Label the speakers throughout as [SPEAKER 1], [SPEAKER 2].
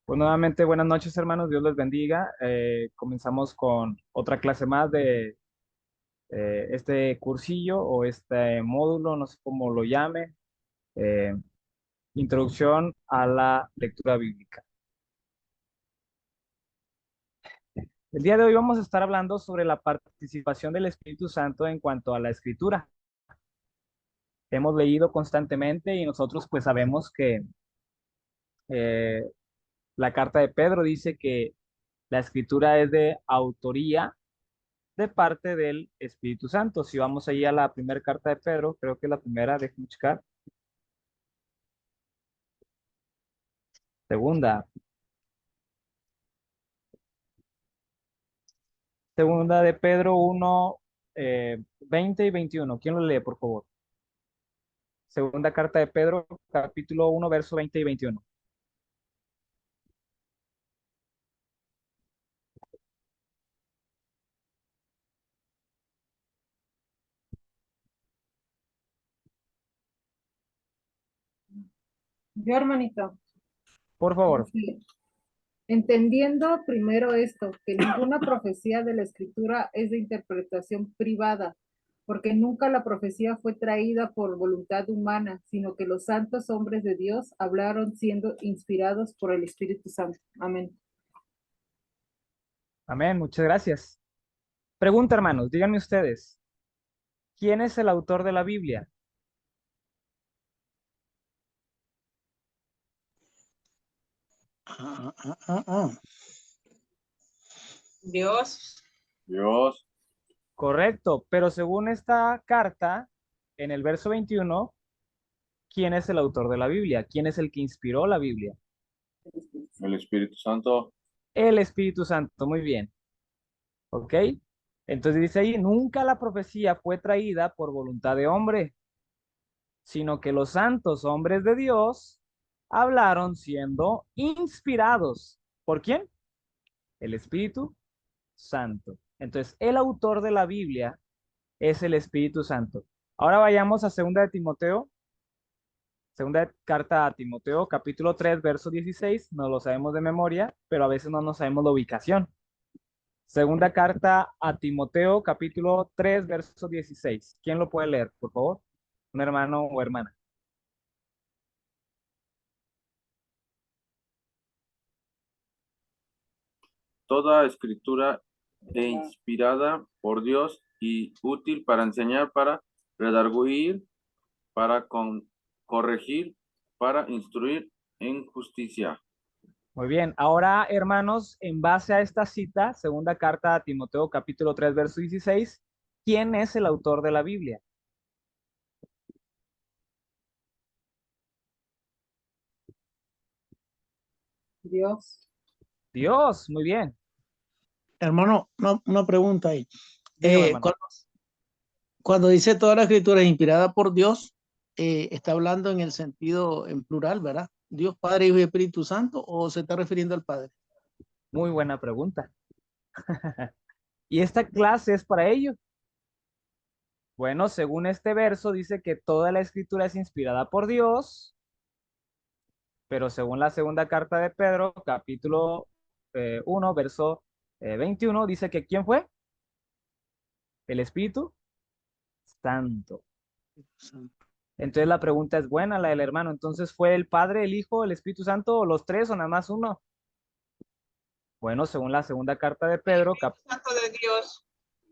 [SPEAKER 1] Pues nuevamente, buenas noches, hermanos. Dios les bendiga. Comenzamos con otra clase más de este cursillo o este módulo, no sé cómo lo llame, eh, Introducción a la Lectura Bíblica. El día de hoy vamos a estar hablando sobre la participación del Espíritu Santo en cuanto a la Escritura. Hemos leído constantemente y nosotros pues sabemos que eh, la carta de Pedro dice que la Escritura es de autoría de parte del Espíritu Santo. Si vamos ahí a la primera carta de Pedro, creo que la primera, déjenme checar. Segunda, segunda de Pedro 1, 20 y 21. ¿Quién lo lee, por favor? Segunda carta de Pedro, capítulo 1, verso 20 y 21.
[SPEAKER 2] Yo, hermanito,
[SPEAKER 1] Por favor.
[SPEAKER 2] dice, entendiendo primero esto, que ninguna profecía de la Escritura es de interpretación privada, porque nunca la profecía fue traída por voluntad humana, sino que los santos hombres de Dios hablaron siendo inspirados por el Espíritu Santo. Amén.
[SPEAKER 1] Amén, muchas gracias. Pregunta, hermanos, díganme ustedes, ¿quién es el autor de la Biblia?
[SPEAKER 3] Dios.
[SPEAKER 4] Dios.
[SPEAKER 1] Correcto, pero según esta carta, en el verso 21, ¿quién es el autor de la Biblia? ¿Quién es el que inspiró la Biblia?
[SPEAKER 4] El Espíritu Santo.
[SPEAKER 1] El Espíritu Santo, muy bien. ¿Ok? Entonces dice ahí, nunca la profecía fue traída por voluntad de hombre, sino que los santos hombres de Dios hablaron siendo inspirados. ¿Por quién? El Espíritu Santo. Entonces, el autor de la Biblia es el Espíritu Santo. Ahora vayamos a segunda de Timoteo, segunda carta a Timoteo, capítulo 3, verso 16. No lo sabemos de memoria, pero a veces no nos sabemos la ubicación. Segunda carta a Timoteo, capítulo 3, verso 16. ¿Quién lo puede leer, por favor? Un hermano o hermana.
[SPEAKER 4] Toda escritura e inspirada por Dios y útil para enseñar, para redarguir, para corregir, para instruir en justicia.
[SPEAKER 1] Muy bien. Ahora, hermanos, en base a esta cita, segunda carta a Timoteo, capítulo 3, verso 16, ¿quién es el autor de la Biblia?
[SPEAKER 2] Dios.
[SPEAKER 1] Dios, muy bien.
[SPEAKER 5] Hermano, una pregunta ahí.
[SPEAKER 1] Dígame, hermano.
[SPEAKER 5] Cuando dice toda la escritura es inspirada por Dios, está hablando en el sentido en plural, ¿verdad? Dios, Padre, Hijo y Espíritu Santo, ¿o se está refiriendo al Padre?
[SPEAKER 1] Muy buena pregunta. ¿Y esta clase es para ello? Bueno, según este verso dice que toda la escritura es inspirada por Dios, pero según la segunda carta de Pedro, capítulo 1, verso 21, dice que ¿quién fue? El Espíritu Santo. Entonces la pregunta es buena, la del hermano. Entonces, ¿fue el Padre, el Hijo, el Espíritu Santo, o los tres, o nada más uno? Bueno, según la segunda carta de Pedro,
[SPEAKER 3] Santo de Dios.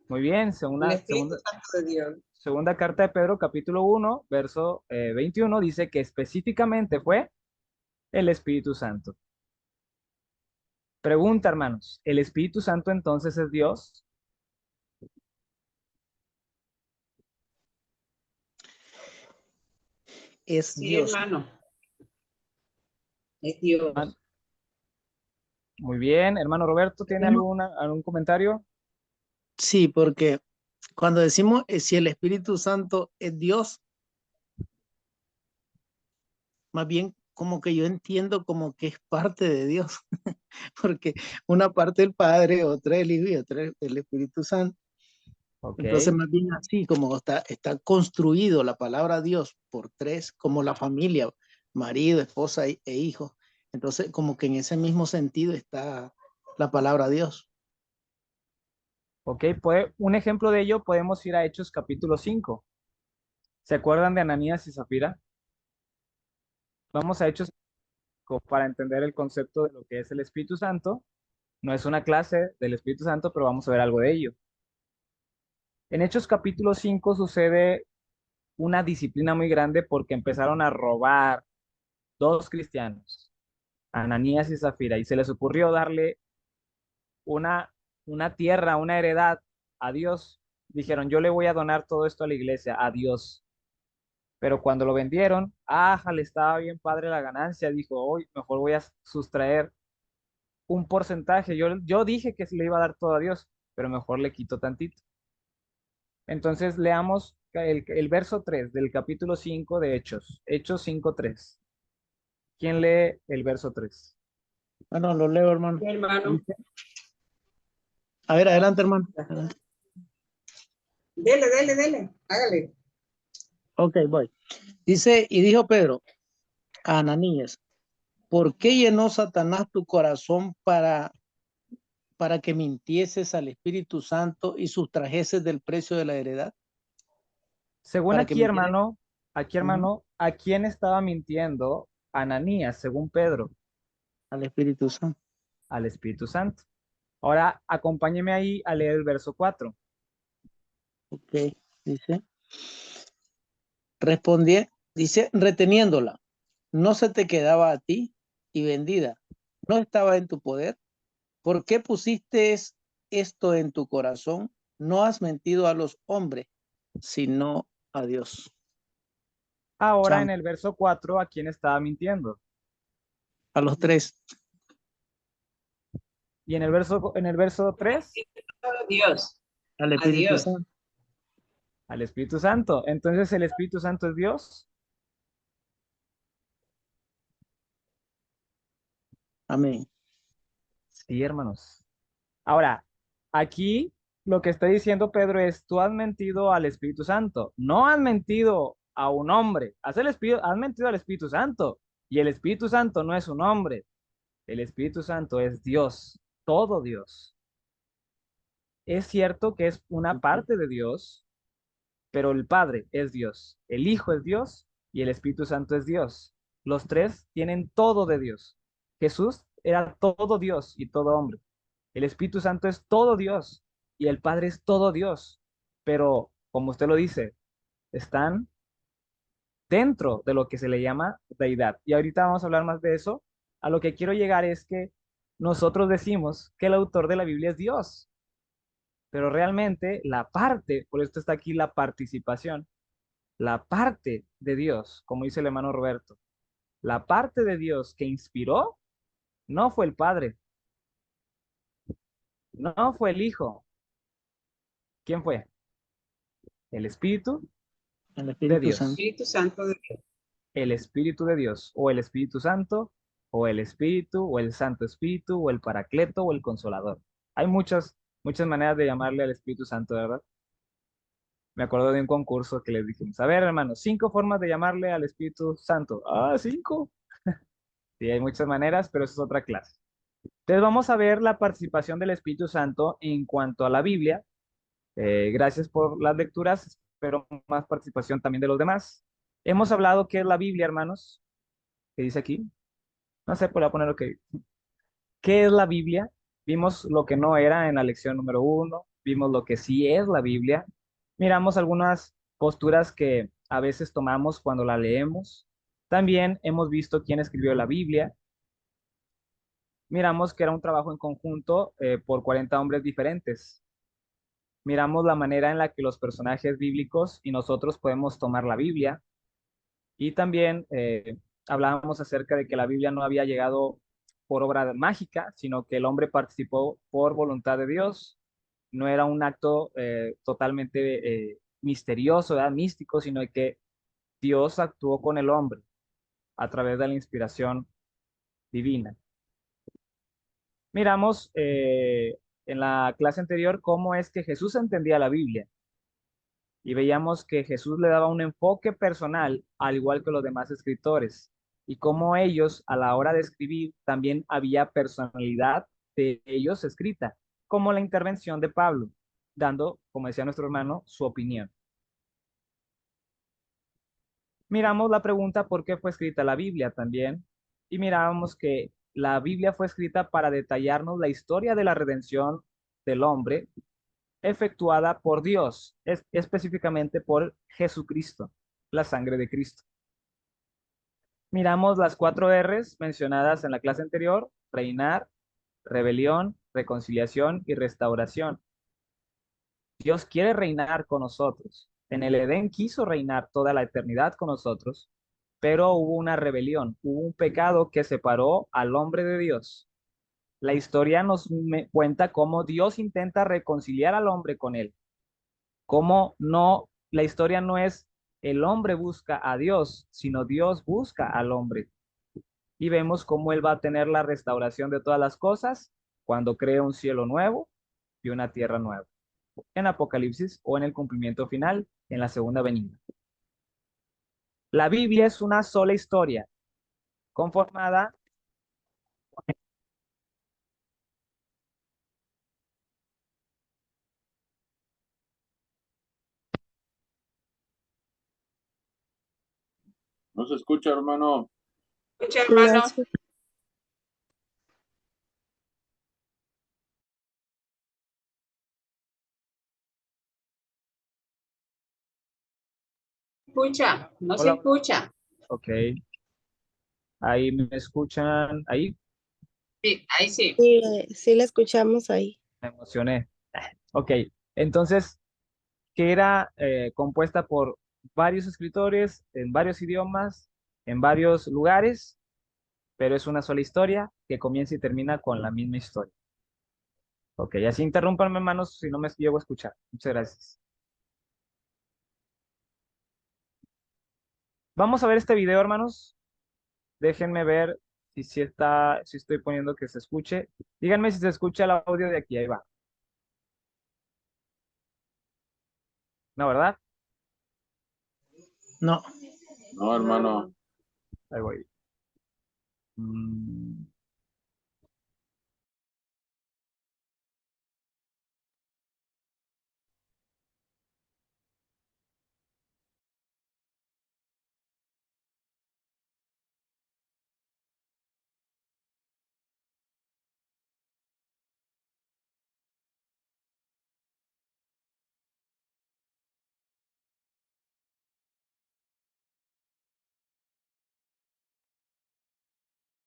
[SPEAKER 1] muy bien, según
[SPEAKER 3] El
[SPEAKER 1] la
[SPEAKER 3] Espíritu Santo de Dios.
[SPEAKER 1] segunda carta de Pedro, capítulo 1, verso 21, dice que específicamente fue el Espíritu Santo. Pregunta, hermanos, ¿el Espíritu Santo entonces es Dios?
[SPEAKER 5] Es
[SPEAKER 3] Sí,
[SPEAKER 5] Dios.
[SPEAKER 3] hermano. Es Dios.
[SPEAKER 1] Muy bien, hermano Roberto, ¿tiene algún comentario?
[SPEAKER 5] Sí, porque cuando decimos si el Espíritu Santo es Dios, más bien como que yo entiendo como que es parte de Dios, porque una parte el Padre, otra el Hijo y otra el Espíritu Santo.
[SPEAKER 1] Ok,
[SPEAKER 5] Entonces, más bien así, como está construido la palabra Dios por tres, como la familia, marido, esposa e hijos. Entonces, como que en ese mismo sentido está la palabra Dios.
[SPEAKER 1] ¿Ok? Un ejemplo de ello podemos ir a Hechos capítulo 5. ¿Se acuerdan de Ananías y Zafira? Vamos a Hechos 5 para entender el concepto de lo que es el Espíritu Santo. No es una clase del Espíritu Santo, pero vamos a ver algo de ello. En Hechos capítulo 5 sucede una disciplina muy grande porque empezaron a robar dos cristianos, Ananías y Zafira, y se les ocurrió darle una, una tierra, una heredad a Dios. Dijeron, yo le voy a donar todo esto a la iglesia, a Dios. Pero cuando lo vendieron, le estaba bien padre la ganancia. Dijo, hoy mejor voy a sustraer un porcentaje. Yo dije que se le iba a dar todo a Dios, pero mejor le quito tantito. Entonces leamos el verso 3 del capítulo 5 de Hechos, Hechos 5:3. ¿Quién lee el verso 3?
[SPEAKER 5] Bueno, lo leo, hermano.
[SPEAKER 3] Mi hermano.
[SPEAKER 5] A ver, adelante, hermano. Adelante.
[SPEAKER 3] Dele. Hágale.
[SPEAKER 5] Ok, voy. Dice, y dijo Pedro a Ananías, ¿por qué llenó Satanás tu corazón para que mintieses al Espíritu Santo y sustrajeses del precio de la heredad?
[SPEAKER 1] Según
[SPEAKER 5] Para que mintieras.
[SPEAKER 1] aquí hermano, ¿a quién estaba mintiendo Ananías, según Pedro?
[SPEAKER 5] Al Espíritu Santo.
[SPEAKER 1] Al Espíritu Santo. Ahora acompáñeme ahí a leer el verso 4.
[SPEAKER 5] Ok, dice, dice, reteniéndola, no se te quedaba a ti y vendida, no estaba en tu poder. ¿Por qué pusiste esto en tu corazón? No has mentido a los hombres, sino a Dios.
[SPEAKER 1] Ahora en
[SPEAKER 5] Cham,
[SPEAKER 1] el verso 4, ¿a quién estaba mintiendo?
[SPEAKER 5] a los tres.
[SPEAKER 1] Y en el verso 3,
[SPEAKER 3] Dios.
[SPEAKER 5] Al Espíritu
[SPEAKER 3] Adiós.
[SPEAKER 5] Santo.
[SPEAKER 1] al Espíritu Santo. Entonces, ¿el Espíritu Santo es Dios?
[SPEAKER 5] Amén.
[SPEAKER 1] Sí, hermanos. Ahora, aquí lo que está diciendo Pedro es, tú has mentido al Espíritu Santo, no has mentido a un hombre, has mentido al Espíritu Santo, y el Espíritu Santo no es un hombre, el Espíritu Santo es Dios, todo Dios. Es cierto que es una parte de Dios, pero el Padre es Dios, el Hijo es Dios y el Espíritu Santo es Dios. Los tres tienen todo de Dios. Jesús era todo Dios y todo hombre. El Espíritu Santo es todo Dios y el Padre es todo Dios. Pero, como usted lo dice, están dentro de lo que se le llama deidad. Y ahorita vamos a hablar más de eso. A lo que quiero llegar es que nosotros decimos que el autor de la Biblia es Dios, pero realmente la parte, por esto está aquí la participación, la parte de Dios, como dice el hermano Roberto, la parte de Dios que inspiró no fue el Padre, no fue el Hijo. ¿Quién fue? El Espíritu
[SPEAKER 5] El
[SPEAKER 1] de
[SPEAKER 5] Espíritu Santo.
[SPEAKER 1] Dios,
[SPEAKER 3] Espíritu Santo de Dios.
[SPEAKER 1] el Espíritu de Dios, o el Espíritu Santo, o el Espíritu, o el Santo Espíritu, o el Paracleto, o el Consolador. Hay muchas maneras de llamarle al Espíritu Santo, ¿verdad? Me acuerdo de un concurso que les dijimos, a ver, hermanos, 5 formas de llamarle al Espíritu Santo. 5. Sí, hay muchas maneras, pero eso es otra clase. Entonces vamos a ver la participación del Espíritu Santo en cuanto a la Biblia. Gracias por las lecturas, espero más participación también de los demás. Hemos hablado qué es la Biblia, hermanos. ¿Qué dice aquí? No sé, pues voy a poner lo que... ¿Qué es la Biblia? Vimos lo que no era en la lección número 1, vimos lo que sí es la Biblia. Miramos algunas posturas que a veces tomamos cuando la leemos. También hemos visto quién escribió la Biblia. Miramos que era un trabajo en conjunto por 40 hombres diferentes. Miramos la manera en la que los personajes bíblicos y nosotros podemos tomar la Biblia. Y también hablábamos acerca de que la Biblia no había llegado por obra mágica, sino que el hombre participó por voluntad de Dios. No era un acto totalmente misterioso, ¿verdad? Místico, sino que Dios actuó con el hombre a través de la inspiración divina. Miramos en la clase anterior cómo es que Jesús entendía la Biblia y veíamos que Jesús le daba un enfoque personal al igual que los demás escritores. y cómo ellos a la hora de escribir también había personalidad de ellos escrita, como la intervención de Pablo, dando, como decía nuestro hermano, su opinión. Miramos la pregunta por qué fue escrita la Biblia también, y mirábamos que la Biblia fue escrita para detallarnos la historia de la redención del hombre efectuada por Dios, específicamente por Jesucristo, la sangre de Cristo. Miramos las 4 R's mencionadas en la clase anterior: reinar, rebelión, reconciliación y restauración. Dios quiere reinar con nosotros. En el Edén quiso reinar toda la eternidad con nosotros, pero hubo una rebelión, hubo un pecado que separó al hombre de Dios. La historia nos cuenta cómo Dios intenta reconciliar al hombre con él. Cómo no, la historia no es el hombre busca a Dios, sino Dios busca al hombre. Y vemos cómo él va a tener la restauración de todas las cosas cuando cree un cielo nuevo y una tierra nueva, en Apocalipsis o en el cumplimiento final en la segunda venida. La Biblia es una sola historia, conformada.
[SPEAKER 4] No se escucha, hermano.
[SPEAKER 3] Escucha, hermano. Escucha, no se
[SPEAKER 1] Hola.
[SPEAKER 3] escucha.
[SPEAKER 1] Ok. Ahí me escuchan. Ahí
[SPEAKER 3] Sí, ahí sí.
[SPEAKER 6] Sí, sí la escuchamos ahí.
[SPEAKER 1] me emocioné. Ok. Entonces, que era compuesta por varios escritores en varios idiomas, en varios lugares, pero es una sola historia que comienza y termina con la misma historia. Ok, así interrúmpanme, hermanos, si no me llego a escuchar. Muchas gracias. Vamos a ver este video, hermanos. Déjenme ver si estoy poniendo que se escuche. Díganme si se escucha el audio de aquí, ahí va. ¿No, verdad?
[SPEAKER 5] No.
[SPEAKER 4] No, hermano.
[SPEAKER 1] Ahí voy. Mm.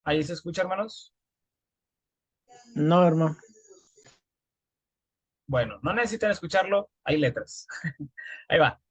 [SPEAKER 1] ¿Ahí se escucha, hermanos?
[SPEAKER 5] No, hermano.
[SPEAKER 1] Bueno, no necesitan escucharlo, hay letras. Ahí va.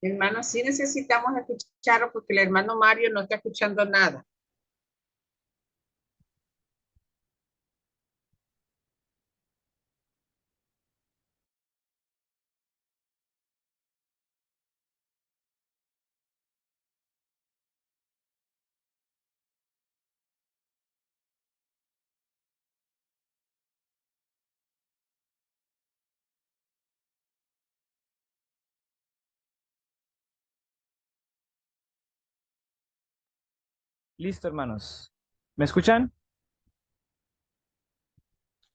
[SPEAKER 3] Hermano, sí necesitamos escucharlo porque el hermano Mario no está escuchando nada.
[SPEAKER 1] Listo, hermanos. ¿Me escuchan?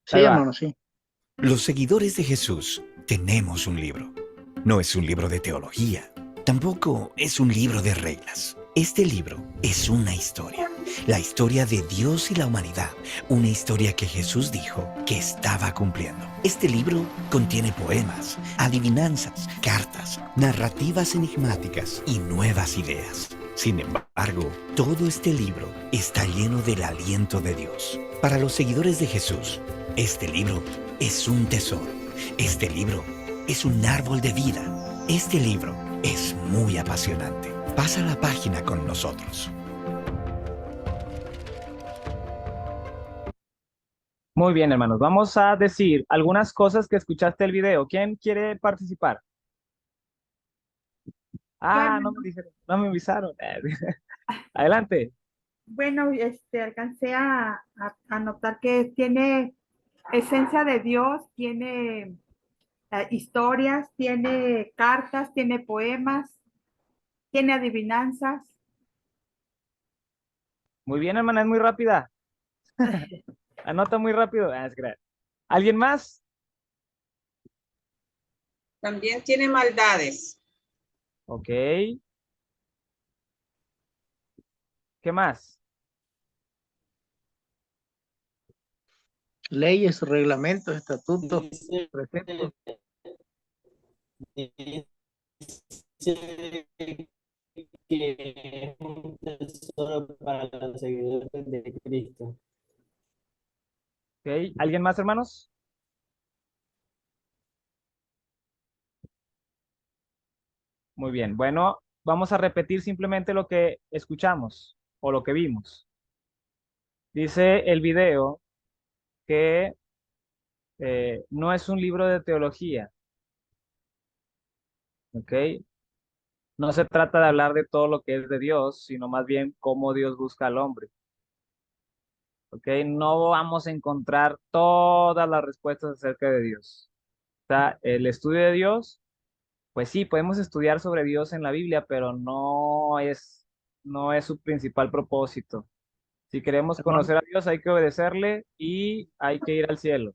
[SPEAKER 5] Sí,
[SPEAKER 1] Ahí va.
[SPEAKER 5] hermano, sí.
[SPEAKER 7] Los seguidores de Jesús tenemos un libro. No es un libro de teología, tampoco es un libro de reglas. Este libro es una historia, la historia de Dios y la humanidad, una historia que Jesús dijo que estaba cumpliendo. Este libro contiene poemas, adivinanzas, cartas, narrativas enigmáticas y nuevas ideas. Sin embargo, todo este libro está lleno del aliento de Dios. Para los seguidores de Jesús, este libro es un tesoro. Este libro es un árbol de vida. Este libro es muy apasionante. Pasa la página con nosotros.
[SPEAKER 1] Muy bien, hermanos. Vamos a decir algunas cosas que escuchaste el video. ¿Quién quiere participar?
[SPEAKER 8] Yo,
[SPEAKER 1] Ah, no
[SPEAKER 8] hermano,
[SPEAKER 1] me dijeron, no me avisaron. Adelante.
[SPEAKER 8] bueno, alcancé a notar que tiene esencia de Dios, tiene historias, tiene cartas, tiene poemas, tiene adivinanzas.
[SPEAKER 1] Muy bien, hermana, es muy rápida. Anota muy rápido. Es gracias. ¿Alguien más?
[SPEAKER 3] También tiene maldades.
[SPEAKER 1] Ok. ¿Qué más?
[SPEAKER 5] Leyes, reglamentos, estatutos,
[SPEAKER 9] Dice,
[SPEAKER 5] preceptos.
[SPEAKER 9] dice que es un tesoro para los seguidores de Cristo.
[SPEAKER 1] Ok. ¿Alguien más, hermanos? Muy bien. Bueno, vamos a repetir simplemente lo que escuchamos o lo que vimos. Dice el video que no es un libro de teología, ¿ok? No se trata de hablar de todo lo que es de Dios, sino más bien cómo Dios busca al hombre, ¿ok? No vamos a encontrar todas las respuestas acerca de Dios. O sea, el estudio de Dios, pues sí, podemos estudiar sobre Dios en la Biblia, pero no es su principal propósito. Si queremos
[SPEAKER 5] Hermano,
[SPEAKER 1] conocer a Dios, hay que obedecerle y hay que ir al cielo.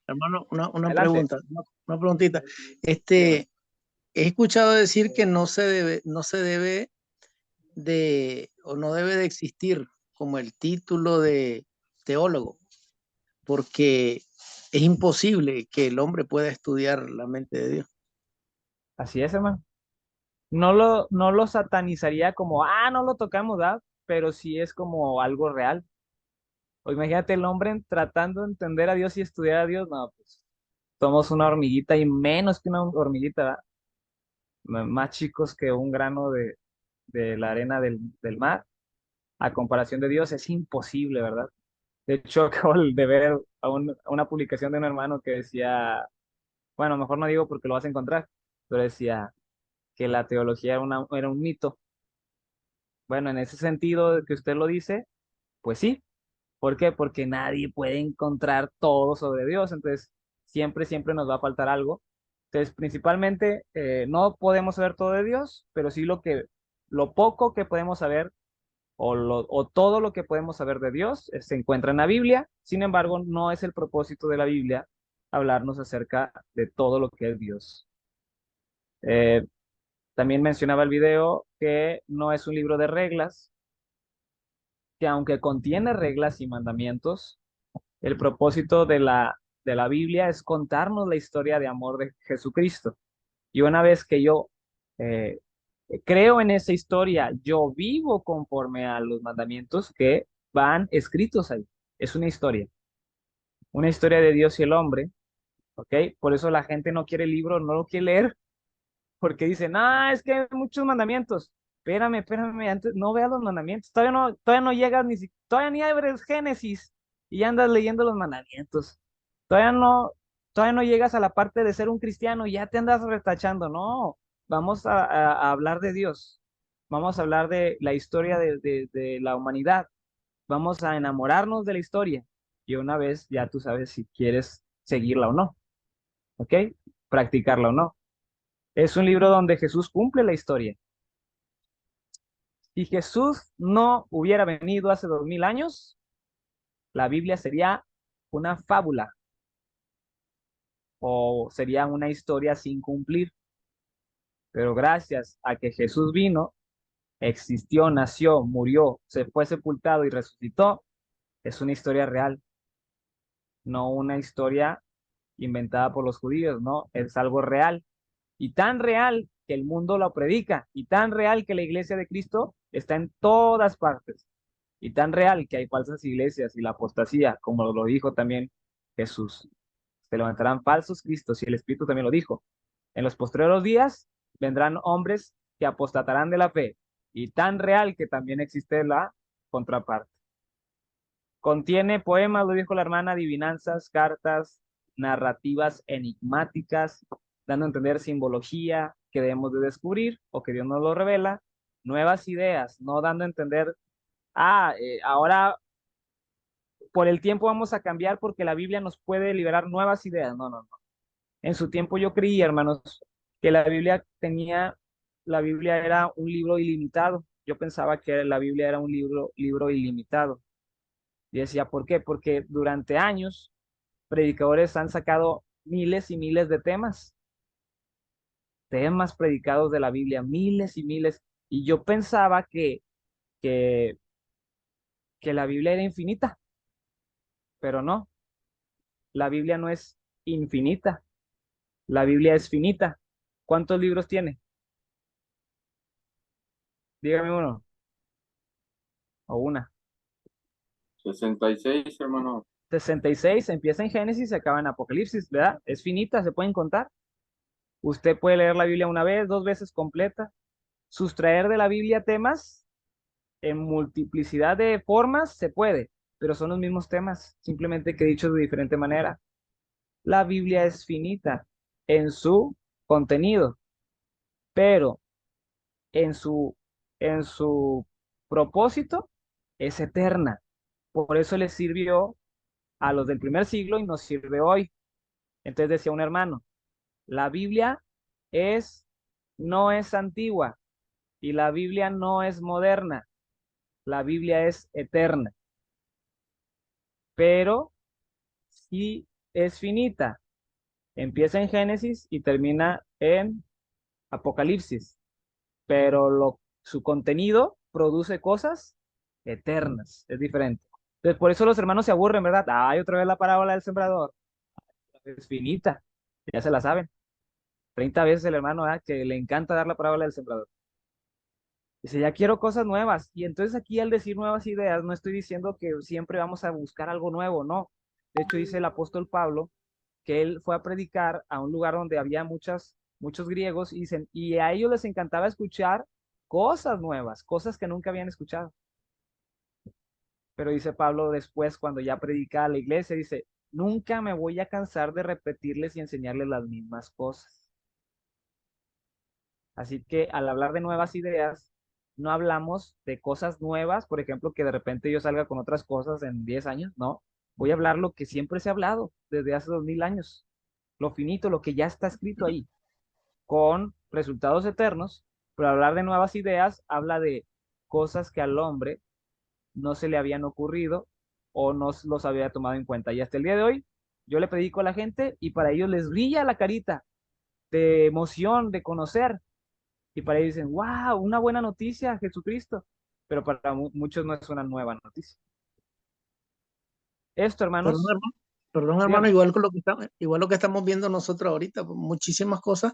[SPEAKER 5] hermano, una
[SPEAKER 1] Adelante.
[SPEAKER 5] pregunta, una preguntita. He escuchado decir que no se debe o no debe de existir como el título de teólogo, porque es imposible que el hombre pueda estudiar la mente de Dios.
[SPEAKER 1] Así es, hermano. No lo satanizaría como, no lo tocamos, ¿verdad? Pero sí es como algo real. O imagínate el hombre tratando de entender a Dios y estudiar a Dios, no, pues somos una hormiguita y menos que una hormiguita, ¿verdad? Más chicos que un grano de la arena del mar. A comparación de Dios es imposible, ¿verdad? De hecho, acabo de ver a una publicación de un hermano que decía, bueno, mejor no digo porque lo vas a encontrar, pero decía que la teología era un mito. Bueno, en ese sentido de que usted lo dice, pues sí. ¿Por qué? Porque nadie puede encontrar todo sobre Dios, entonces siempre nos va a faltar algo. Entonces, principalmente, no podemos saber todo de Dios, pero sí lo poco que podemos saber o todo lo que podemos saber de Dios se encuentra en la Biblia. Sin embargo, no es el propósito de la Biblia hablarnos acerca de todo lo que es Dios. Eh, También mencionaba el video que no es un libro de reglas, que aunque contiene reglas y mandamientos, el propósito de la Biblia es contarnos la historia de amor de Jesucristo. Y una vez que yo eh, creo en esa historia, yo vivo conforme a los mandamientos que van escritos ahí. Es una historia de Dios y el hombre, ¿ok? Por eso la gente no quiere el libro, no lo quiere leer, porque dicen, es que hay muchos mandamientos. Espérame, antes no veas los mandamientos, todavía no llegas todavía ni abres Génesis y ya andas leyendo los mandamientos. Todavía no, todavía no llegas a la parte de ser un cristiano y ya te andas retachando. No, vamos a hablar de Dios, vamos a hablar de la historia de la humanidad, vamos a enamorarnos de la historia y una vez ya tú sabes si quieres seguirla o no, ¿ok? Practicarla o no. Es un libro donde Jesús cumple la historia. Si Jesús no hubiera venido hace 2000 años, la Biblia sería una fábula o sería una historia sin cumplir. Pero gracias a que Jesús vino, existió, nació, murió, se fue sepultado y resucitó, es una historia real, no una historia inventada por los judíos, no, es algo real. Y tan real que el mundo lo predica, y tan real que la iglesia de Cristo está en todas partes, y tan real que hay falsas iglesias y la apostasía, como lo dijo también Jesús. Se levantarán falsos cristos, y el Espíritu también lo dijo. En los postreros días vendrán hombres que apostatarán de la fe, y tan real que también existe la contraparte. Contiene poemas, lo dijo la hermana, adivinanzas, cartas, narrativas enigmáticas, dando a entender simbología que debemos de descubrir o que Dios nos lo revela, nuevas ideas, no dando a entender, ahora por el tiempo vamos a cambiar porque la Biblia nos puede liberar nuevas ideas. No, no, no. En su tiempo yo creía, hermanos, que la Biblia era un libro ilimitado. Yo pensaba que la Biblia era un libro ilimitado. Y decía, ¿por qué? Porque durante años predicadores han sacado miles y miles de temas predicados de la Biblia, miles y miles. Y yo pensaba que, que la Biblia era infinita, pero no, la Biblia no es infinita, la Biblia es finita. ¿Cuántos libros tiene? Dígame uno o una.
[SPEAKER 4] 66, hermano.
[SPEAKER 1] 66, empieza en Génesis y se acaba en Apocalipsis, ¿verdad? Es finita, se pueden contar. Usted puede leer la Biblia una vez, dos veces completa, sustraer de la Biblia temas en multiplicidad de formas, se puede, pero son los mismos temas, simplemente que dichos de diferente manera. La Biblia es finita en su contenido, pero en su propósito es eterna. Por eso le sirvió a los del primer siglo y nos sirve hoy. Entonces decía un hermano, la Biblia no es antigua y la Biblia no es moderna, la Biblia es eterna, pero sí es finita. Empieza en Génesis y termina en Apocalipsis, pero su contenido produce cosas eternas, es diferente. Entonces, por eso los hermanos se aburren, ¿verdad? Ay, otra vez la parábola del sembrador. Es finita, ya se la saben. 30 veces el hermano, ¿verdad? Que le encanta dar la parábola del sembrador. Dice, ya quiero cosas nuevas. Y entonces aquí al decir nuevas ideas, no estoy diciendo que siempre vamos a buscar algo nuevo, no. De hecho, dice el apóstol Pablo que él fue a predicar a un lugar donde había muchos griegos y a ellos les encantaba escuchar cosas nuevas, cosas que nunca habían escuchado. Pero dice Pablo después, cuando ya predica a la iglesia, dice, nunca me voy a cansar de repetirles y enseñarles las mismas cosas. Así que al hablar de nuevas ideas, no hablamos de cosas nuevas, por ejemplo, que de repente yo salga con otras cosas en 10 años, no. Voy a hablar lo que siempre se ha hablado desde hace 2000 años, lo finito, lo que ya está escrito ahí, con resultados eternos, pero hablar de nuevas ideas habla de cosas que al hombre no se le habían ocurrido o no los había tomado en cuenta. Y hasta el día de hoy, yo le predico a la gente y para ellos les brilla la carita de emoción, de conocer, y para ellos dicen, wow, una buena noticia, Jesucristo, pero para muchos no es una nueva noticia. Esto,
[SPEAKER 5] Perdón,
[SPEAKER 1] hermanos,
[SPEAKER 5] hermano, perdón, hermano,
[SPEAKER 1] dígame.
[SPEAKER 5] igual lo que estamos viendo nosotros ahorita, pues, muchísimas cosas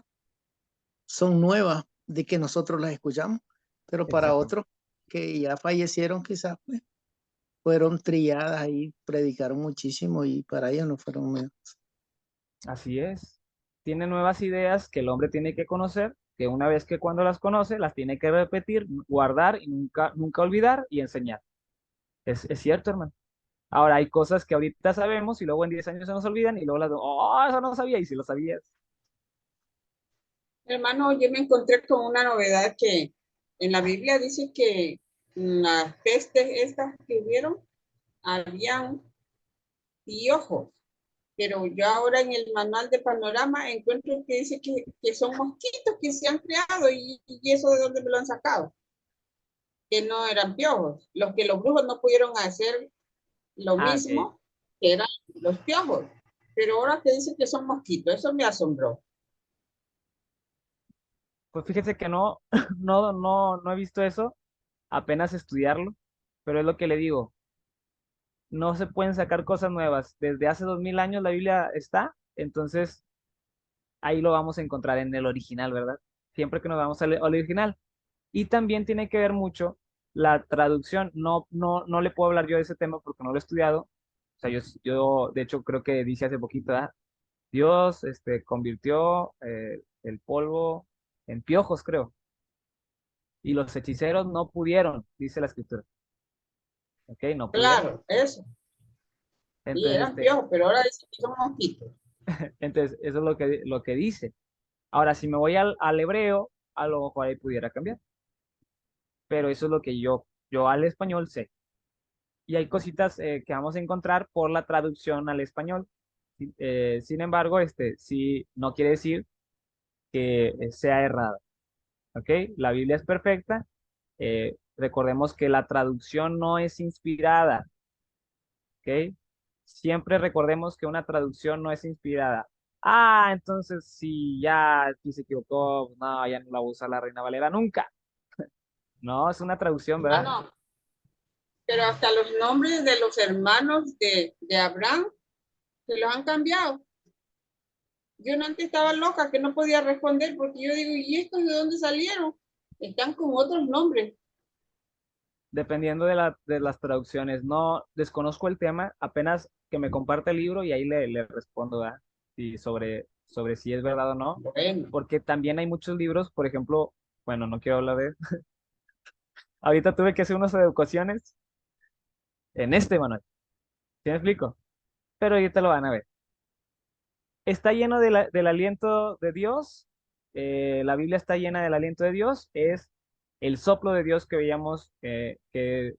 [SPEAKER 5] son nuevas de que nosotros las escuchamos, pero para
[SPEAKER 1] Exacto.
[SPEAKER 5] otros que ya fallecieron quizás, pues, fueron trilladas y predicaron muchísimo y para ellos no fueron nuevas.
[SPEAKER 1] Así es. Tiene nuevas ideas que el hombre tiene que conocer, que una vez que cuando las conoce, las tiene que repetir, guardar y nunca, nunca olvidar y enseñar. Es cierto, hermano. Ahora, hay cosas que ahorita sabemos y luego en 10 años se nos olvidan y luego eso no sabía y si lo sabías.
[SPEAKER 3] Hermano, yo me encontré con una novedad que en la Biblia dice que las pestes estas que hubieron, habían piojos, pero yo ahora en el manual de panorama encuentro que dice que son mosquitos que se han creado y eso de dónde me lo han sacado, que no eran piojos, los que los brujos no pudieron hacer lo
[SPEAKER 1] Ok.
[SPEAKER 3] mismo que eran los piojos, pero ahora que dice que son mosquitos, eso me asombró.
[SPEAKER 1] Pues fíjese que no, no he visto eso, apenas estudiarlo, pero es lo que le digo, no se pueden sacar cosas nuevas. Desde hace 2000 años la Biblia está, entonces ahí lo vamos a encontrar en el original, ¿verdad? Siempre que nos vamos al original. Y también tiene que ver mucho la traducción. No le puedo hablar yo de ese tema porque no lo he estudiado. O sea, yo de hecho creo que dice hace poquito, ¿verdad? Dios convirtió el polvo en piojos, creo. Y los hechiceros no pudieron, dice la escritura. ¿Ok? No pudieron.
[SPEAKER 3] Claro, eso. Y eran
[SPEAKER 1] Entonces,
[SPEAKER 3] piojos, pero ahora dicen que son mosquitos.
[SPEAKER 1] entonces, eso es lo que dice. Ahora, si me voy al hebreo, a lo mejor ahí pudiera cambiar. Pero eso es lo que yo al español sé. Y hay cositas que vamos a encontrar por la traducción al español. Sin embargo, sí no quiere decir que sea errada. ¿Ok? La Biblia es perfecta. Recordemos que la traducción no es inspirada. ¿Ok? Siempre recordemos que una traducción no es inspirada. Ah, entonces si ya aquí se equivocó, pues no, ya no la usa la Reina Valera nunca. No, es una traducción,
[SPEAKER 3] Ah,
[SPEAKER 1] ¿verdad?
[SPEAKER 3] no. Pero hasta los nombres de los hermanos de Abraham se los han cambiado. Yo no antes estaba loca que no podía responder porque yo digo, ¿y estos de dónde salieron? Están con otros nombres.
[SPEAKER 1] Dependiendo de las traducciones. No desconozco el tema, apenas que me comparte el libro y ahí le respondo, ¿verdad? Y sobre si es verdad o no.
[SPEAKER 3] Bueno,
[SPEAKER 1] Porque también hay muchos libros, por ejemplo, bueno, no quiero hablar de... Ahorita tuve que hacer unas educaciones en este manual. ¿Sí me explico? Pero ahorita lo van a ver. Está lleno del aliento de Dios. La Biblia está llena del aliento de Dios. Es el soplo de Dios que veíamos que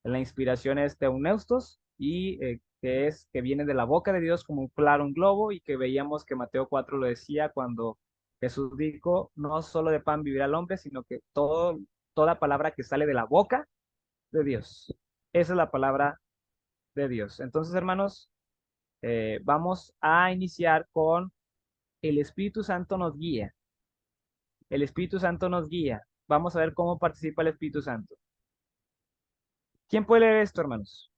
[SPEAKER 1] la inspiración es de Euneustos y que viene de la boca de Dios como un claro un globo y que veíamos que Mateo 4 lo decía cuando Jesús dijo, no solo de pan vivirá el hombre, sino que toda palabra que sale de la boca de Dios. Esa es la palabra de Dios. Entonces, hermanos, vamos a iniciar con el Espíritu Santo nos guía. El Espíritu Santo nos guía. Vamos a ver cómo participa el Espíritu Santo. ¿Quién puede leer esto, hermanos?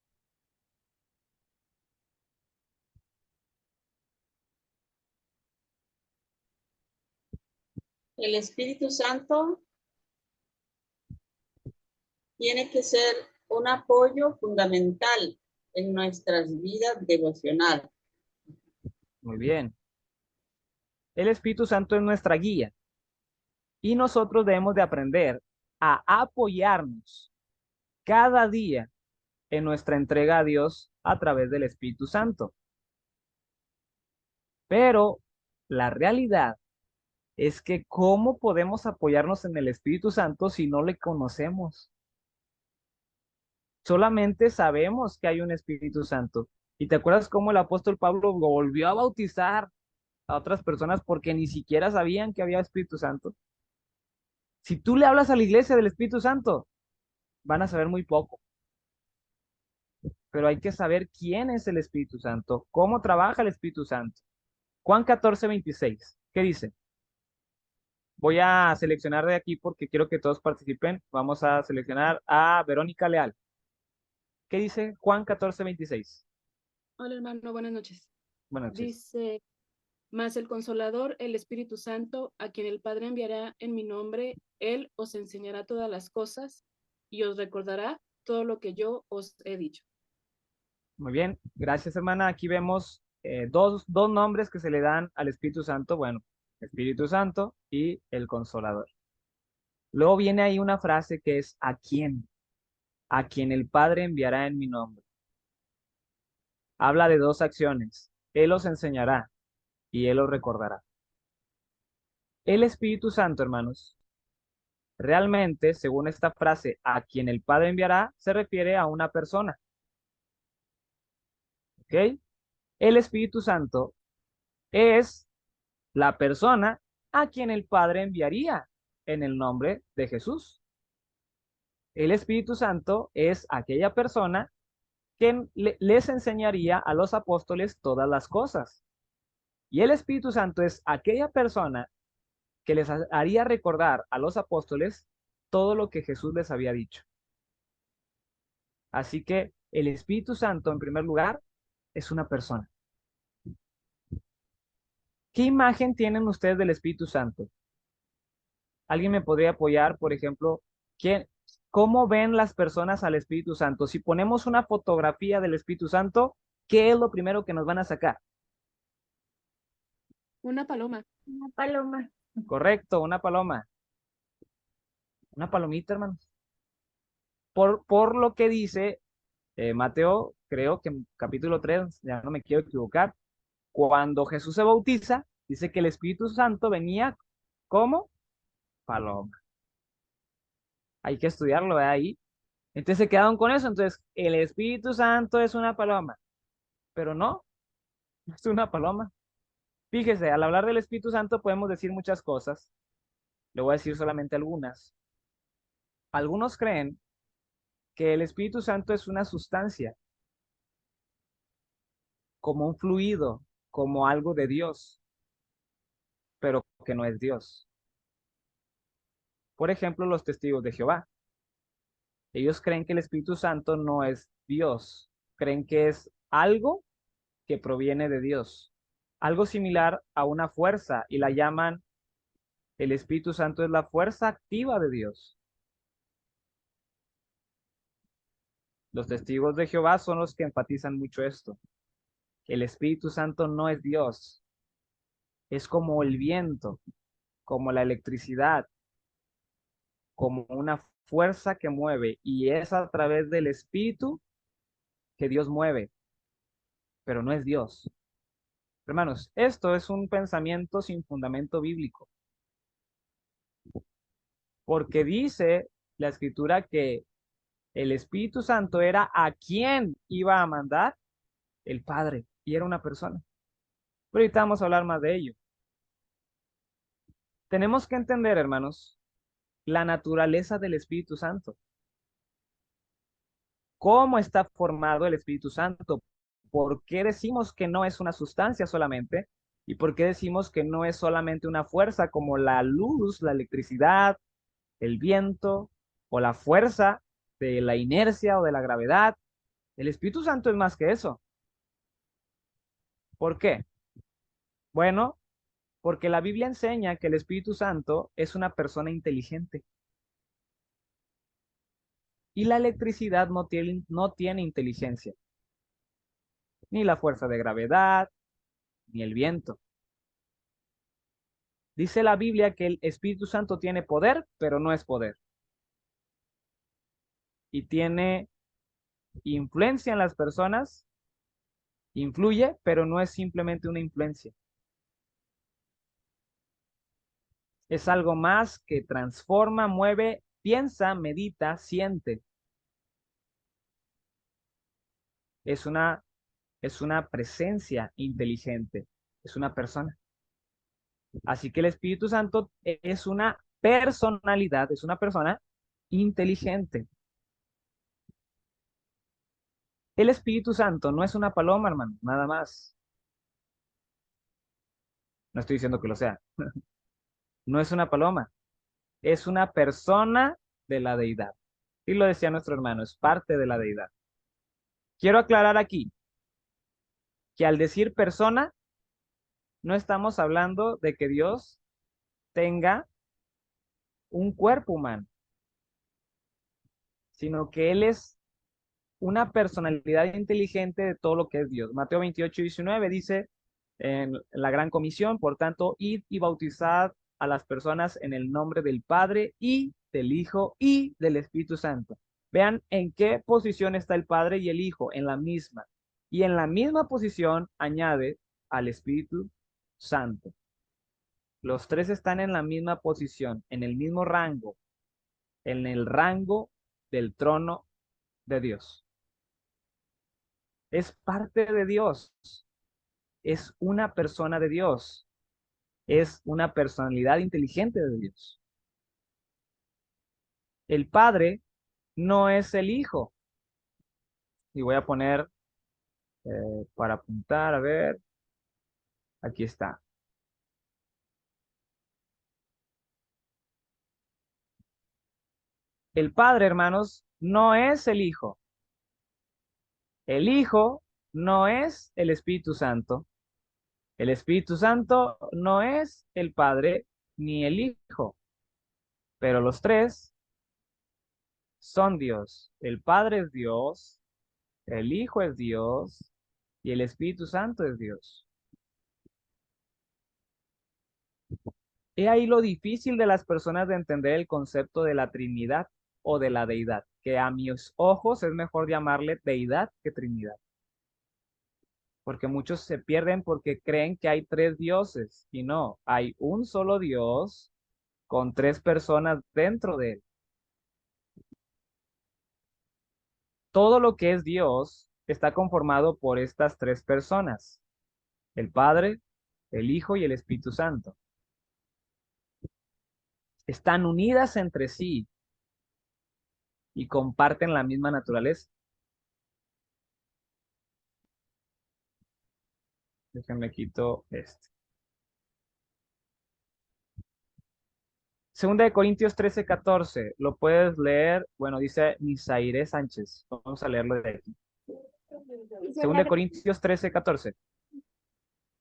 [SPEAKER 3] el Espíritu Santo tiene que ser un apoyo fundamental en nuestras vidas devocionales.
[SPEAKER 1] Muy bien. El Espíritu Santo es nuestra guía y nosotros debemos de aprender a apoyarnos cada día en nuestra entrega a Dios a través del Espíritu Santo. Pero la realidad es que ¿cómo podemos apoyarnos en el Espíritu Santo si no le conocemos? Solamente sabemos que hay un Espíritu Santo. ¿Y te acuerdas cómo el apóstol Pablo volvió a bautizar a otras personas porque ni siquiera sabían que había Espíritu Santo? Si tú le hablas a la iglesia del Espíritu Santo, van a saber muy poco. Pero hay que saber quién es el Espíritu Santo, cómo trabaja el Espíritu Santo. Juan 14:26, ¿qué dice? Voy a seleccionar de aquí porque quiero que todos participen. Vamos a seleccionar a Verónica Leal. ¿Qué dice Juan 14:26?
[SPEAKER 10] Hola hermano, buenas noches.
[SPEAKER 1] Buenas noches.
[SPEAKER 10] Dice, mas el Consolador, el Espíritu Santo, a quien el Padre enviará en mi nombre, Él os enseñará todas las cosas y os recordará todo lo que yo os he dicho.
[SPEAKER 1] Muy bien, gracias hermana. Aquí vemos dos nombres que se le dan al Espíritu Santo. Bueno, Espíritu Santo y el Consolador. Luego viene ahí una frase que es ¿a quién? A quien el Padre enviará en mi nombre. Habla de dos acciones. Él os enseñará y Él os recordará. El Espíritu Santo, hermanos, realmente, según esta frase, a quien el Padre enviará, se refiere a una persona. ¿Ok? El Espíritu Santo es la persona a quien el Padre enviaría en el nombre de Jesús. El Espíritu Santo es aquella persona que les enseñaría a los apóstoles todas las cosas. Y el Espíritu Santo es aquella persona que les haría recordar a los apóstoles todo lo que Jesús les había dicho. Así que el Espíritu Santo, en primer lugar, es una persona. ¿Qué imagen tienen ustedes del Espíritu Santo? ¿Alguien me podría apoyar, por ejemplo, cómo ven las personas al Espíritu Santo? Si ponemos una fotografía del Espíritu Santo, ¿qué es lo primero que nos van a sacar?
[SPEAKER 10] Una paloma.
[SPEAKER 8] Una paloma.
[SPEAKER 1] Correcto, una paloma. Una palomita, hermanos. Por lo que dice Mateo creo que en capítulo 3, ya no me quiero equivocar, cuando Jesús se bautiza, dice que el Espíritu Santo venía como paloma. Hay que estudiarlo de ahí. Entonces se quedaron con eso. Entonces, el Espíritu Santo es una paloma, pero no es una paloma. Fíjese, al hablar del Espíritu Santo podemos decir muchas cosas. Le voy a decir solamente algunas. Algunos creen que el Espíritu Santo es una sustancia, como un fluido, como algo de Dios, pero que no es Dios. Por ejemplo, los testigos de Jehová. Ellos creen que el Espíritu Santo no es Dios, creen que es algo que proviene de Dios, algo similar a una fuerza, y la llaman el Espíritu Santo es la fuerza activa de Dios. Los testigos de Jehová son los que enfatizan mucho esto. El Espíritu Santo no es Dios, es como el viento, como la electricidad, como una fuerza que mueve, y es a través del Espíritu que Dios mueve, pero no es Dios. Hermanos, esto es un pensamiento sin fundamento bíblico, porque dice la Escritura que el Espíritu Santo era a quien iba a mandar el Padre, y era una persona. Pero ahorita vamos a hablar más de ello. Tenemos que entender, hermanos, la naturaleza del Espíritu Santo. ¿Cómo está formado el Espíritu Santo? ¿Por qué decimos que no es una sustancia solamente? ¿Y por qué decimos que no es solamente una fuerza como la luz, la electricidad, el viento o la fuerza de la inercia o de la gravedad? El Espíritu Santo es más que eso. ¿Por qué? Bueno, porque la Biblia enseña que el Espíritu Santo es una persona inteligente. Y la electricidad no tiene inteligencia, ni la fuerza de gravedad, ni el viento. Dice la Biblia que el Espíritu Santo tiene poder, pero no es poder. Y tiene influencia en las personas, influye, pero no es simplemente una influencia. Es algo más que transforma, mueve, piensa, medita, siente. Es una presencia inteligente, es una persona. Así que el Espíritu Santo es una personalidad, es una persona inteligente. El Espíritu Santo no es una paloma, hermano, nada más. No estoy diciendo que lo sea. No es una paloma, es una persona de la deidad. Y lo decía nuestro hermano, es parte de la deidad. Quiero aclarar aquí que al decir persona, no estamos hablando de que Dios tenga un cuerpo humano, sino que Él es una personalidad inteligente de todo lo que es Dios. Mateo 28:19 dice en la gran comisión, por tanto, id y bautizad a las personas en el nombre del Padre y del Hijo y del Espíritu Santo. Vean en qué posición está el Padre y el Hijo, en la misma. Y en la misma posición añade al Espíritu Santo. Los tres están en la misma posición, en el mismo rango, en el rango del trono de Dios. Es parte de Dios, es una persona de Dios, es una personalidad inteligente de Dios. El Padre no es el Hijo. Y voy a poner para apuntar, a ver, aquí está. El Padre, hermanos, no es el Hijo. El Hijo no es el Espíritu Santo. El Espíritu Santo no es el Padre ni el Hijo. Pero los tres son Dios. El Padre es Dios, el Hijo es Dios y el Espíritu Santo es Dios. He ahí lo difícil de las personas de entender el concepto de la Trinidad o de la deidad, que a mis ojos es mejor llamarle deidad que Trinidad. porque muchos se pierden porque creen que hay tres dioses y no, hay un solo Dios con tres personas dentro de él. Todo lo que es Dios está conformado por estas tres personas, el Padre, el Hijo y el Espíritu Santo. Están unidas entre sí y comparten la misma naturaleza. Déjenme quito este. Segunda de Corintios 13:14, lo puedes leer, bueno, dice Misaire Sánchez, vamos a leerlo de aquí. Segunda de Corintios 13:14.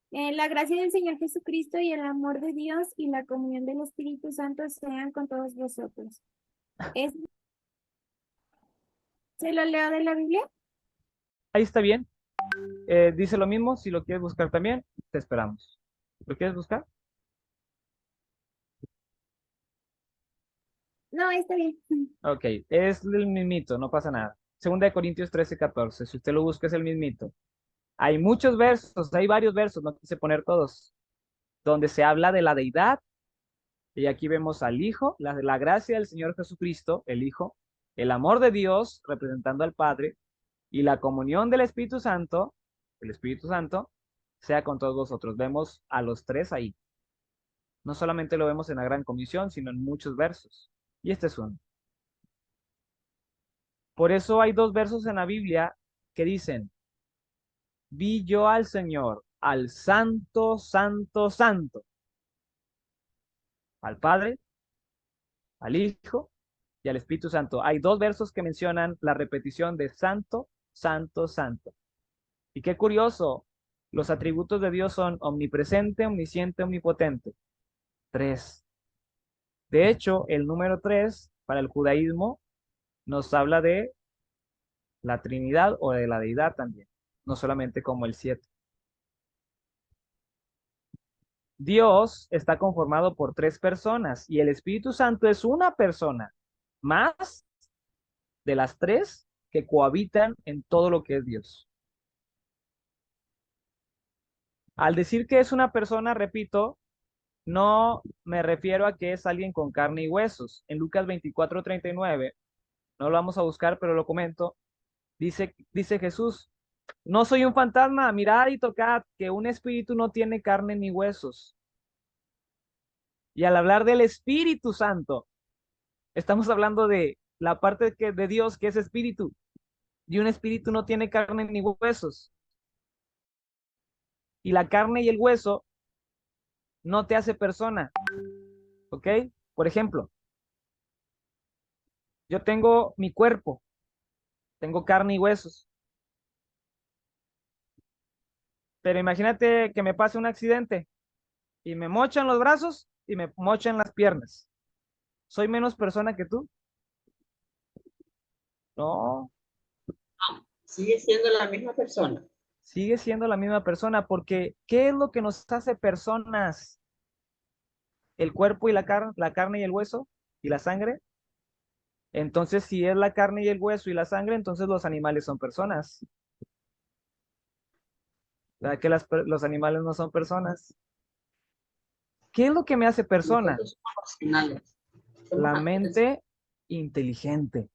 [SPEAKER 11] La gracia del Señor Jesucristo y el amor de Dios y la comunión del Espíritu Santo sean con todos vosotros. ¿Se lo leo de la Biblia?
[SPEAKER 1] Ahí está bien. Dice lo mismo, si lo quieres buscar también, te esperamos. ¿Lo quieres buscar?
[SPEAKER 11] No, está bien.
[SPEAKER 1] Ok, es el mismito, no pasa nada. Segunda de Corintios 13:14, si usted lo busca es el mismito. Hay muchos versos, hay varios versos, no quise poner todos, donde se habla de la deidad. Y aquí vemos al Hijo, la gracia del Señor Jesucristo, el Hijo, el amor de Dios representando al Padre y la comunión del Espíritu Santo, el Espíritu Santo, sea con todos vosotros. Vemos a los tres ahí. No solamente lo vemos en la Gran Comisión, sino en muchos versos. Y este es uno. Por eso hay dos versos en la Biblia que dicen, vi yo al Señor, al Santo, Santo, Santo, al Padre, al Hijo y al Espíritu Santo. Hay dos versos que mencionan la repetición de Santo, Santo, Santo. Y qué curioso, los atributos de Dios son omnipresente, omnisciente, omnipotente. Tres. De hecho, el número 3 para el judaísmo nos habla de la Trinidad o de la deidad también, no solamente como el 7. Dios está conformado por tres personas y el Espíritu Santo es una persona más de las tres que cohabitan en todo lo que es Dios. Al decir que es una persona, repito, no me refiero a que es alguien con carne y huesos. En Lucas 24:39, no lo vamos a buscar, pero lo comento, dice Jesús, no soy un fantasma, mirad y tocad que un espíritu no tiene carne ni huesos. Y al hablar del Espíritu Santo, estamos hablando de la parte de Dios que es espíritu. Y un espíritu no tiene carne ni huesos. Y la carne y el hueso no te hace persona. ¿Ok? Por ejemplo, yo tengo mi cuerpo, tengo carne y huesos. Pero imagínate que me pase un accidente y me mochan los brazos y me mochan las piernas. ¿Soy menos persona que tú? No.
[SPEAKER 3] Sigue siendo la misma persona.
[SPEAKER 1] Sigue siendo la misma persona porque ¿qué es lo que nos hace personas? ¿El cuerpo y la carne y el hueso y la sangre? Entonces, si es la carne y el hueso y la sangre, entonces los animales son personas. ¿Verdad que los animales no son personas? ¿Qué es lo que me hace persona?
[SPEAKER 3] Nosotros somos racionales.
[SPEAKER 1] La mente inteligente.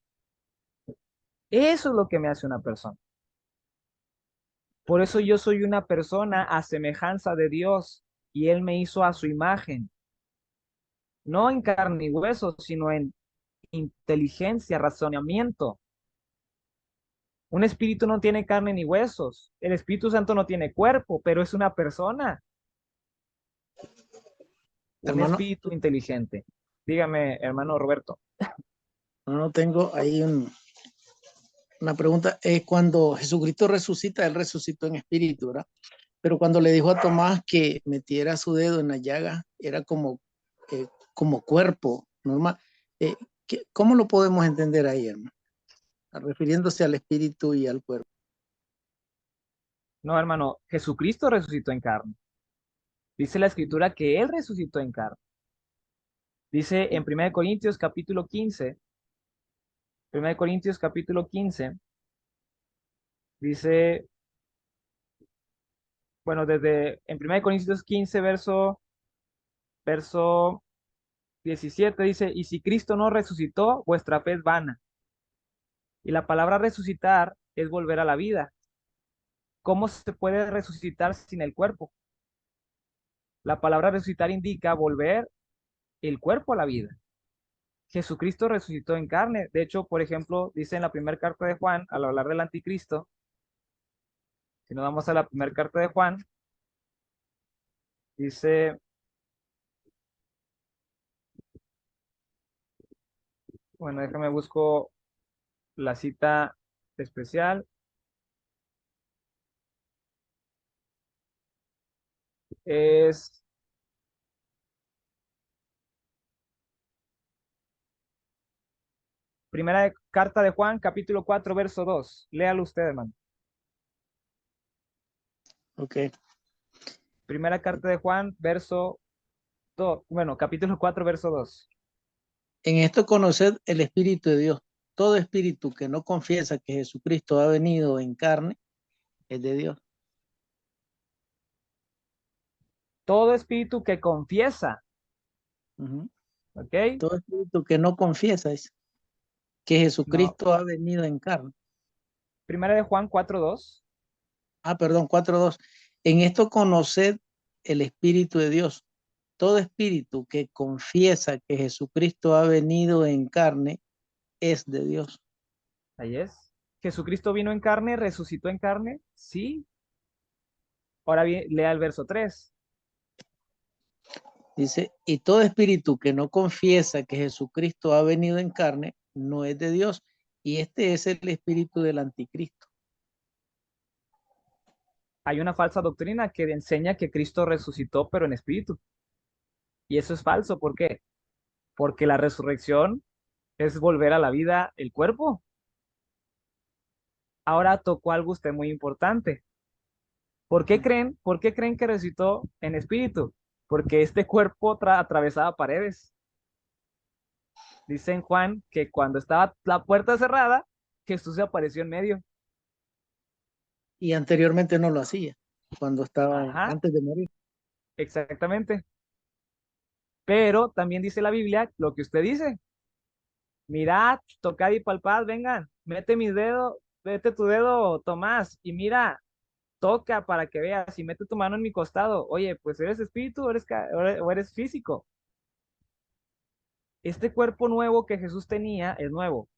[SPEAKER 1] Eso es lo que me hace una persona. Por eso yo soy una persona a semejanza de Dios y Él me hizo a su imagen. No en carne y hueso, sino en inteligencia, razonamiento. Un espíritu no tiene carne ni huesos. El Espíritu Santo no tiene cuerpo, pero es una persona. Un
[SPEAKER 5] Hermano,
[SPEAKER 1] espíritu inteligente. Dígame, hermano Roberto.
[SPEAKER 5] no tengo ahí una pregunta. Cuando Jesucristo resucita, Él resucitó en espíritu, ¿verdad? Pero cuando le dijo a Tomás que metiera su dedo en la llaga, era como cuerpo normal. ¿Cómo lo podemos entender ahí, hermano? Refiriéndose al espíritu y al cuerpo.
[SPEAKER 1] No, hermano, Jesucristo resucitó en carne. Dice la escritura que Él resucitó en carne. Dice en 1 Corintios capítulo 15, 1 Corintios capítulo 15, dice bueno, en 1 Corintios 15, verso 17 dice, y si Cristo no resucitó, vuestra fe es vana. Y la palabra resucitar es volver a la vida. ¿Cómo se puede resucitar sin el cuerpo? La palabra resucitar indica volver el cuerpo a la vida. Jesucristo resucitó en carne. De hecho, por ejemplo, dice en la primera carta de Juan, al hablar del anticristo, si nos vamos a la primera carta de Juan, dice, bueno, déjame busco la cita especial. Es primera carta de Juan, capítulo 4, verso 2. Léalo usted, hermano.
[SPEAKER 5] Ok.
[SPEAKER 1] Primera carta de Juan, verso 2. Bueno, capítulo 4, verso 2.
[SPEAKER 5] En esto conoced el Espíritu de Dios. Todo espíritu que no confiesa que Jesucristo ha venido en carne es de Dios.
[SPEAKER 1] Todo espíritu que confiesa,
[SPEAKER 5] Ujú.
[SPEAKER 1] ¿ok?
[SPEAKER 5] Todo espíritu que no confiesa es que
[SPEAKER 1] No.
[SPEAKER 5] Jesucristo ha venido en carne.
[SPEAKER 1] Primera de Juan 4, 2.
[SPEAKER 5] Ah, perdón, 4:2. En esto conoced el Espíritu de Dios. Todo espíritu que confiesa que Jesucristo ha venido en carne es de Dios.
[SPEAKER 1] Ahí es. Jesucristo vino en carne, resucitó en carne, sí. Ahora bien, lea el verso 3.
[SPEAKER 5] Dice, y todo espíritu que no confiesa que Jesucristo ha venido en carne no es de Dios. Y este es el espíritu del anticristo.
[SPEAKER 1] Hay una falsa doctrina que enseña que Cristo resucitó, pero en espíritu. Y eso es falso. ¿Por qué? Porque la resurrección es volver a la vida el cuerpo. Ahora tocó algo usted muy importante. Por qué creen que resucitó en espíritu? Porque este cuerpo atravesaba paredes. Dice en Juan que cuando estaba la puerta cerrada, Jesús se apareció en medio.
[SPEAKER 5] Y anteriormente no lo hacía, cuando estaba
[SPEAKER 1] Ajá,
[SPEAKER 5] antes de morir.
[SPEAKER 1] exactamente. Pero también dice la Biblia lo que usted dice. Mirad, tocad y palpad, vengan, mete mi dedo, mete tu dedo, Tomás, y mira, toca para que veas y mete tu mano en mi costado. Oye, pues eres espíritu o eres físico. Este cuerpo nuevo que Jesús tenía es nuevo,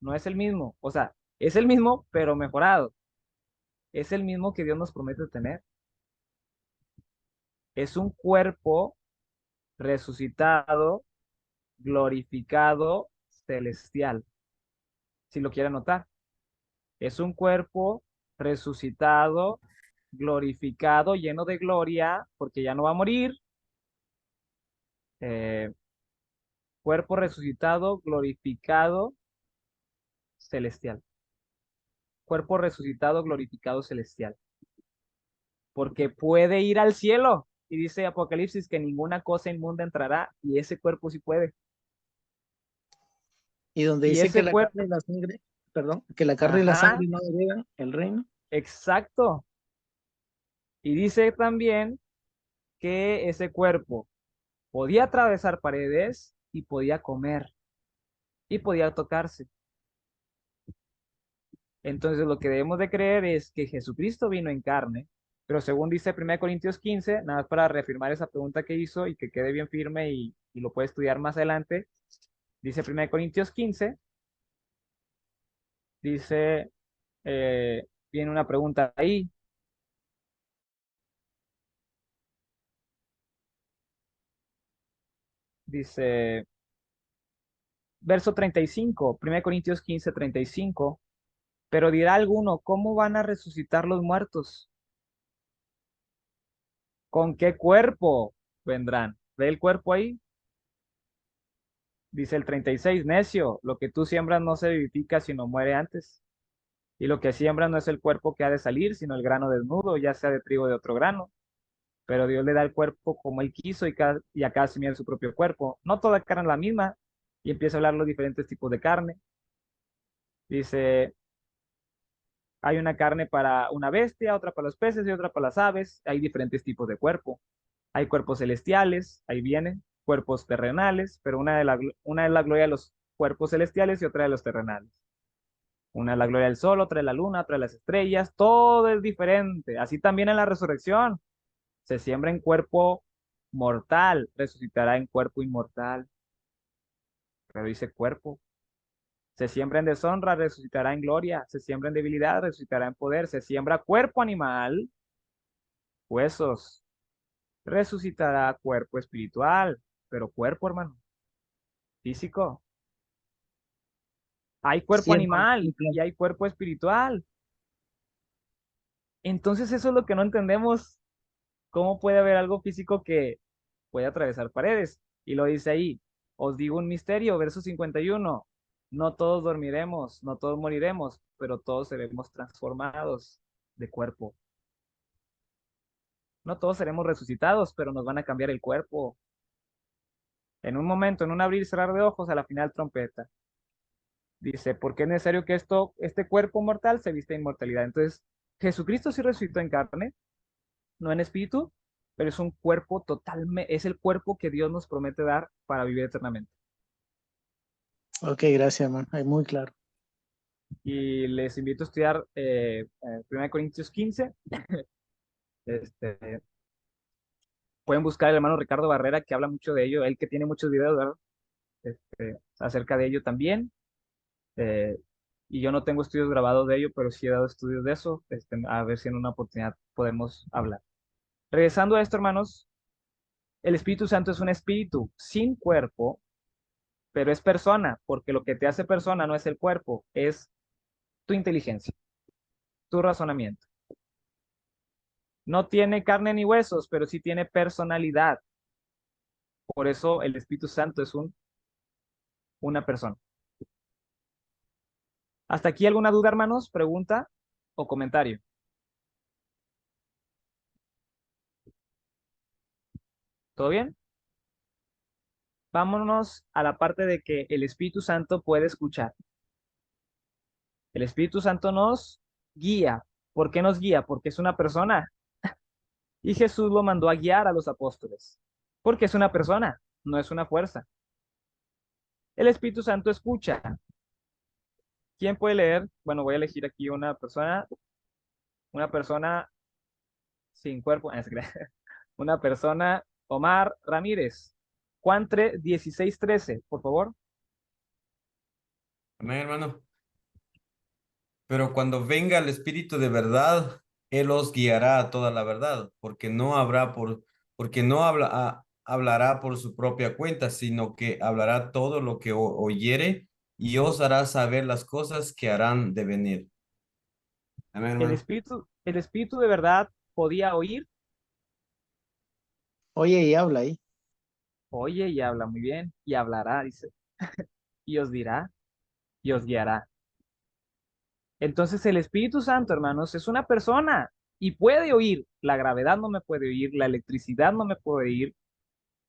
[SPEAKER 1] no es el mismo. O sea, es el mismo, pero mejorado. Es el mismo que Dios nos promete tener. Es un cuerpo resucitado, glorificado, celestial, si lo quiere anotar. Es un cuerpo resucitado, glorificado, lleno de gloria, porque ya no va a morir. Eh, Cuerpo resucitado, glorificado, celestial. Cuerpo resucitado, glorificado, celestial. Porque puede ir al cielo. Y dice Apocalipsis que ninguna cosa inmunda entrará, y ese cuerpo sí puede.
[SPEAKER 5] Y donde
[SPEAKER 1] Y
[SPEAKER 5] dice que
[SPEAKER 1] ese
[SPEAKER 5] la
[SPEAKER 1] cuerpo,
[SPEAKER 5] carne y la sangre, perdón, que la carne y la
[SPEAKER 1] ajá,
[SPEAKER 5] sangre no heredan el reino.
[SPEAKER 1] exacto. Y dice también que ese cuerpo podía atravesar paredes y podía comer y podía tocarse. Entonces lo que debemos de creer es que Jesucristo vino en carne, pero según dice 1 Corintios 15, nada más para reafirmar esa pregunta que hizo y que quede bien firme y lo puede estudiar más adelante, dice 1 Corintios 15, dice, viene una pregunta ahí, dice, verso 35, 1 Corintios 15, 35, pero dirá alguno, ¿cómo van a resucitar los muertos? ¿Con qué cuerpo vendrán? ¿Ve el cuerpo ahí? Dice el 36, necio, lo que tú siembras no se vivifica, sino muere antes. Y lo que siembras no es el cuerpo que ha de salir, sino el grano desnudo, ya sea de trigo o de otro grano. Pero Dios le da el cuerpo como Él quiso y a cada semilla su propio cuerpo. No toda carne es la misma. Y empieza a hablar los diferentes tipos de carne. Dice, Hay una carne para una bestia, otra para los peces y otra para las aves. Hay diferentes tipos de cuerpo. Hay cuerpos celestiales, ahí vienen, cuerpos terrenales, pero una es la gloria de los cuerpos celestiales y otra de los terrenales. Una es la gloria del sol, otra de la luna, otra de las estrellas, todo es diferente. Así también en la resurrección. Se siembra en cuerpo mortal, resucitará en cuerpo inmortal. Pero dice cuerpo. Se siembra en deshonra, resucitará en gloria. Se siembra en debilidad, resucitará en poder. Se siembra cuerpo animal, huesos. Resucitará cuerpo espiritual, pero cuerpo, hermano, físico. Hay cuerpo
[SPEAKER 5] Sí, hermano,
[SPEAKER 1] animal
[SPEAKER 5] sí, claro.
[SPEAKER 1] y hay cuerpo espiritual. Entonces eso es lo que no entendemos. ¿Cómo puede haber algo físico que puede atravesar paredes? Y lo dice ahí, os digo un misterio, verso 51. No todos dormiremos, no todos moriremos, pero todos seremos transformados de cuerpo. No todos seremos resucitados, pero nos van a cambiar el cuerpo. En un momento, en un abrir y cerrar de ojos, a la final trompeta. Dice, porque es necesario que este cuerpo mortal se vista de inmortalidad. Entonces, Jesucristo sí resucitó en carne, no en espíritu, pero es un cuerpo totalmente, es el cuerpo que Dios nos promete dar para vivir eternamente.
[SPEAKER 5] Ok, gracias, hermano. Es muy claro.
[SPEAKER 1] Y les invito a estudiar 1 Corintios 15. Este, pueden buscar al hermano Ricardo Barrera, que habla mucho de ello, él que tiene muchos videos, ¿verdad? Acerca de ello también. Eh, y yo no tengo estudios grabados de ello, pero sí he dado estudios de eso. A ver si en una oportunidad podemos hablar. Regresando a esto, hermanos, el Espíritu Santo es un espíritu sin cuerpo, pero es persona, porque lo que te hace persona no es el cuerpo, es tu inteligencia, tu razonamiento. No tiene carne ni huesos, pero sí tiene personalidad. Por eso el Espíritu Santo es una persona. ¿Hasta aquí alguna duda, hermanos? ¿Pregunta o comentario? ¿Todo bien? Vámonos a la parte de que el Espíritu Santo puede escuchar. El Espíritu Santo nos guía. ¿Por qué nos guía? Porque es una persona. Y Jesús lo mandó a guiar a los apóstoles. Porque es una persona, no es una fuerza. El Espíritu Santo escucha. ¿Quién puede leer? Bueno, voy a elegir aquí una persona sin cuerpo. Una persona, Omar Ramírez. Juan 16:13, por favor.
[SPEAKER 12] Amén, hermano. Pero cuando venga el Espíritu de verdad, Él os guiará a toda la verdad, porque no hablará por su propia cuenta, sino que hablará todo lo que oyere y os hará saber las cosas que harán de venir. Amén, hermano.
[SPEAKER 1] El Espíritu de verdad podía oír.
[SPEAKER 5] Oye, y habla ahí.
[SPEAKER 1] Oye y habla muy bien. Y hablará, dice. Y os dirá y os guiará. Entonces el Espíritu Santo, hermanos, es una persona y puede oír. La gravedad no me puede oír, la electricidad no me puede oír.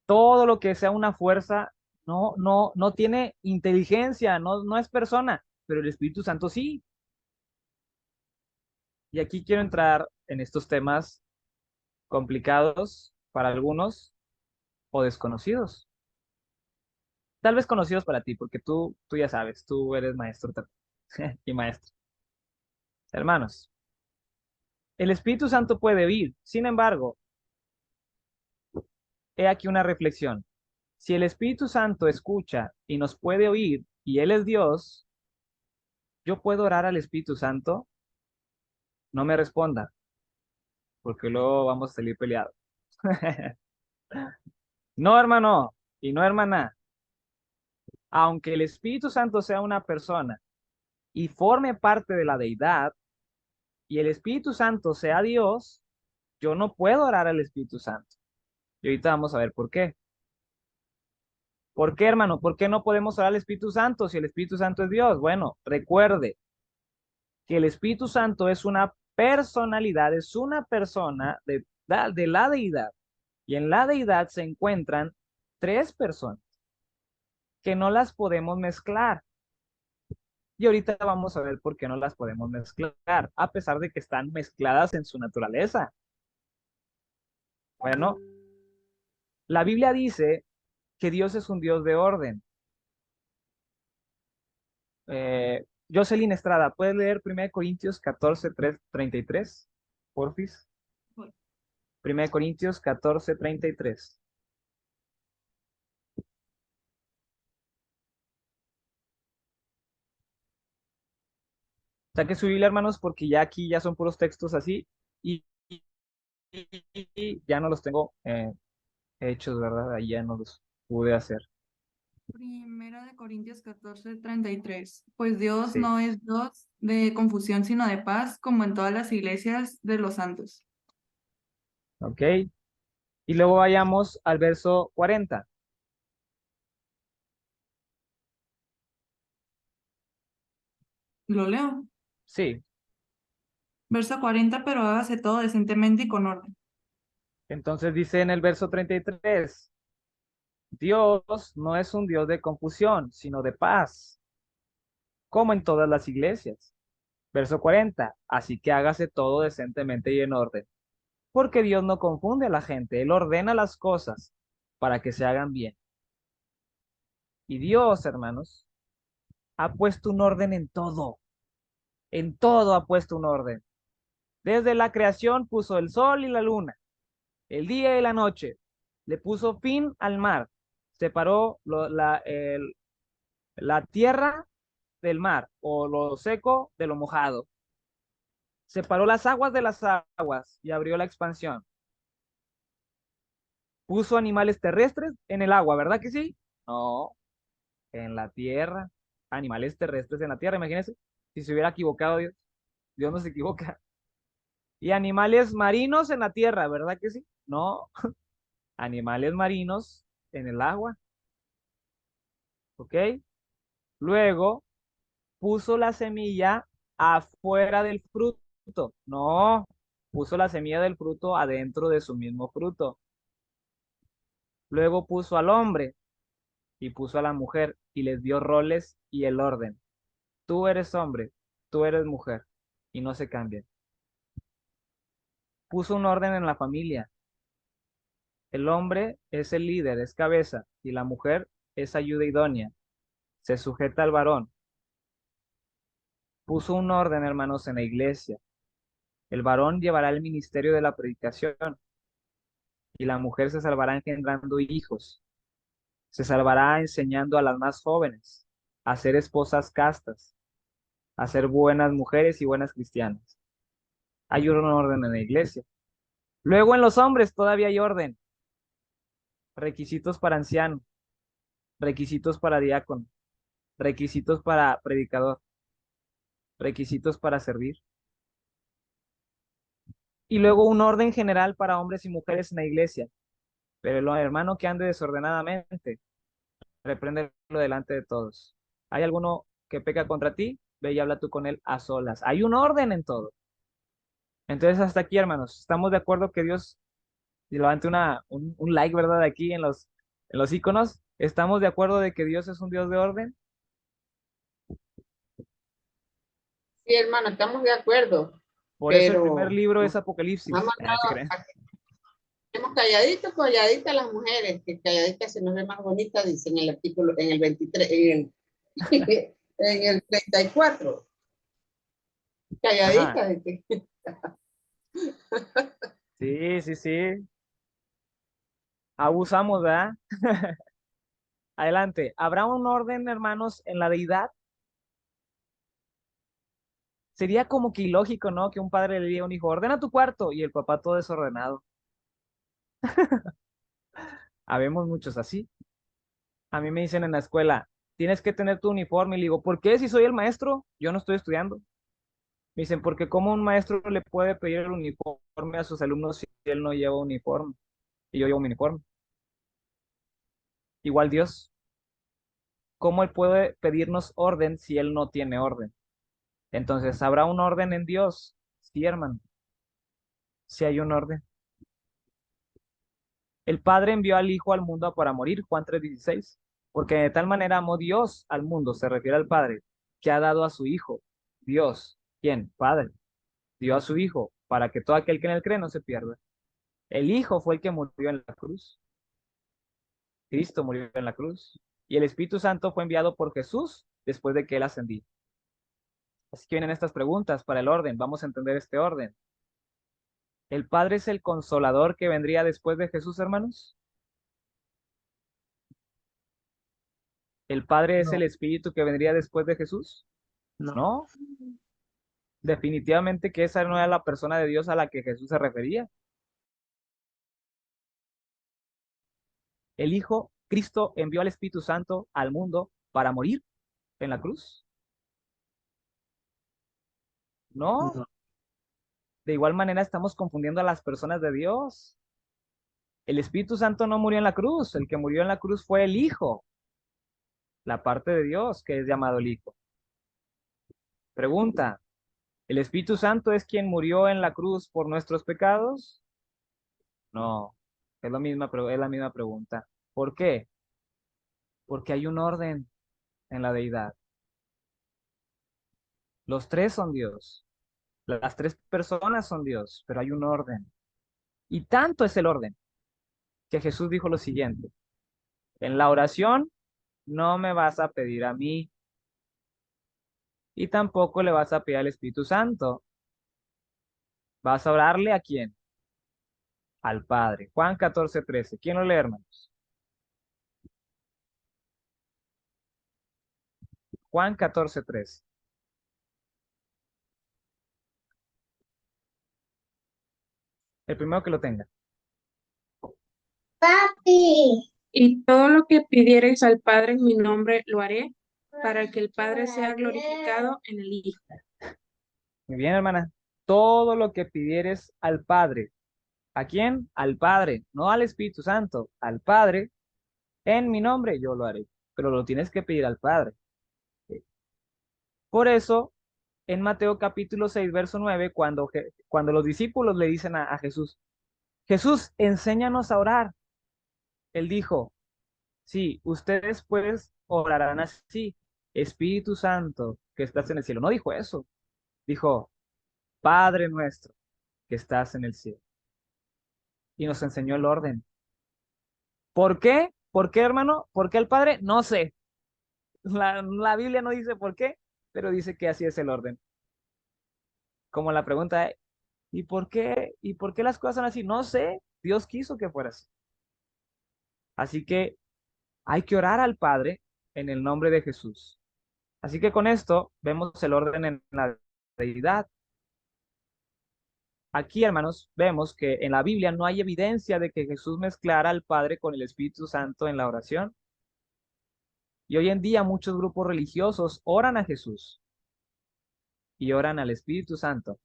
[SPEAKER 1] Todo lo que sea una fuerza no tiene inteligencia, no es persona, pero el Espíritu Santo sí. Y aquí quiero entrar en estos temas complicados para algunos o desconocidos. Tal vez conocidos para ti, porque tú ya sabes, tú eres maestro y maestro. Hermanos, el Espíritu Santo puede oír. Sin embargo, he aquí una reflexión. Si el Espíritu Santo escucha y nos puede oír y Él es Dios, ¿yo puedo orar al Espíritu Santo? No me responda, porque luego vamos a salir peleados. No, hermano, y no, hermana. Aunque el Espíritu Santo sea una persona y forme parte de la deidad, y el Espíritu Santo sea Dios, yo no puedo orar al Espíritu Santo. Y ahorita vamos a ver por qué. ¿Por qué, hermano? ¿Por qué no podemos orar al Espíritu Santo si el Espíritu Santo es Dios? Bueno, recuerde que el Espíritu Santo es una personalidad, es una persona de la deidad. Y en la deidad se encuentran tres personas que no las podemos mezclar. Y ahorita vamos a ver por qué no las podemos mezclar, a pesar de que están mezcladas en su naturaleza. Bueno, la Biblia dice que Dios es un Dios de orden. Jocelyn Estrada, ¿puedes leer 1 Corintios 14, 33? Porfis. 1 Corintios 14, 33. Saque su Biblia, hermanos, porque ya aquí ya son puros textos así y ya no los tengo hechos, ¿verdad? Ahí ya no los pude hacer.
[SPEAKER 13] Primera de Corintios 14:33. Pues Dios
[SPEAKER 1] Sí,
[SPEAKER 13] no es Dios de confusión, sino de paz, como en todas las iglesias de los santos.
[SPEAKER 1] ok. Y luego vayamos al verso 40.
[SPEAKER 13] Lo leo.
[SPEAKER 1] Sí,
[SPEAKER 13] Verso 40, pero hágase todo decentemente y con orden.
[SPEAKER 1] entonces dice en el verso 33, Dios no es un Dios de confusión, sino de paz, como en todas las iglesias. Verso 40, así que hágase todo decentemente y en orden, porque Dios no confunde a la gente, Él ordena las cosas para que se hagan bien. Y Dios, hermanos, ha puesto un orden en todo ha puesto un orden. Desde la creación puso el sol y la luna, el día y la noche, le puso fin al mar, separó la tierra del mar, o lo seco de lo mojado, separó las aguas de las aguas y abrió la expansión. Puso animales terrestres en el agua, ¿verdad que sí? No, en la tierra, animales terrestres en la tierra, imagínense, si se hubiera equivocado Dios, Dios no se equivoca. Y animales marinos en la tierra, ¿verdad que sí? No, animales marinos en el agua, ¿ok? Luego puso la semilla afuera del fruto. No, puso la semilla del fruto adentro de su mismo fruto. Luego puso al hombre y puso a la mujer y les dio roles y el orden. Tú eres hombre, tú eres mujer y no se cambian. Puso un orden en la familia. El hombre es el líder, es cabeza y la mujer es ayuda idónea. Se sujeta al varón. Puso un orden, hermanos, en la iglesia. El varón llevará el ministerio de la predicación y la mujer se salvará engendrando hijos. Se salvará enseñando a las más jóvenes a ser esposas castas, a ser buenas mujeres y buenas cristianas. Hay un orden en la iglesia. Luego en los hombres todavía hay orden. Requisitos para anciano, requisitos para diácono, requisitos para predicador, requisitos para servir. Y luego un orden general para hombres y mujeres en la iglesia. Pero el hermano que ande desordenadamente, repréndelo delante de todos. ¿Hay alguno que peca contra ti? Ve y habla tú con él a solas. Hay un orden en todo. Entonces, hasta aquí, hermanos, estamos de acuerdo que Dios, y levante un like, ¿verdad? Aquí en los iconos. ¿Estamos de acuerdo de que Dios es un Dios de orden?
[SPEAKER 3] Sí, hermano, estamos de acuerdo,
[SPEAKER 1] Por eso el primer
[SPEAKER 3] pero
[SPEAKER 1] libro es
[SPEAKER 3] nos
[SPEAKER 1] Apocalipsis.
[SPEAKER 3] ha
[SPEAKER 1] Ah, ¿se
[SPEAKER 3] mandado
[SPEAKER 1] creen?
[SPEAKER 3] a que estemos calladitos, calladitas las mujeres, que calladitas se nos ve más bonita, dice en el artículo, en el 23, en el 34.
[SPEAKER 1] Ajá.
[SPEAKER 3] Calladita, dice.
[SPEAKER 1] Sí, sí, sí. Abusamos, ¿verdad? Adelante. ¿Habrá un orden, hermanos, en la deidad? Sería como que ilógico, ¿no? Que un padre le diga a un hijo, ordena tu cuarto, y el papá todo desordenado. Habemos muchos así. A mí me dicen en la escuela, tienes que tener tu uniforme. Y le digo, ¿por qué? Si soy el maestro, yo no estoy estudiando. Me dicen, porque ¿cómo un maestro le puede pedir el uniforme a sus alumnos si él no lleva uniforme? Y yo llevo mi uniforme. Igual Dios, ¿cómo él puede pedirnos orden si él no tiene orden? Entonces, ¿habrá un orden en Dios? Sí, hermano. Sí hay un orden. El Padre envió al Hijo al mundo para morir, Juan 3:16, porque de tal manera amó Dios al mundo, se refiere al Padre, que ha dado a su Hijo. Dios, ¿quién? Padre. Dio a su Hijo para que todo aquel que en él cree no se pierda. El Hijo fue el que murió en la cruz. Cristo murió en la cruz. Y el Espíritu Santo fue enviado por Jesús después de que él ascendió. Así que vienen estas preguntas para el orden. Vamos a entender este orden. ¿El Padre es el consolador que vendría después de Jesús, hermanos? ¿El Padre es
[SPEAKER 5] No,
[SPEAKER 1] el Espíritu que vendría después de Jesús?
[SPEAKER 5] no.
[SPEAKER 1] No. Definitivamente que esa no era la persona de Dios a la que Jesús se refería. El Hijo, Cristo, envió al Espíritu Santo al mundo para morir en la cruz. No.
[SPEAKER 5] No.
[SPEAKER 1] De igual manera estamos confundiendo a las personas de Dios. El Espíritu Santo no murió en la cruz. El que murió en la cruz fue el Hijo, la parte de Dios que es llamado el Hijo. Pregunta, ¿el Espíritu Santo es quien murió en la cruz por nuestros pecados? No, es la misma pregunta. ¿Por qué? Porque hay un orden en la deidad. Los tres son Dios. Las tres personas son Dios, pero hay un orden. Y tanto es el orden que Jesús dijo lo siguiente: en la oración no me vas a pedir a mí y tampoco le vas a pedir al Espíritu Santo. ¿Vas a orarle a quién? Al Padre. Juan 14:13. ¿Quién lo lee, hermanos? Juan 14:13. El primero que lo tenga.
[SPEAKER 10] Papi. Y todo lo que pidiereis al Padre en mi nombre lo haré, para que el Padre sea glorificado en el Hijo.
[SPEAKER 1] Muy bien, hermana. Todo lo que pidieres al Padre. ¿A quién? Al Padre, no al Espíritu Santo, al Padre, en mi nombre yo lo haré. Pero lo tienes que pedir al Padre. Por eso, en Mateo capítulo 6, verso 9, cuando los discípulos le dicen a Jesús, Jesús, enséñanos a orar. Él dijo, sí, ustedes pues orarán así, Espíritu Santo, que estás en el cielo. No dijo eso. Dijo, Padre nuestro, que estás en el cielo. Y nos enseñó el orden. ¿Por qué? ¿Por qué, hermano? ¿Por qué el Padre? No sé. La Biblia no dice por qué, pero dice que así es el orden. Como la pregunta es, ¿y por qué? ¿Y por qué las cosas son así? No sé. Dios quiso que fuera así. Así que hay que orar al Padre en el nombre de Jesús. Así que con esto vemos el orden en la deidad. Aquí, hermanos, vemos que en la Biblia no hay evidencia de que Jesús mezclara al Padre con el Espíritu Santo en la oración. Y hoy en día muchos grupos religiosos oran a Jesús y oran al Espíritu Santo,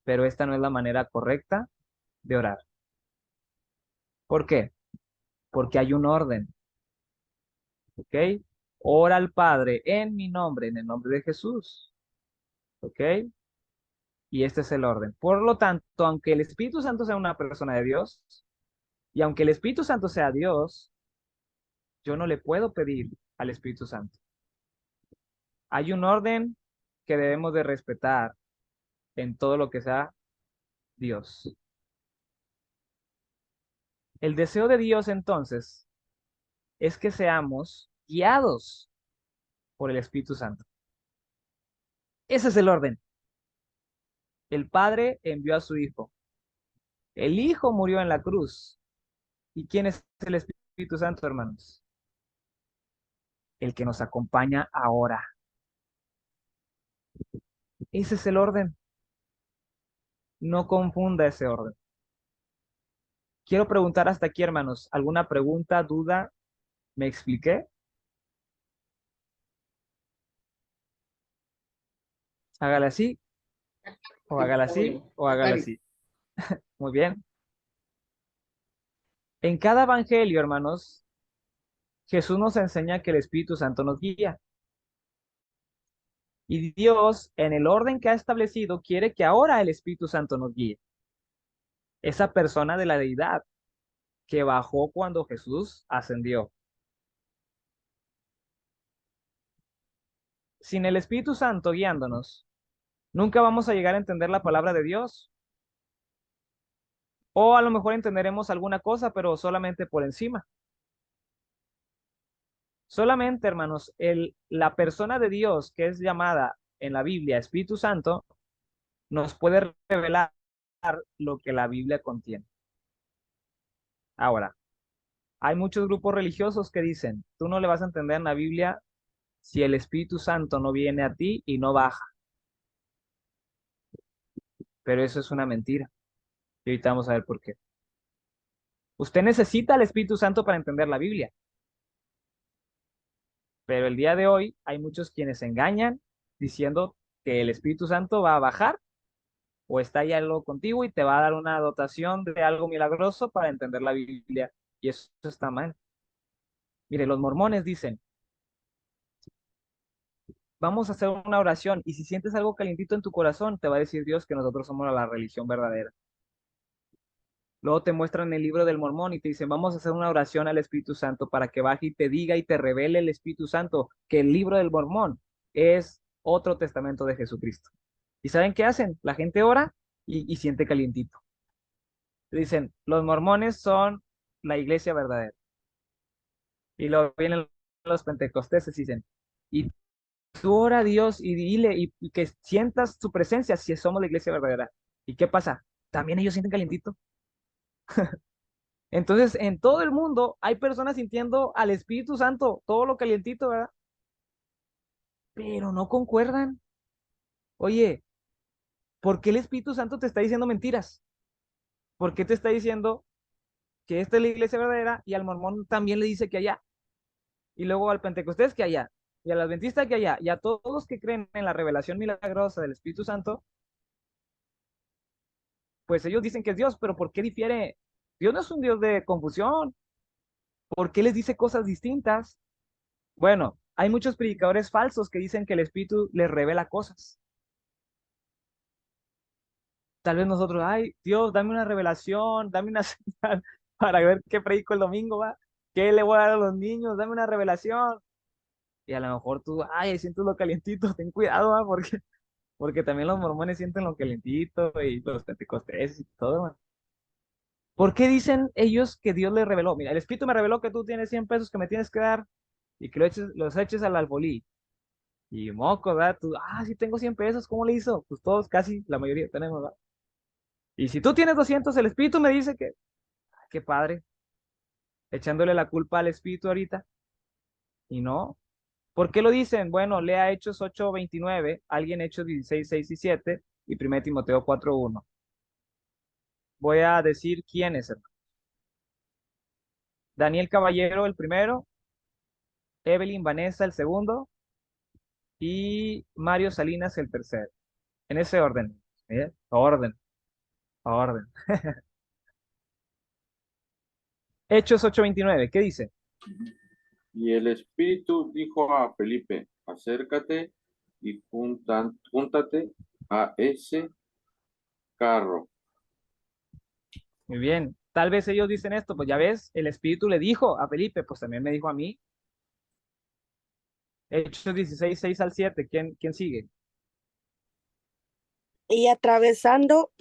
[SPEAKER 1] pero esta no es la manera correcta de orar. ¿Por qué? Porque hay un orden. ¿Ok? Ora al Padre en mi nombre, en el nombre de Jesús. ¿Ok? Y este es el orden. Por lo tanto, aunque el Espíritu Santo sea una persona de Dios, y aunque el Espíritu Santo sea Dios, yo no le puedo pedir al Espíritu Santo. Hay un orden que debemos de respetar en todo lo que sea Dios. El deseo de Dios entonces es que seamos guiados por el Espíritu Santo. Ese es el orden. El Padre envió a su Hijo. El Hijo murió en la cruz. ¿Y quién es el Espíritu Santo, hermanos? El que nos acompaña ahora. Ese es el orden. No confunda ese orden. Quiero preguntar hasta aquí, hermanos. ¿Alguna pregunta, duda? ¿Me expliqué? Hágala así, o hágala así, o hágala así. Muy bien. En cada evangelio, hermanos, Jesús nos enseña que el Espíritu Santo nos guía. Y Dios, en el orden que ha establecido, quiere que ahora el Espíritu Santo nos guíe. Esa persona de la deidad que bajó cuando Jesús ascendió. sin el Espíritu Santo guiándonos, nunca vamos a llegar a entender la palabra de Dios. O a lo mejor entenderemos alguna cosa, pero solamente por encima. Solamente, hermanos, la persona de Dios que es llamada en la Biblia Espíritu Santo nos puede revelar lo que la Biblia contiene. Ahora, hay muchos grupos religiosos que dicen, tú no le vas a entender en la Biblia si el Espíritu Santo no viene a ti y no baja. Pero eso es una mentira. Y ahorita vamos a ver por qué. Usted necesita el Espíritu Santo para entender la Biblia. Pero el día de hoy hay muchos quienes engañan diciendo que el Espíritu Santo va a bajar o está ahí algo contigo y te va a dar una dotación de algo milagroso para entender la Biblia. Y eso está mal. Mire, los mormones dicen, vamos a hacer una oración y si sientes algo calientito en tu corazón, te va a decir Dios que nosotros somos la religión verdadera. Luego te muestran el libro del Mormón y te dicen, vamos a hacer una oración al Espíritu Santo para que baje y te diga y te revele el Espíritu Santo que el libro del Mormón es otro testamento de Jesucristo. ¿Y saben qué hacen? La gente ora y siente calientito. Dicen, los mormones son la iglesia verdadera. Y luego vienen los pentecosteses y dicen, y tú ora a Dios y dile y que sientas su presencia si somos la iglesia verdadera. ¿Y qué pasa? ¿También ellos sienten calientito? Entonces, en todo el mundo hay personas sintiendo al Espíritu Santo, todo lo calientito, ¿verdad? Pero no concuerdan. Oye, ¿por qué el Espíritu Santo te está diciendo mentiras? ¿Por qué te está diciendo que esta es la iglesia verdadera y al mormón también le dice que allá? Y luego al pentecostés que allá, y al adventista que allá, y a todos los que creen en la revelación milagrosa del Espíritu Santo, pues ellos dicen que es Dios, pero ¿por qué difiere? Dios no es un Dios de confusión. ¿Por qué les dice cosas distintas? Bueno, hay muchos predicadores falsos que dicen que el Espíritu les revela cosas. Tal vez nosotros, ay, Dios, dame una revelación, dame una señal para ver qué predico el domingo, ¿va? ¿Qué le voy a dar a los niños? Dame una revelación. Y a lo mejor tú, ay, siento lo calientito, ten cuidado, ¿va? Porque también los mormones sienten lo calientito y los pentecostés y todo, ¿va? ¿Por qué dicen ellos que Dios les reveló? Mira, el Espíritu me reveló que tú tienes 100 pesos que me tienes que dar y que los eches al alfolí. Y moco, ¿verdad? Tú, sí tengo 100 pesos, ¿cómo le hizo? Pues todos, casi, la mayoría tenemos, ¿verdad? Y si tú tienes 200, el Espíritu me dice que, qué padre, echándole la culpa al Espíritu ahorita. Y no. ¿Por qué lo dicen? Bueno, lea Hechos 8:29, alguien Hechos 16:6 y 7 y 1 Timoteo 4:1. Voy a decir quién es, hermano. Daniel Caballero, el primero, Evelyn Vanessa, el segundo, y Mario Salinas, el tercero. En ese orden. ¿Eh? Orden. Orden. Hechos 8:29, ¿qué dice?
[SPEAKER 4] Y el Espíritu dijo a Felipe, acércate y júntate a ese carro.
[SPEAKER 1] Muy bien. Tal vez ellos dicen esto, pues ya ves, el Espíritu le dijo a Felipe, pues también me dijo a mí. Hechos 16:6 al 7, ¿quién sigue?
[SPEAKER 6] Y atravesando,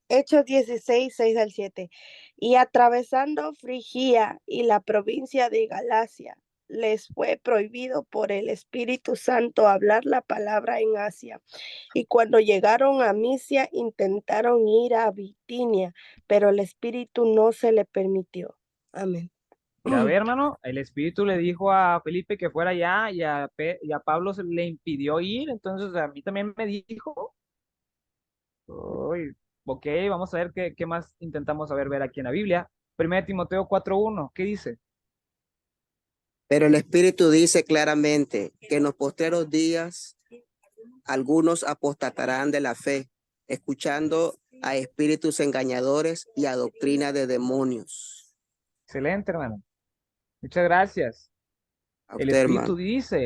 [SPEAKER 6] Hechos 16:6 al 7, y atravesando Frigia y la provincia de Galacia, les fue prohibido por el Espíritu Santo hablar la palabra en Asia. Y cuando llegaron a Misia, intentaron ir a Bitinia, pero el Espíritu no se le permitió. Amén.
[SPEAKER 1] Ya ve, hermano, el Espíritu le dijo a Felipe que fuera allá y a Pablo se le impidió ir, entonces a mí también me dijo. Uy, ok, vamos a ver qué más intentamos ver aquí en la Biblia. 1 Timoteo 4:1, ¿qué dice?
[SPEAKER 14] Pero el Espíritu dice claramente que en los postreros días algunos apostatarán de la fe, escuchando a espíritus engañadores y a doctrina de demonios.
[SPEAKER 1] Excelente, hermano. Muchas gracias. El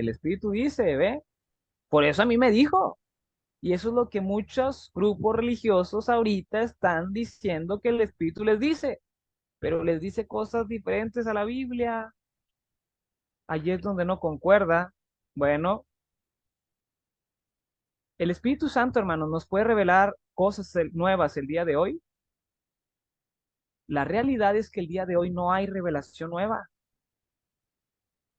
[SPEAKER 1] Espíritu dice, ¿ve? Por eso a mí me dijo. Y eso es lo que muchos grupos religiosos ahorita están diciendo que el Espíritu les dice, pero les dice cosas diferentes a la Biblia. Allí es donde no concuerda. Bueno, ¿El Espíritu Santo, hermanos, nos puede revelar cosas nuevas el día de hoy? La realidad es que el día de hoy no hay revelación nueva.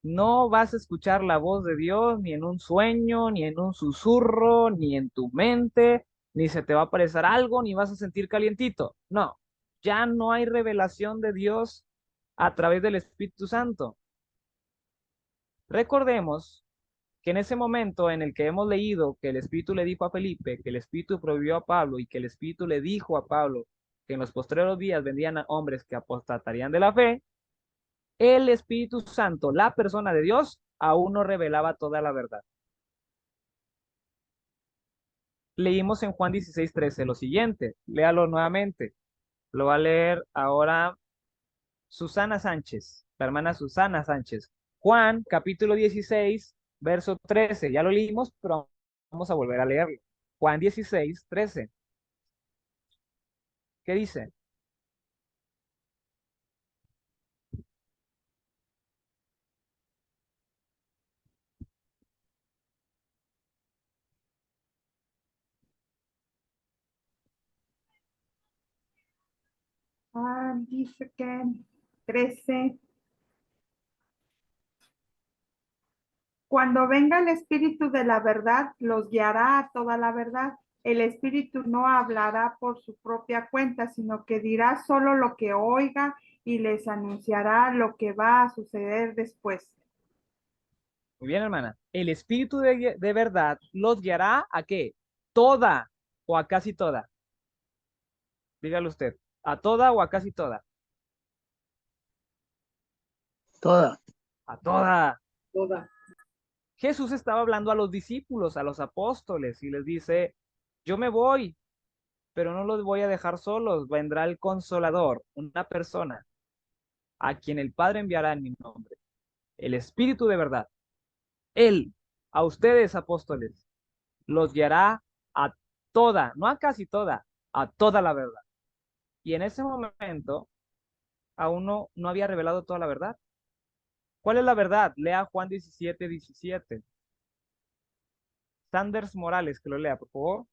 [SPEAKER 1] No vas a escuchar la voz de Dios ni en un sueño, ni en un susurro, ni en tu mente, ni se te va a aparecer algo, ni vas a sentir calientito. No, ya no hay revelación de Dios a través del Espíritu Santo. Recordemos que en ese momento en el que hemos leído que el Espíritu le dijo a Felipe, que el Espíritu prohibió a Pablo y que el Espíritu le dijo a Pablo que en los postreros días vendrían a hombres que apostatarían de la fe, el Espíritu Santo, la persona de Dios, aún no revelaba toda la verdad. Leímos en Juan 16:13 lo siguiente, léalo nuevamente. Lo va a leer ahora Susana Sánchez, la hermana Susana Sánchez. Juan, capítulo 16, verso 13. Ya lo leímos, pero vamos a volver a leerlo. Juan 16:13. ¿Qué dice?
[SPEAKER 8] Dice que 13. Cuando venga el Espíritu de la verdad, los guiará a toda la verdad. El Espíritu no hablará por su propia cuenta, sino que dirá solo lo que oiga y les anunciará lo que va a suceder después.
[SPEAKER 1] Muy bien, hermana. El Espíritu de verdad los guiará ¿a qué? Toda o a casi toda. Dígalo usted. ¿A toda o a casi toda?
[SPEAKER 5] Toda.
[SPEAKER 1] A toda.
[SPEAKER 2] Toda.
[SPEAKER 1] Jesús estaba hablando a los discípulos, a los apóstoles, y les dice, yo me voy, pero no los voy a dejar solos. Vendrá el Consolador, una persona a quien el Padre enviará en mi nombre. El Espíritu de verdad. Él, a ustedes, apóstoles, los guiará a toda, no a casi toda, a toda la verdad. Y en ese momento, aún no había revelado toda la verdad. ¿Cuál es la verdad? Lea Juan 17:17. Sanders Morales, que lo lea, por favor.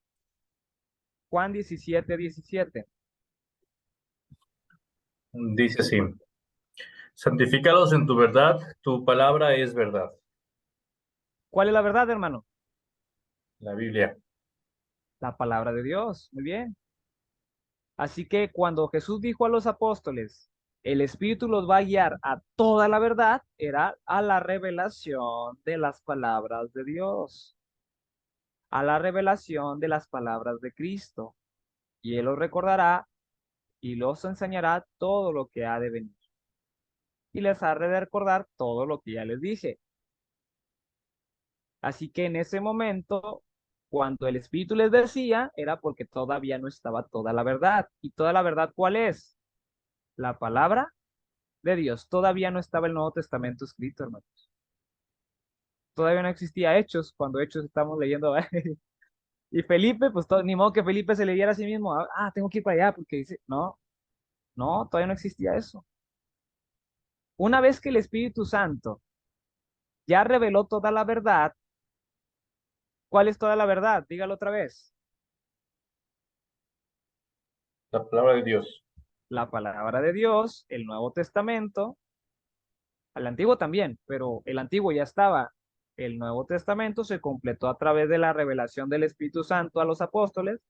[SPEAKER 1] Juan 17:17.
[SPEAKER 15] Dice así: santifícalos en tu verdad, tu palabra es verdad.
[SPEAKER 1] ¿Cuál es la verdad, hermano?
[SPEAKER 15] La Biblia.
[SPEAKER 1] La palabra de Dios. Muy bien. Así que cuando Jesús dijo a los apóstoles, el Espíritu los va a guiar a toda la verdad, era a la revelación de las palabras de Dios, a la revelación de las palabras de Cristo. Y Él los recordará y los enseñará todo lo que ha de venir. Y les hará de recordar todo lo que ya les dije. Así que en ese momento, cuando el Espíritu les decía, era porque todavía no estaba toda la verdad. ¿Y toda la verdad cuál es? La palabra de Dios. Todavía no estaba el Nuevo Testamento escrito, hermanos. Todavía no existía Hechos, cuando Hechos estamos leyendo. Y Felipe, pues ni modo que Felipe se leyera a sí mismo. Tengo que ir para allá, porque dice, no, todavía no existía eso. Una vez que el Espíritu Santo ya reveló toda la verdad, ¿cuál es toda la verdad? Dígalo otra vez.
[SPEAKER 15] La palabra de Dios.
[SPEAKER 1] La palabra de Dios, el Nuevo Testamento, al Antiguo también, pero el Antiguo ya estaba. El Nuevo Testamento se completó a través de la revelación del Espíritu Santo a los apóstoles.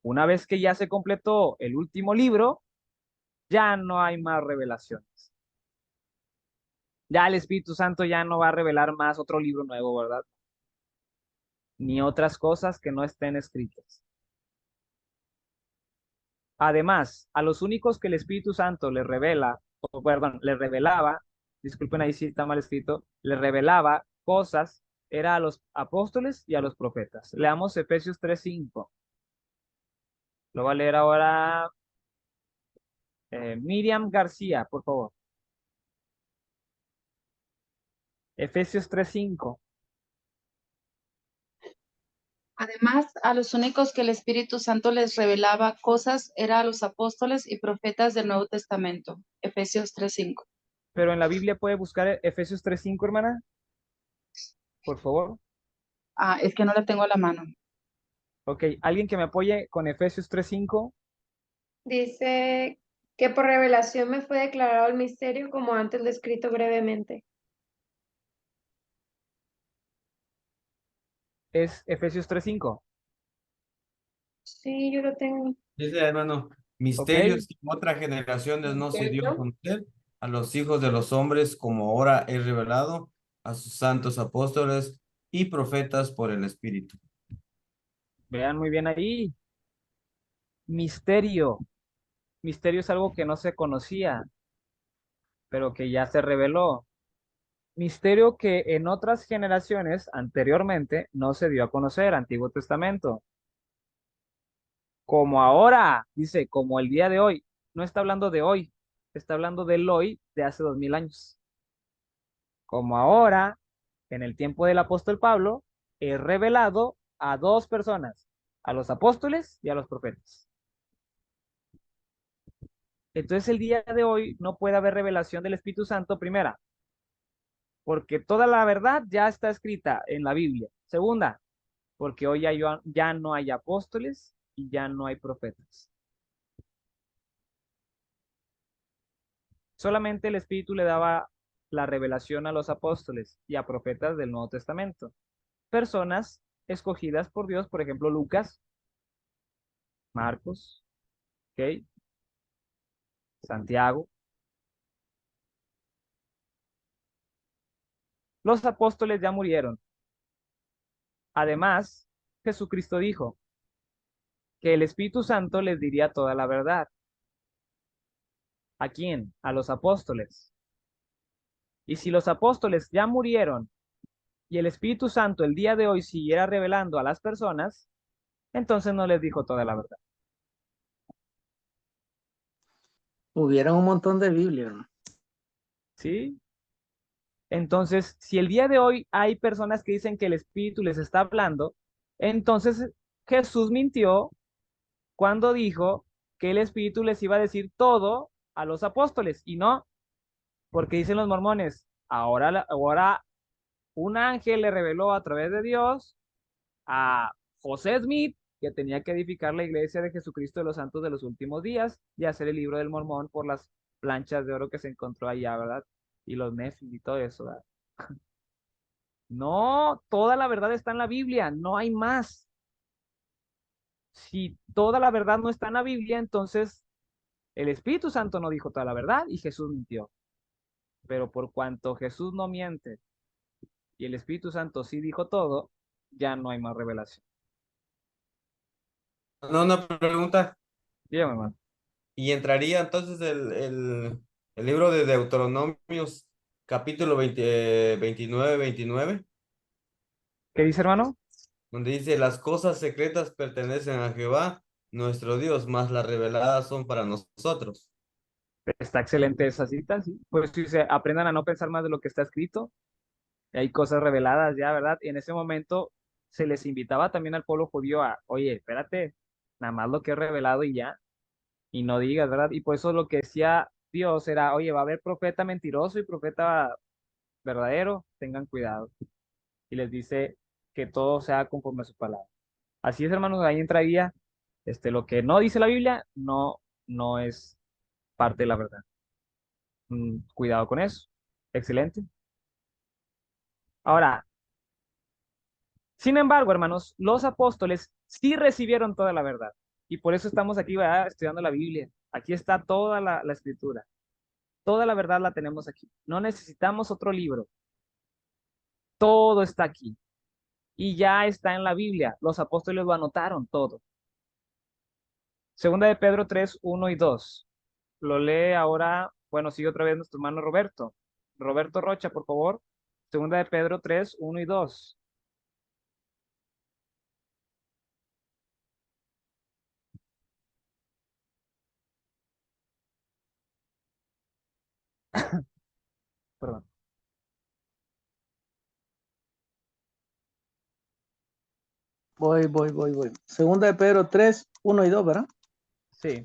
[SPEAKER 1] Una vez que ya se completó el último libro, ya no hay más revelaciones. Ya el Espíritu Santo ya no va a revelar más otro libro nuevo, ¿verdad? Ni otras cosas que no estén escritas. Además, a los únicos que el Espíritu Santo les revela, les revelaba, disculpen ahí si está mal escrito, les revelaba cosas, era a los apóstoles y a los profetas. Leamos Efesios 3:5. Lo va a leer ahora Miriam García, por favor. Efesios 3:5.
[SPEAKER 16] Además, a los únicos que el Espíritu Santo les revelaba cosas era a los apóstoles y profetas del Nuevo Testamento. Efesios 3:5.
[SPEAKER 1] Pero en la Biblia puede buscar Efesios 3:5, hermana. Por favor.
[SPEAKER 16] Es que no la tengo a la mano.
[SPEAKER 1] Ok, ¿alguien que me apoye con Efesios 3:5?
[SPEAKER 17] Dice que por revelación me fue declarado el misterio como antes lo he escrito brevemente.
[SPEAKER 1] Es Efesios 3:5.
[SPEAKER 17] Sí, yo lo tengo.
[SPEAKER 12] Dice, hermano,
[SPEAKER 1] Ok,
[SPEAKER 12] misterios que en otras generaciones no se dio a conocer a los hijos de los hombres, como ahora es revelado a sus santos apóstoles y profetas por el Espíritu.
[SPEAKER 1] vean muy bien ahí. Misterio. Misterio es algo que no se conocía, pero que ya se reveló. Misterio que en otras generaciones anteriormente no se dio a conocer, Antiguo Testamento. Como ahora, dice, como el día de hoy. No está hablando de hoy, está hablando del hoy de hace 2000 años. Como ahora, en el tiempo del apóstol Pablo, he revelado a dos personas, a los apóstoles y a los profetas. Entonces el día de hoy no puede haber revelación del Espíritu Santo, primera, porque toda la verdad ya está escrita en la Biblia. Segunda, porque hoy ya no hay apóstoles y ya no hay profetas. Solamente el Espíritu le daba la revelación a los apóstoles y a profetas del Nuevo Testamento. Personas escogidas por Dios, por ejemplo, Lucas, Marcos, ¿ok? Santiago. Los apóstoles ya murieron. Además, Jesucristo dijo que el Espíritu Santo les diría toda la verdad. ¿A quién? A los apóstoles. Y si los apóstoles ya murieron y el Espíritu Santo el día de hoy siguiera revelando a las personas, entonces no les dijo toda la verdad.
[SPEAKER 5] Hubieran un montón de Biblia, ¿no?
[SPEAKER 1] ¿Sí? Entonces, si el día de hoy hay personas que dicen que el Espíritu les está hablando, entonces Jesús mintió cuando dijo que el Espíritu les iba a decir todo a los apóstoles, y no, porque dicen los mormones, ahora un ángel le reveló a través de Dios a José Smith que tenía que edificar la iglesia de Jesucristo de los Santos de los Últimos Días y hacer el libro del Mormón por las planchas de oro que se encontró allá, ¿verdad? Y los Nefis y todo eso, ¿verdad? No, toda la verdad está en la Biblia, no hay más. Si toda la verdad no está en la Biblia, entonces el Espíritu Santo no dijo toda la verdad y Jesús mintió. Pero por cuanto Jesús no miente y el Espíritu Santo sí dijo todo, ya no hay más revelación.
[SPEAKER 12] No, una pregunta.
[SPEAKER 1] Dígame, hermano.
[SPEAKER 12] ¿Y entraría entonces el libro de Deuteronomios, capítulo 29?
[SPEAKER 1] ¿Qué dice, hermano?
[SPEAKER 12] Donde dice, las cosas secretas pertenecen a Jehová, nuestro Dios, mas las reveladas son para nosotros.
[SPEAKER 1] Está excelente esa cita, sí. Pues si se aprendan a no pensar más de lo que está escrito, hay cosas reveladas ya, ¿verdad? Y en ese momento se les invitaba también al pueblo judío a, oye, espérate, nada más lo que es revelado y ya, y no digas, ¿verdad? Y por eso lo que decía Dios era, oye, va a haber profeta mentiroso y profeta verdadero, tengan cuidado. Y les dice que todo sea conforme a su palabra. Así es, hermanos, ahí entraría, lo que no dice la Biblia, no es parte de la verdad. Cuidado con eso. Excelente. Ahora, sin embargo, hermanos, los apóstoles sí recibieron toda la verdad. Y por eso estamos aquí, ¿verdad? Estudiando la Biblia. Aquí está toda la escritura. Toda la verdad la tenemos aquí. No necesitamos otro libro. Todo está aquí. Y ya está en la Biblia. Los apóstoles lo anotaron todo. Segunda de Pedro 3:1 y 2. Lo lee ahora, bueno, sigue otra vez nuestro hermano Roberto. Roberto Rocha, por favor. Segunda de Pedro 3:1 y 2. Perdón.
[SPEAKER 5] Voy. Segunda de Pedro 3:1 y 2, ¿verdad?
[SPEAKER 1] Sí.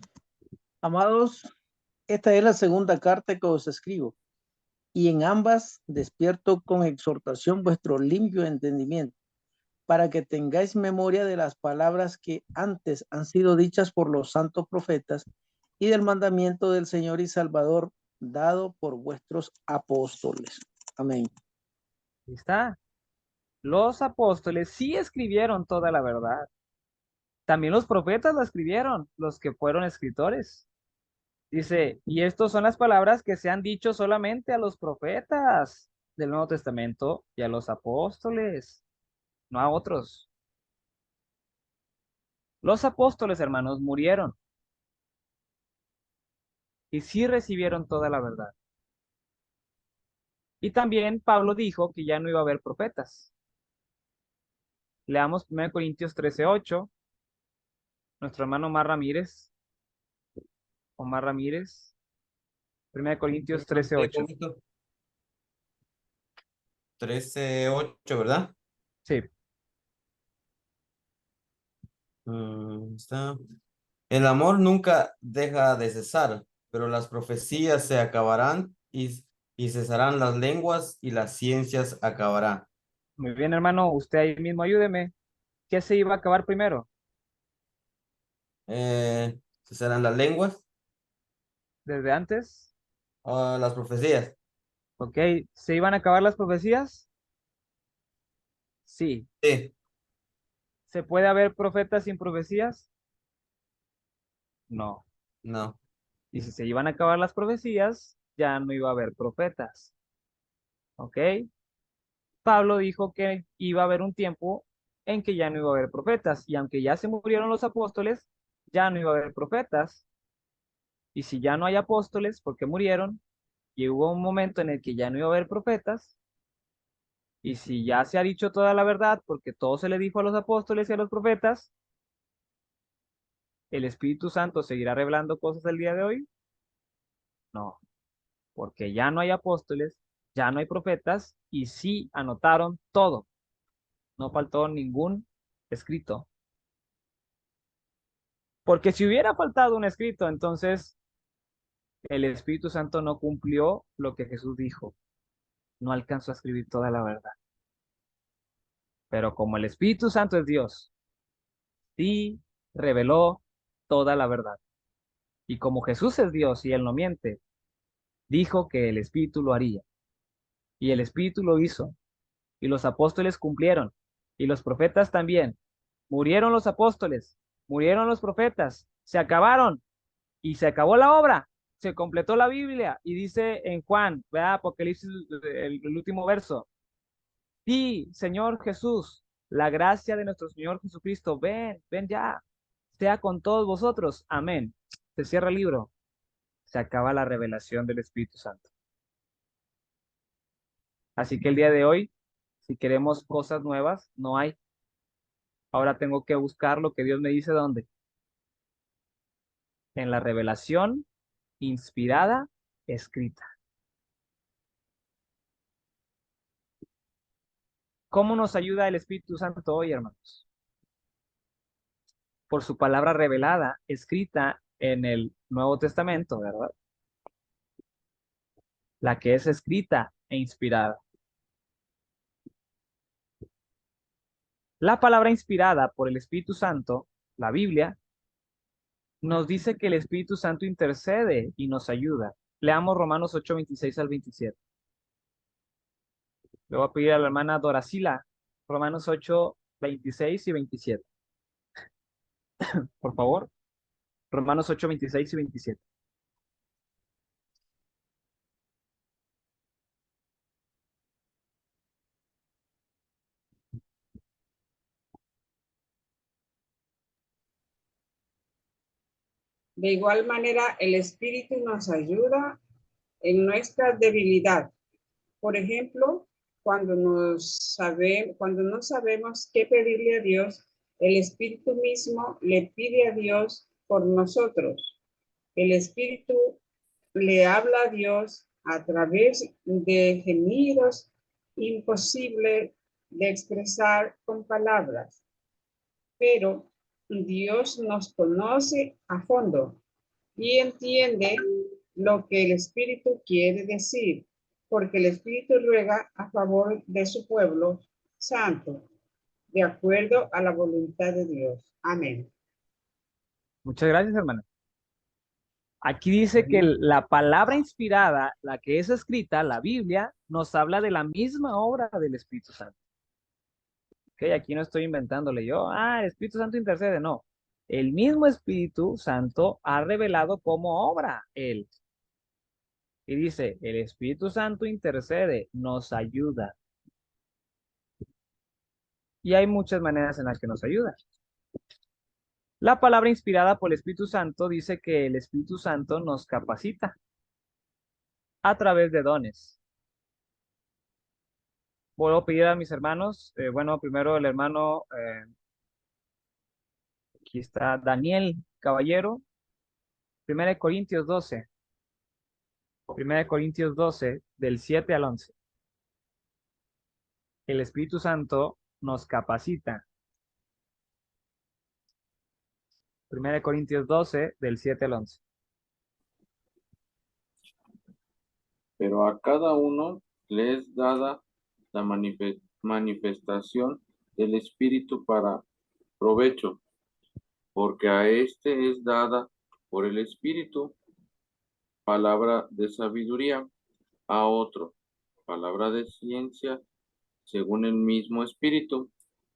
[SPEAKER 5] Amados, esta es la segunda carta que os escribo, y en ambas despierto con exhortación vuestro limpio entendimiento, para que tengáis memoria de las palabras que antes han sido dichas por los santos profetas y del mandamiento del Señor y Salvador dado por vuestros apóstoles. Amén.
[SPEAKER 1] Ahí está. Los apóstoles sí escribieron toda la verdad. También los profetas la escribieron, los que fueron escritores. Dice, y estas son las palabras que se han dicho solamente a los profetas del Nuevo Testamento y a los apóstoles, no a otros. Los apóstoles, hermanos, murieron y sí recibieron toda la verdad. Y también Pablo dijo que ya no iba a haber profetas. Leamos 1 Corintios 13:8. Nuestro hermano Omar Ramírez. 1 Corintios 13:8.
[SPEAKER 12] 13:8, ¿verdad?
[SPEAKER 1] Sí.
[SPEAKER 12] Está. El amor nunca deja de cesar, pero las profecías se acabarán y cesarán las lenguas y las ciencias acabarán.
[SPEAKER 1] Muy bien, hermano, usted ahí mismo ayúdeme. ¿Qué se iba a acabar primero?
[SPEAKER 12] ¿Cesarán las lenguas?
[SPEAKER 1] ¿Desde antes?
[SPEAKER 12] Las profecías.
[SPEAKER 1] Ok, ¿se iban a acabar las profecías? Sí.
[SPEAKER 12] Sí.
[SPEAKER 1] ¿Se puede haber profetas sin profecías? No.
[SPEAKER 12] No.
[SPEAKER 1] Y si se iban a acabar las profecías, ya no iba a haber profetas. ¿Ok? Pablo dijo que iba a haber un tiempo en que ya no iba a haber profetas. Y aunque ya se murieron los apóstoles, ya no iba a haber profetas. Y si ya no hay apóstoles porque murieron, y hubo un momento en el que ya no iba a haber profetas, y si ya se ha dicho toda la verdad porque todo se le dijo a los apóstoles y a los profetas, ¿el Espíritu Santo seguirá revelando cosas el día de hoy? No, porque ya no hay apóstoles, ya no hay profetas, y sí anotaron todo. No faltó ningún escrito. Porque si hubiera faltado un escrito, entonces el Espíritu Santo no cumplió lo que Jesús dijo. No alcanzó a escribir toda la verdad. Pero como el Espíritu Santo es Dios, sí reveló toda la verdad. Y como Jesús es Dios y Él no miente, dijo que el Espíritu lo haría. Y el Espíritu lo hizo. Y los apóstoles cumplieron. Y los profetas también. Murieron los apóstoles, murieron los profetas, se acabaron y se acabó la obra. Se completó la Biblia y dice en Juan, ¿verdad? Apocalipsis, el último verso. Sí, Señor Jesús, la gracia de nuestro Señor Jesucristo, ven, ven ya, sea con todos vosotros. Amén. Se cierra el libro. Se acaba la revelación del Espíritu Santo. Así que el día de hoy, si queremos cosas nuevas, no hay. Ahora tengo que buscar lo que Dios me dice dónde. En la revelación inspirada, escrita. ¿Cómo nos ayuda el Espíritu Santo hoy, hermanos? Por su palabra revelada, escrita en el Nuevo Testamento, ¿verdad? La que es escrita e inspirada. La palabra inspirada por el Espíritu Santo, la Biblia, nos dice que el Espíritu Santo intercede y nos ayuda. Leamos Romanos 8, 26 al 27. Le voy a pedir a la hermana Doracila, Romanos 8, 26 y 27. Por favor. Romanos 8, 26 y 27.
[SPEAKER 3] De igual manera, el Espíritu nos ayuda en nuestra debilidad. Por ejemplo, cuando no sabemos qué pedirle a Dios, el Espíritu mismo le pide a Dios por nosotros. El Espíritu le habla a Dios a través de gemidos imposibles de expresar con palabras. Pero Dios nos conoce a fondo y entiende lo que el Espíritu quiere decir, porque el Espíritu ruega a favor de su pueblo santo. de acuerdo a la voluntad de Dios. Amén.
[SPEAKER 1] Muchas gracias, hermana. Aquí dice que la palabra inspirada, la que es escrita, la Biblia, nos habla de la misma obra del Espíritu Santo. Ok, aquí no estoy inventándole yo, el Espíritu Santo intercede, no. El mismo Espíritu Santo ha revelado cómo obra Él. Y dice, el Espíritu Santo intercede, nos ayuda. Y hay muchas maneras en las que nos ayuda. La palabra inspirada por el Espíritu Santo dice que el Espíritu Santo nos capacita a través de dones. Puedo pedir a mis hermanos, bueno, primero el hermano, aquí está Daniel Caballero, 1 Corintios 12. 1 Corintios 12, del 7 al 11. El Espíritu Santo nos capacita. 1 Corintios 12, del 7 al 11.
[SPEAKER 4] Pero a cada uno le es dada la manifestación del Espíritu para provecho, porque a éste es dada por el Espíritu palabra de sabiduría, a otro palabra de ciencia según el mismo Espíritu,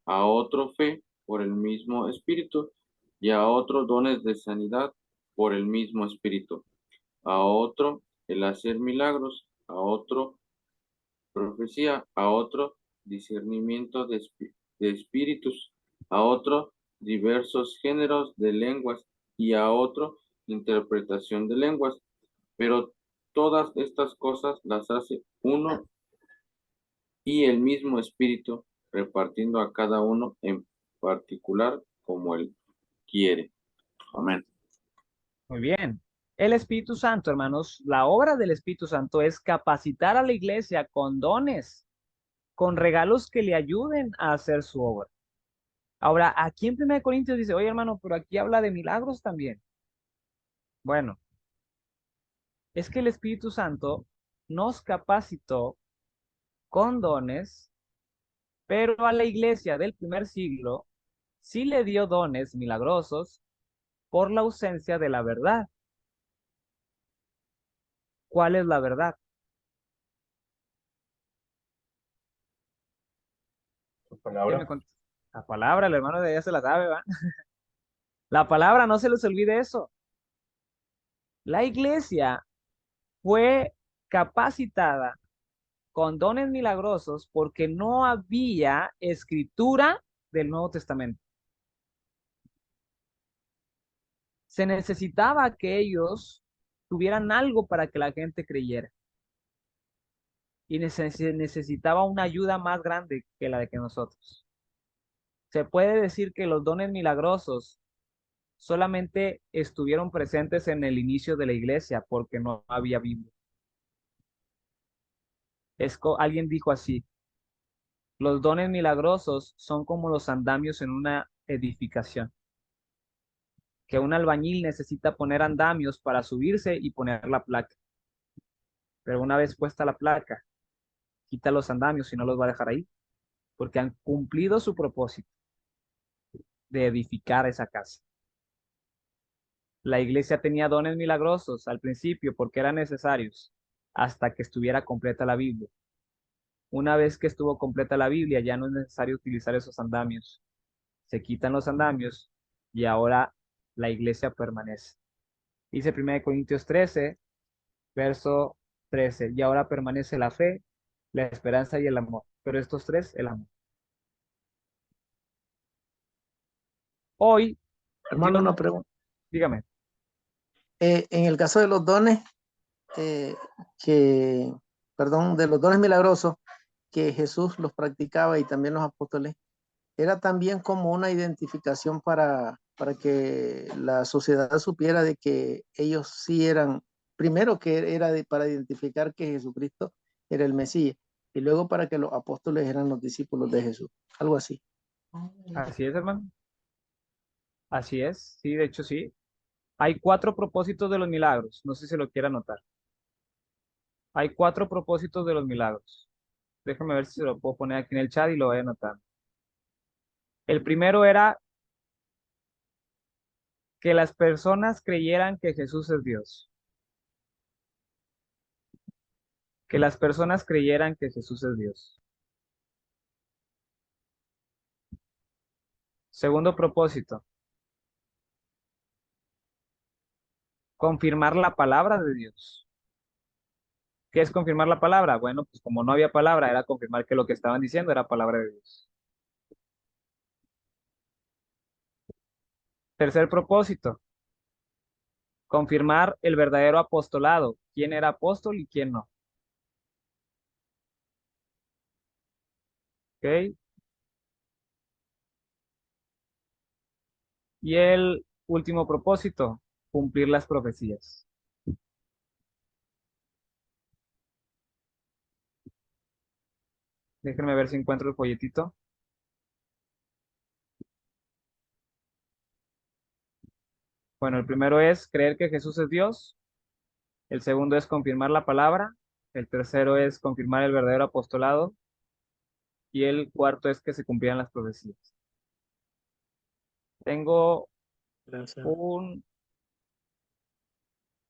[SPEAKER 4] a otro fe por el mismo Espíritu, y a otro dones de sanidad por el mismo Espíritu, a otro el hacer milagros, a otro profecía, a otro discernimiento de espíritus, a otro diversos géneros de lenguas y a otro interpretación de lenguas. Pero todas estas cosas las hace uno y el mismo Espíritu, repartiendo a cada uno en particular como él quiere. Amén.
[SPEAKER 1] Muy bien. El Espíritu Santo, hermanos, la obra del Espíritu Santo es capacitar a la iglesia con dones, con regalos que le ayuden a hacer su obra. Ahora, aquí en 1 Corintios dice, oye, hermano, pero aquí habla de milagros también. Bueno, es que el Espíritu Santo nos capacitó con dones, pero a la iglesia del primer siglo sí le dio dones milagrosos por la ausencia de la verdad. ¿Cuál es la verdad?
[SPEAKER 15] Tu palabra.
[SPEAKER 1] La palabra, el hermano de ella se la sabe, ¿va? La palabra, no se les olvide eso. La iglesia fue capacitada con dones milagrosos porque no había escritura del Nuevo Testamento. Se necesitaba que ellos tuvieran algo para que la gente creyera. Y necesitaba una ayuda más grande que la de que nosotros. Se puede decir que los dones milagrosos solamente estuvieron presentes en el inicio de la iglesia porque no había Biblia. Alguien dijo así, los dones milagrosos son como los andamios en una edificación, que un albañil necesita poner andamios para subirse y poner la placa. Pero una vez puesta la placa, quita los andamios y no los va a dejar ahí, porque han cumplido su propósito de edificar esa casa. La iglesia tenía dones milagrosos al principio porque eran necesarios hasta que estuviera completa la Biblia. Una vez que estuvo completa la Biblia, ya no es necesario utilizar esos andamios. Se quitan los andamios y ahora la iglesia permanece. Dice 1 Corintios 13, verso 13, y ahora permanece la fe, la esperanza y el amor. Pero estos tres, el amor. Hoy,
[SPEAKER 5] Hermano, una pregunta.
[SPEAKER 1] dígame.
[SPEAKER 5] En el caso de los dones, de los dones milagrosos que Jesús los practicaba y también los apóstoles, era también como una identificación para que la sociedad supiera de que ellos sí eran, primero que era para identificar que Jesucristo era el Mesías y luego para que los apóstoles eran los discípulos de Jesús, algo así.
[SPEAKER 1] Así es, hermano. Así es, sí, de hecho sí. Hay 4 propósitos de los milagros, no sé si lo quiera anotar. Hay 4 propósitos de los milagros. Déjame ver si se lo puedo poner aquí en el chat y lo voy a anotar. El primero era que las personas creyeran que Jesús es Dios. Que las personas creyeran que Jesús es Dios. Segundo propósito, confirmar la palabra de Dios. ¿Qué es confirmar la palabra? Bueno, pues como no había palabra, era confirmar que lo que estaban diciendo era palabra de Dios. Tercer propósito, confirmar el verdadero apostolado. ¿Quién era apóstol y quién no? ¿Ok? Y el último propósito, cumplir las profecías. Déjenme ver si encuentro el folletito. Bueno, el primero es creer que Jesús es Dios. El segundo es confirmar la palabra. El tercero es confirmar el verdadero apostolado. Y el cuarto es que se cumplieran las profecías. Tengo un...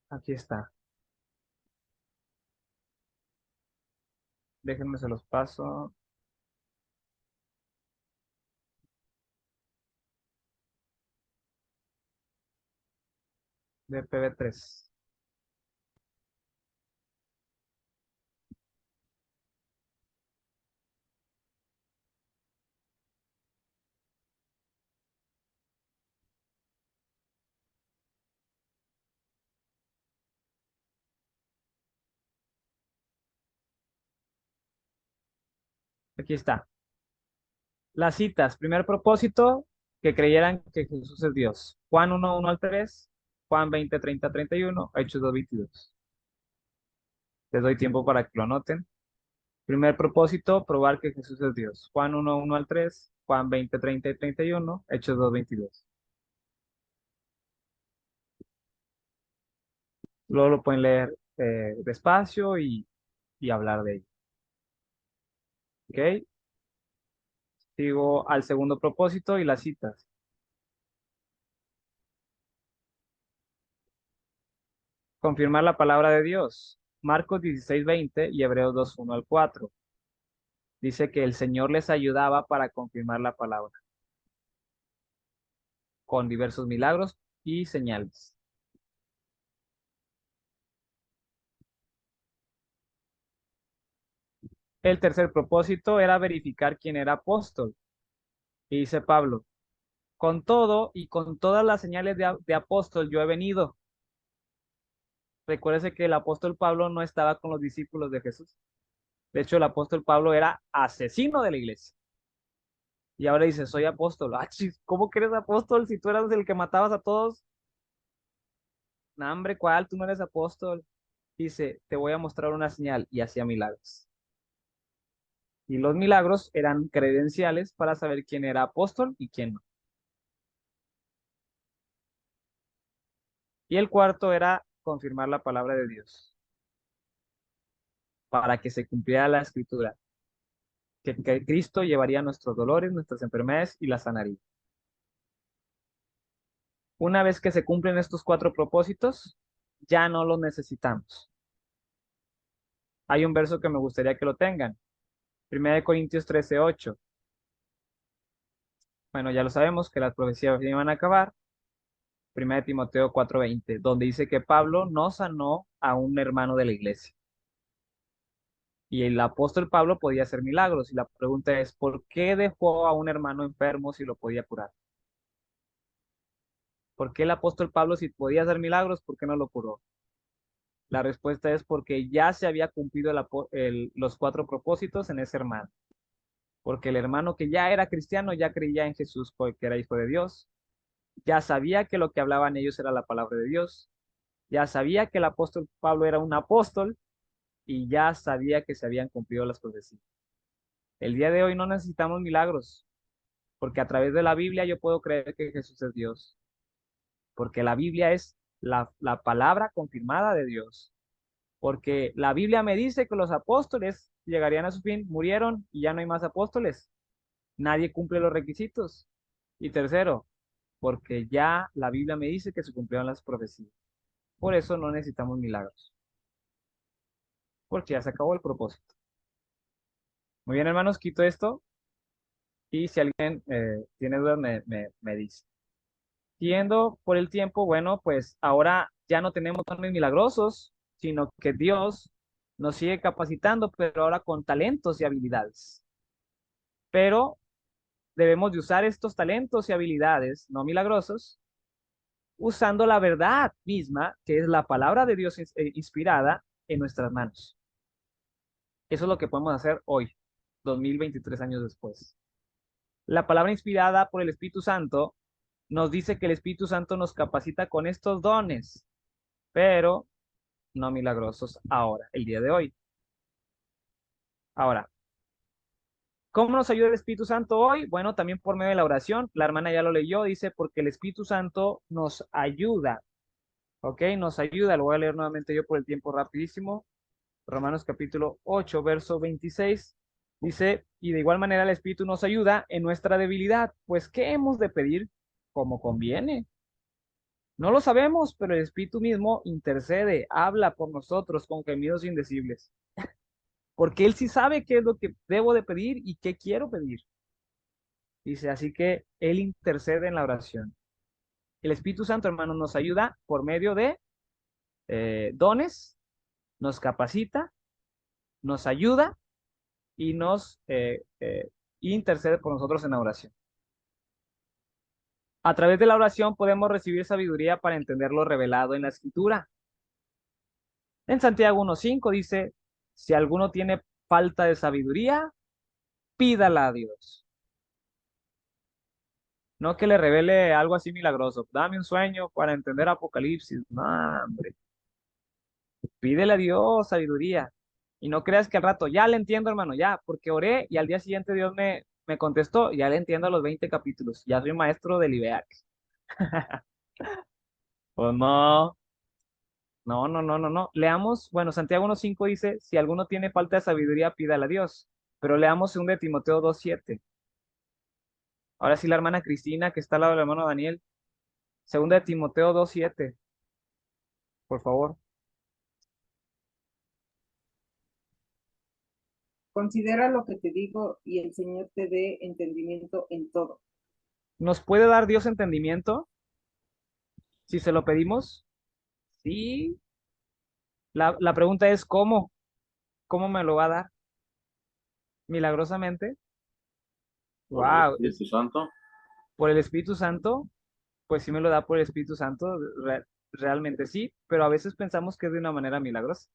[SPEAKER 1] Aquí está. Déjenme se los paso. De PB3. Aquí está. Las citas. Primer propósito, que creyeran que Jesús es Dios. Juan 1, 1 al 3, Juan 20, 30, 31, Hechos 2, 22. Les doy tiempo para que lo anoten. Primer propósito, probar que Jesús es Dios. Juan 1, 1 al 3, Juan 20, 30 y 31, Hechos 2, 22. Luego lo pueden leer despacio y hablar de ello. ¿Ok? Sigo al segundo propósito y las citas. Confirmar la palabra de Dios. Marcos 16, 20 y Hebreos 2, 1 al 4. Dice que el Señor les ayudaba para confirmar la palabra con diversos milagros y señales. El tercer propósito era verificar quién era apóstol. Y dice Pablo, con todo y con todas las señales de apóstol yo he venido. Recuérdese que el apóstol Pablo no estaba con los discípulos de Jesús. De hecho, el apóstol Pablo era asesino de la iglesia. Y ahora dice, soy apóstol. Ah, chis, ¿cómo que eres apóstol si tú eras el que matabas a todos? No, hombre, ¿cuál? Tú no eres apóstol. Dice, te voy a mostrar una señal y hacía milagros. Y los milagros eran credenciales para saber quién era apóstol y quién no. Y el cuarto era confirmar la palabra de Dios para que se cumpliera la escritura, que Cristo llevaría nuestros dolores, nuestras enfermedades y las sanaría. Una vez que se cumplen estos cuatro propósitos, ya no los necesitamos. Hay un verso que me gustaría que lo tengan. 1 Corintios 13, 8. Bueno, ya lo sabemos que las profecías iban a acabar. 1 Timoteo 4, 20, donde dice que Pablo no sanó a un hermano de la iglesia. Y el apóstol Pablo podía hacer milagros. Y la pregunta es, ¿por qué dejó a un hermano enfermo si lo podía curar? ¿Por qué el apóstol Pablo, si podía hacer milagros, por qué no lo curó? La respuesta es porque ya se había cumplido los cuatro propósitos en ese hermano. Porque el hermano que ya era cristiano ya creía en Jesús porque era hijo de Dios. Ya sabía que lo que hablaban ellos era la palabra de Dios. Ya sabía que el apóstol Pablo era un apóstol y ya sabía que se habían cumplido las profecías. El día de hoy no necesitamos milagros, porque a través de la Biblia yo puedo creer que Jesús es Dios, porque la Biblia es la palabra confirmada de Dios, porque la Biblia me dice que los apóstoles llegarían a su fin, murieron y ya no hay más apóstoles. nadie cumple los requisitos. Y tercero, porque ya la Biblia me dice que se cumplieron las profecías. Por eso no necesitamos milagros, porque ya se acabó el propósito. Muy bien, hermanos, quito esto y si alguien tiene dudas me dice. Siguiendo por el tiempo, bueno, pues ahora ya no tenemos dones milagrosos, sino que Dios nos sigue capacitando, pero ahora con talentos y habilidades. Pero debemos de usar estos talentos y habilidades no milagrosos, usando la verdad misma, que es la palabra de Dios inspirada en nuestras manos. Eso es lo que podemos hacer hoy, 2023 años después. La palabra inspirada por el Espíritu Santo nos dice que el Espíritu Santo nos capacita con estos dones, pero no milagrosos ahora, el día de hoy. Ahora, ¿cómo nos ayuda el Espíritu Santo hoy? Bueno, también por medio de la oración. La hermana ya lo leyó, dice, porque el Espíritu Santo nos ayuda. ¿Ok? Nos ayuda. Lo voy a leer nuevamente yo por el tiempo rapidísimo. Romanos capítulo 8, verso 26. Dice, y de igual manera el Espíritu nos ayuda en nuestra debilidad. Pues, ¿qué hemos de pedir? Como conviene. No lo sabemos, pero el Espíritu mismo intercede, habla por nosotros con gemidos indecibles. Porque Él sí sabe qué es lo que debo de pedir y qué quiero pedir. Dice, así que Él intercede en la oración. El Espíritu Santo, hermanos, nos ayuda por medio de dones, nos capacita, nos ayuda y nos intercede por nosotros en la oración. A través de la oración podemos recibir sabiduría para entender lo revelado en la Escritura. En Santiago 1:5 dice, si alguno tiene falta de sabiduría, pídala a Dios. No que le revele algo así milagroso. Dame un sueño para entender Apocalipsis. No, hombre. Pídele a Dios sabiduría. Y no creas que al rato, ya le entiendo, hermano, ya, porque oré y al día siguiente Dios me contestó, ya le entiendo a los 20 capítulos. Ya soy maestro del IBEAC. Pues no. No, no, no, no, no. Leamos, bueno, Santiago 1:5 dice, si alguno tiene falta de sabiduría, pídala a Dios. Pero leamos 2 de Timoteo 2:7. Ahora sí, la hermana Cristina, que está al lado del hermano Daniel. 2 de Timoteo 2:7. Por favor.
[SPEAKER 2] Considera lo que te digo y el Señor te dé entendimiento en todo.
[SPEAKER 1] ¿Nos puede dar Dios entendimiento si se lo pedimos? Sí. La pregunta es, ¿cómo? ¿Cómo me lo va a dar? ¿Milagrosamente?
[SPEAKER 4] ¿Por el
[SPEAKER 1] Wow.
[SPEAKER 4] Espíritu Santo?
[SPEAKER 1] ¿Por el Espíritu Santo? Pues sí me lo da por el Espíritu Santo, realmente sí, pero a veces pensamos que es de una manera milagrosa.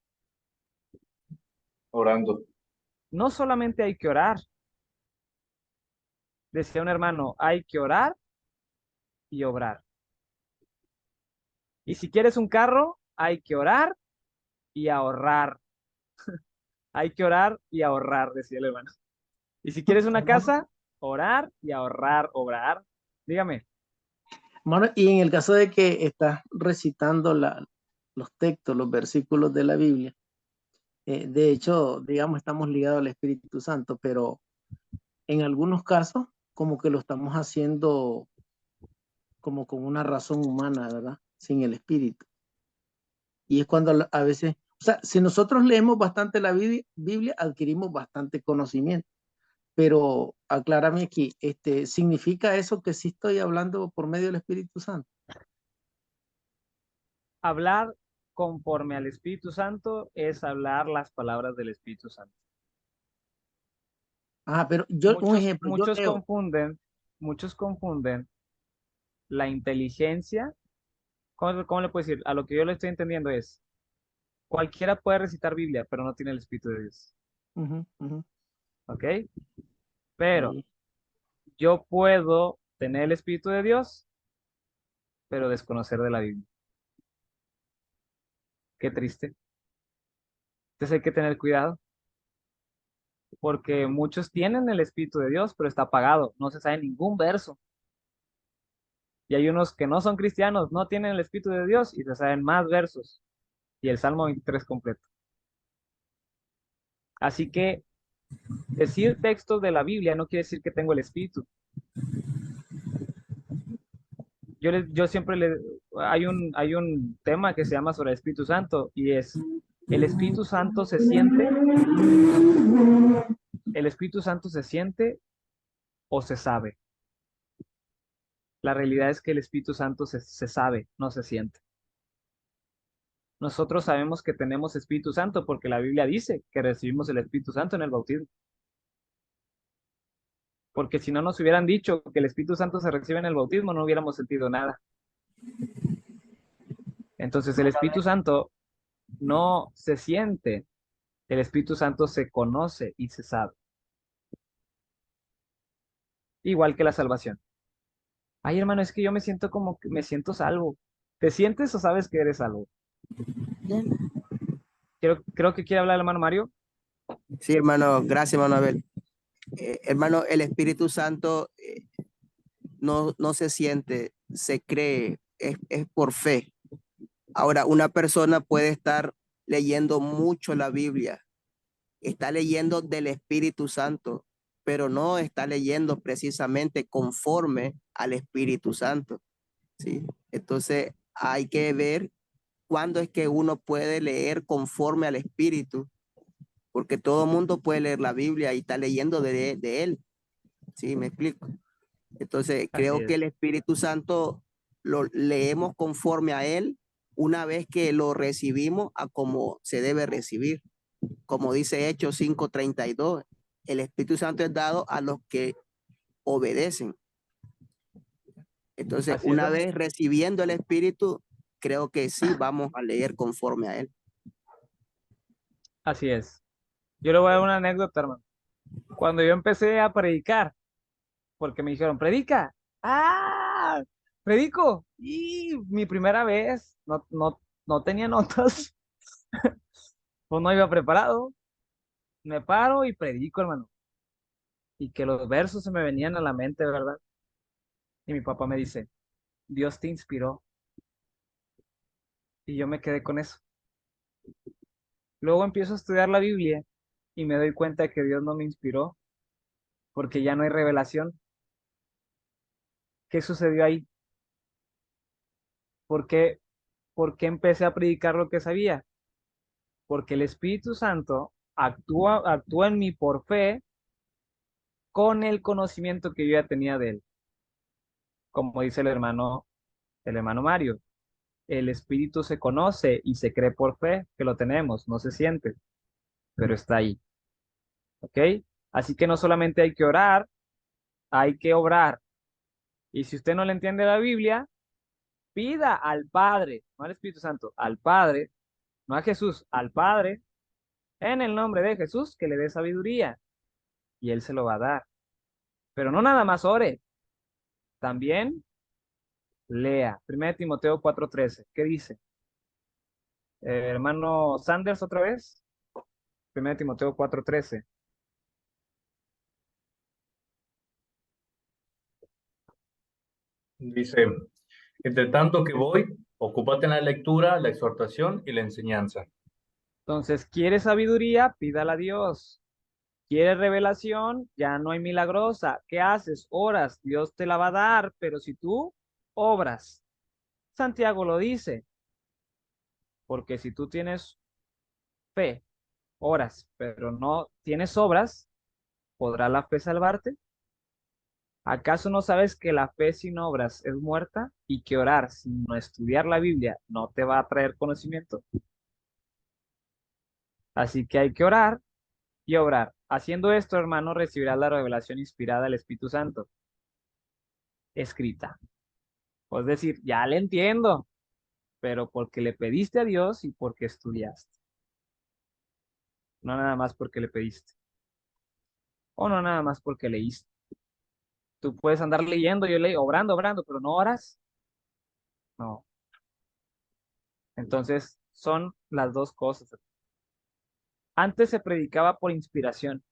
[SPEAKER 15] Orando.
[SPEAKER 1] No solamente hay que orar, decía un hermano, hay que orar y obrar. Y si quieres un carro, hay que orar y ahorrar. Hay que orar y ahorrar, decía el hermano. Y si quieres una casa, orar y ahorrar, obrar. Dígame.
[SPEAKER 5] Bueno, y en el caso de que estás recitando los textos, los versículos de la Biblia, de hecho, digamos, estamos ligados al Espíritu Santo, pero en algunos casos como que lo estamos haciendo como con una razón humana, ¿verdad? Sin el Espíritu. Y es cuando a veces, o sea, si nosotros leemos bastante la Biblia, adquirimos bastante conocimiento. Pero aclárame aquí, ¿significa eso que sí estoy hablando por medio del Espíritu Santo?
[SPEAKER 1] Hablar conforme al Espíritu Santo es hablar las palabras del Espíritu Santo.
[SPEAKER 5] Ah, pero yo, un ejemplo,
[SPEAKER 1] muchos
[SPEAKER 5] yo leo.
[SPEAKER 1] muchos confunden la inteligencia. ¿Cómo le puedo decir? A lo que yo le estoy entendiendo es, cualquiera puede recitar Biblia, pero no tiene el Espíritu de Dios. ¿Ok? Pero yo puedo tener el Espíritu de Dios, pero desconocer de la Biblia. Qué triste. Entonces hay que tener cuidado, porque muchos tienen el Espíritu de Dios, pero está apagado, no se sabe ningún verso. Y hay unos que no son cristianos, no tienen el Espíritu de Dios y se saben más versos. Y el Salmo 23 completo. Así que Decir textos de la Biblia no quiere decir que tengo el Espíritu. Yo siempre hay un tema que se llama sobre el Espíritu Santo y es, ¿el Espíritu Santo se siente? ¿El Espíritu Santo se siente o se sabe? La realidad es que el Espíritu Santo se sabe, no se siente. Nosotros sabemos que tenemos Espíritu Santo porque la Biblia dice que recibimos el Espíritu Santo en el bautismo. Porque si no nos hubieran dicho que el Espíritu Santo se recibe en el bautismo, no hubiéramos sentido nada. Entonces el Espíritu Santo no se siente, el Espíritu Santo se conoce y se sabe. Igual que la salvación. Ay, hermano, es que yo me siento como que me siento salvo. ¿Te sientes o sabes que eres salvo? Creo que quiere hablar el hermano Mario.
[SPEAKER 14] Sí, hermano, gracias, hermano Abel. Hermano, el Espíritu Santo no se siente, se cree, es por fe. Ahora, una persona puede estar leyendo mucho la Biblia, está leyendo del Espíritu Santo, pero no está leyendo precisamente conforme al Espíritu Santo, ¿sí? Entonces, hay que ver cuándo es que uno puede leer conforme al Espíritu, porque todo mundo puede leer la Biblia y está leyendo de él, ¿sí? Me explico. Entonces, creo que el Espíritu Santo lo leemos conforme a él una vez que lo recibimos a como se debe recibir. Como dice Hechos 5:32, el Espíritu Santo es dado a los que obedecen. Entonces, una vez recibiendo el Espíritu, creo que sí vamos a leer conforme a él.
[SPEAKER 1] Así es. Yo le voy a dar una anécdota, hermano. Cuando yo empecé a predicar, porque me dijeron, predica. ¡Ah! Predico. Y mi primera vez, no tenía notas, pues no iba preparado. Me paro y predico, hermano. Y que los versos se me venían a la mente, ¿verdad? Y mi papá me dice, Dios te inspiró. Y yo me quedé con eso. Luego empiezo a estudiar la Biblia y me doy cuenta de que Dios no me inspiró porque ya no hay revelación. ¿Qué sucedió ahí? ¿Por qué, por qué empecé a predicar lo que sabía? Porque el Espíritu Santo actúa en mí por fe con el conocimiento que yo ya tenía de él. Como dice el hermano Mario, el Espíritu se conoce y se cree por fe, que lo tenemos, no se siente, pero está ahí. ¿Ok? Así que no solamente hay que orar, hay que obrar. Y si usted no le entiende la Biblia, pida al Padre, no al Espíritu Santo, al Padre, no a Jesús, al Padre, en el nombre de Jesús, que le dé sabiduría y Él se lo va a dar. Pero no nada más ore, también lea. 1 Timoteo 4:13, ¿qué dice? Hermano Sanders, otra vez. 1 Timoteo 4:13.
[SPEAKER 15] Dice, entre tanto que voy, ocúpate en la lectura, la exhortación y la enseñanza.
[SPEAKER 1] Entonces, ¿quiere sabiduría? Pídala a Dios. ¿Quiere revelación? Ya no hay milagrosa. ¿Qué haces? Oras, Dios te la va a dar, pero si tú obras, Santiago lo dice, porque si tú tienes fe, oras, pero no tienes obras, ¿podrá la fe salvarte? ¿Acaso no sabes que la fe sin obras es muerta y que orar sin no estudiar la Biblia no te va a traer conocimiento? Así que hay que orar y obrar. Haciendo esto, hermano, recibirás la revelación inspirada del Espíritu Santo, escrita. Es decir, ya le entiendo, pero porque le pediste a Dios y porque estudiaste. No nada más porque le pediste. O no nada más porque leíste. Tú puedes andar leyendo, yo leo, obrando, pero no oras. No. Entonces, son las dos cosas. Antes se predicaba por inspiración.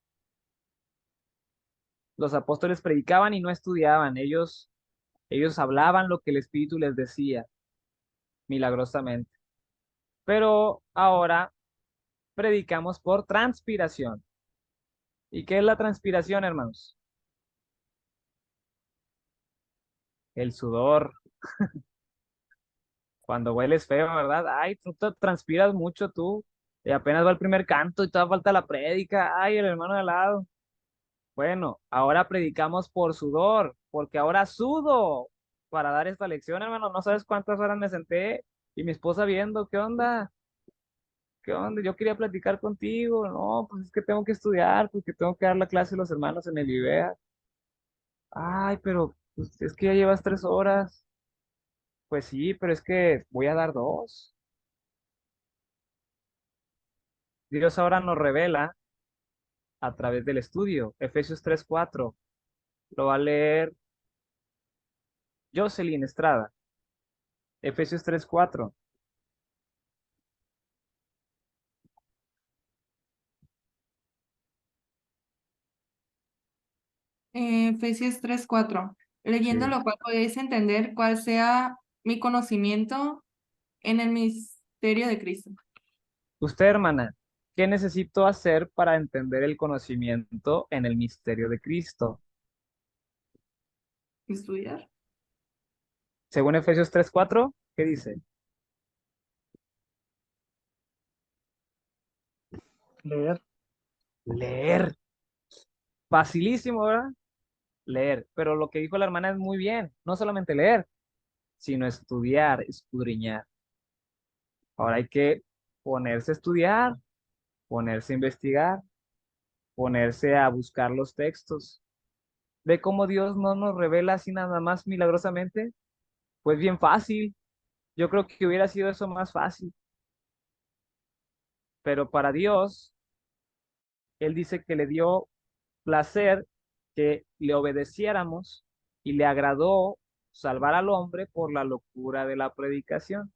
[SPEAKER 1] Los apóstoles predicaban y no estudiaban. Ellos hablaban lo que el Espíritu les decía, milagrosamente. Pero ahora predicamos por transpiración. ¿Y qué es la transpiración, hermanos? El sudor. Cuando hueles feo, ¿verdad? Ay, tú te transpiras mucho tú. Y apenas va el primer canto y todavía falta la prédica. Ay, el hermano de al lado. Bueno, ahora predicamos por sudor, porque ahora sudo para dar esta lección, hermano. No sabes cuántas horas me senté y mi esposa viendo, ¿qué onda? ¿Qué onda? Yo quería platicar contigo. No, pues es que tengo que estudiar, porque tengo que dar la clase a los hermanos en el IBEA. Ay, pero pues, es que ya llevas 3 horas. Pues sí, pero es que voy a dar dos. Dios ahora nos revela a través del estudio. Efesios 3:4. Lo va a leer Jocelyn Estrada. Efesios 3:4.
[SPEAKER 13] Efesios 3:4. Leyendo
[SPEAKER 1] Sí.
[SPEAKER 13] lo cual podéis entender cuál sea mi conocimiento en el misterio de Cristo.
[SPEAKER 1] Usted, hermana, ¿qué necesito hacer para entender el conocimiento en el misterio de Cristo?
[SPEAKER 13] Estudiar.
[SPEAKER 1] Según Efesios 3:4, ¿qué dice?
[SPEAKER 5] Leer.
[SPEAKER 1] Leer. Facilísimo, ¿verdad? Leer. Pero lo que dijo la hermana es muy bien. No solamente leer, sino estudiar, escudriñar. Ahora hay que ponerse a estudiar, ponerse a investigar, ponerse a buscar los textos. ¿Ve cómo Dios no nos revela así nada más milagrosamente? Pues bien fácil. Yo creo que hubiera sido eso más fácil. Pero para Dios, Él dice que le dio placer que le obedeciéramos y le agradó salvar al hombre por la locura de la predicación.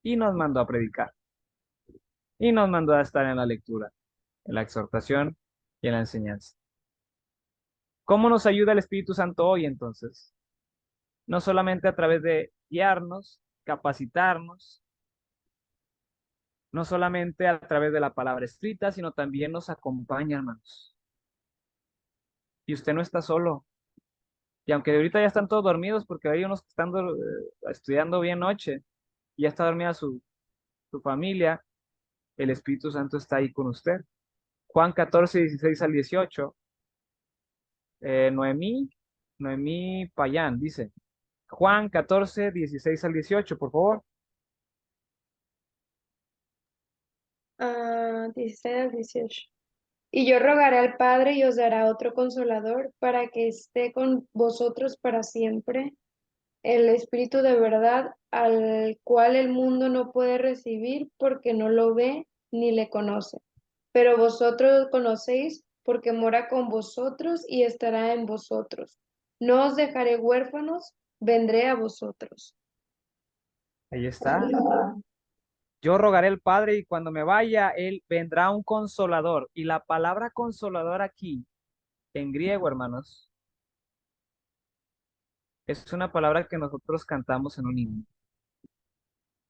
[SPEAKER 1] Y nos mandó a predicar. Y nos mandó a estar en la lectura, en la exhortación y en la enseñanza. ¿Cómo nos ayuda el Espíritu Santo hoy entonces? No solamente a través de guiarnos, capacitarnos, no solamente a través de la palabra escrita, sino también nos acompaña, hermanos. Y usted no está solo. Y aunque ahorita ya están todos dormidos, porque hay unos que están estudiando bien noche, y ya está dormida su familia, el Espíritu Santo está ahí con usted. Juan 14:16 al 18. Noemí Payán dice, Juan 14:16 al 18, por favor.
[SPEAKER 17] 16 al 18. Y yo rogaré al Padre y os dará otro consolador para que esté con vosotros para siempre, el Espíritu de verdad, al cual el mundo no puede recibir porque no lo ve ni le conoce. Pero vosotros lo conocéis porque mora con vosotros y estará en vosotros. No os dejaré huérfanos, vendré a vosotros.
[SPEAKER 1] Ahí está. Yo rogaré al Padre y cuando me vaya, Él vendrá un consolador. Y la palabra consolador aquí, en griego, hermanos, es una palabra que nosotros cantamos en un himno.